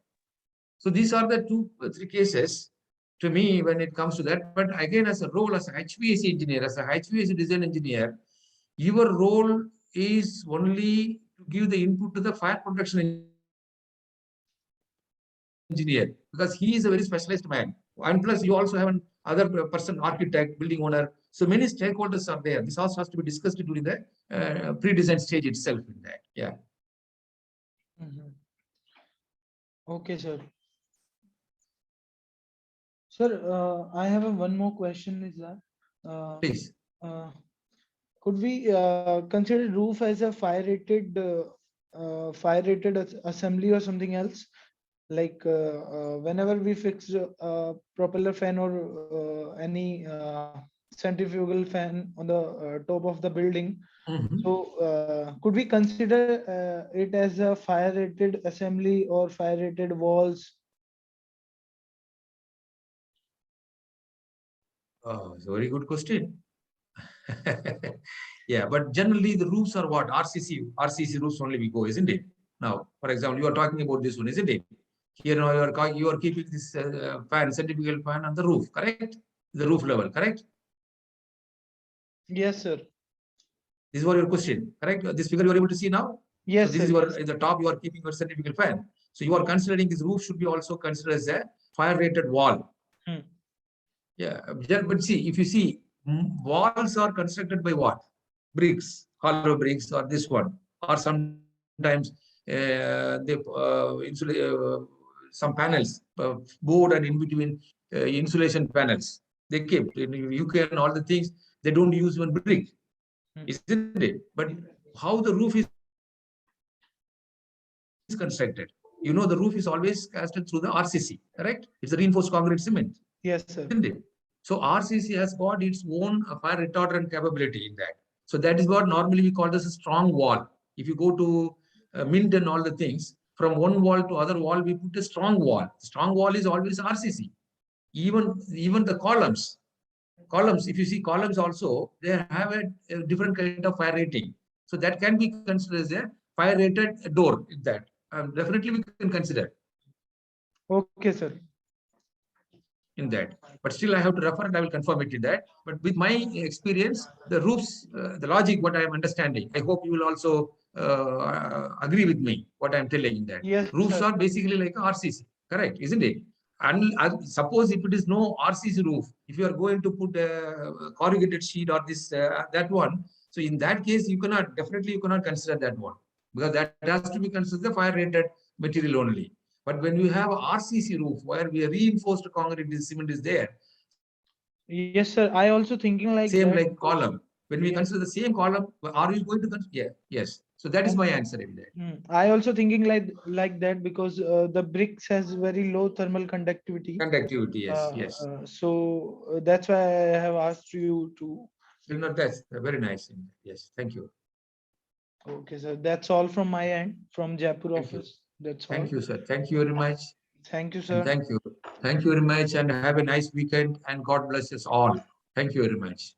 So these are the 2-3 cases to me when it comes to that. But again, as a role, as a HVAC engineer, as a HVAC design engineer, your role is only to give the input to the fire protection engineer, because he is a very specialized man. And plus, you also have another person, architect, building owner. So many stakeholders are there. This also has to be discussed during the pre-design stage itself in that. Yeah. Okay, sir. Sir, I have one more question. Is that please? Could we consider roof as a fire rated assembly or something else? like whenever we fix a propeller fan or any centrifugal fan on the top of the building, Mhm. so could we consider it as a fire rated assembly or fire rated walls? Oh, it's a very good question. Yeah, but generally the roofs are what? RCC roofs only we go, isn't it? Now, for example, you are talking about this one, isn't it? Here now you are keeping this fan, centrifugal fan on the roof, correct? The roof level, correct? Yes, sir. This is what your question, correct? This figure you are able to see now. So Yes, this sir. is your Yes. in the top you are keeping your centrifugal fan. So you are considering this roof should be also considered as a fire rated wall. Hmm. Yeah, but see, if you see, walls are constructed by what? Bricks, hollow bricks, or this one, or sometimes some panels, board and in between insulation panels. They kept you can all the things. They don't use one brick, isn't it? But how the roof is constructed? The roof is always casted through the RCC, correct? It's a reinforced concrete cement, isn't it? Yes, sir. So RCC has got its own fire retardant capability in that. So that is what normally we call this a strong wall. If you go to Mint and all the things, from one wall to other wall, we put a strong wall. The strong wall is always RCC. Even the columns. If you see columns also, they have a different kind of fire rating. So that can be considered as a fire rated door. That definitely we can consider Okay, sir. in that. But still, I have to refer and I will confirm it in that. But with my experience, the roofs, the logic, what I am understanding, I hope you will also agree with me what I am telling in that. Yes, Roofs sir. are basically like RCC, correct, isn't it? And suppose if it is no RCC roof, if you are going to put a corrugated sheet or this that one, so in that case, you cannot consider that one because that has to be considered the fire rated material only. But when you have a RCC roof where we are reinforced concrete cement is there, same like column. Yes, sir. I also thinking like When we that consider the because same column, yes. are you going to consider? Yeah, yes. So that is my answer in that. I also thinking like that because the bricks has very low thermal conductivity. Conductivity, yes, yes. So that's why I have asked you to. You know, that's very nice. Yes, thank you. Okay, sir. That's all from my end from Jaipur Thank you. office. That's Thank all. you, sir. Thank you very much. Thank you, And sir. thank you. Thank you very much. And have a nice weekend. And God bless us all. Thank you very much.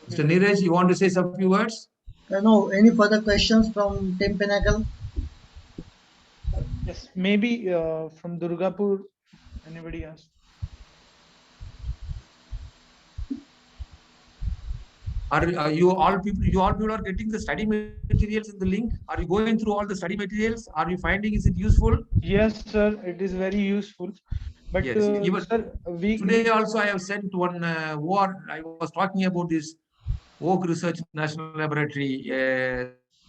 Mr. Neeraj, you want to say some few words? No, any further questions from Team Pinnacle? Yes, maybe from Durgapur. Anybody else? Are you all people are getting the study materials in the link? Are you going through all the study materials? Are you finding is it useful? Yes, sir. It is very useful. But Yes. Even sir, today we also I have sent one I was talking about this Oak Research National Laboratory,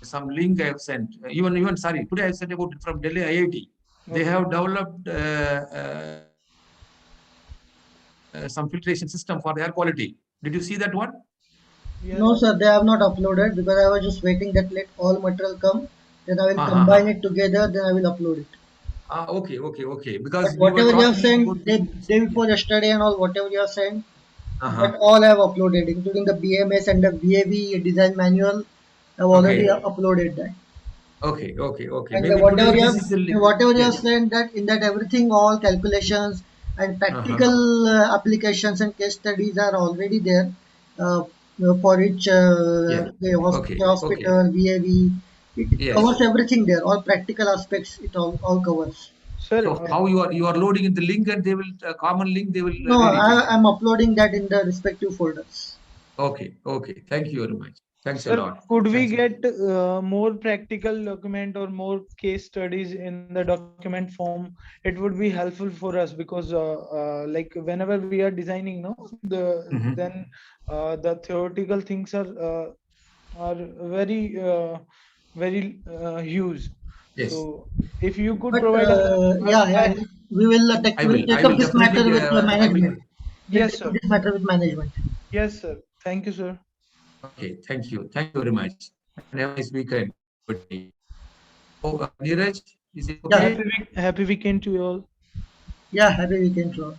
some link I have sent. Even sorry, today I sent about it from Delhi IIT. They have okay. developed some filtration system for the air quality. Did you see that one? Yeah. No, sir, they have not uploaded because I was just waiting that let all material come. Then I will Ha ha ha. combine it together. Then I will upload it. Okay. Because But we were whatever you have talking sent about day before yesterday and all, whatever you have sent, that uh-huh. all I have uploaded, including the BMS and the VAV design manual. I've already Okay. uploaded that. Okay. And Maybe today this is the whatever you have yes. said that in that everything, all calculations and Uh-huh. practical applications and case studies are already there for each Yeah. Okay. hospital, VAV. It Yes. covers everything there. All practical aspects, it all covers. Sir, So how you are loading in the link and they will common link they will No, read it later. I'm uploading that in the respective folders. Okay. Thank you very much. Thanks a sir, lot. could we Thanks a lot. get more practical document or more case studies in the document form? It would be helpful for us because like whenever we are designing, no, Mhm. then the theoretical things are very huge. Yes. So if you could But provide us, yeah, I we will will. I take will up this definitely. matter with I will. management. We'll yes, take up sir. this matter with management. Yes, sir. Thank you, sir. Okay. Thank you. Thank you very much. And have a nice weekend, everybody. So, Neeraj, Is it Yeah, okay? Happy weekend to you all. yeah, happy weekend to all.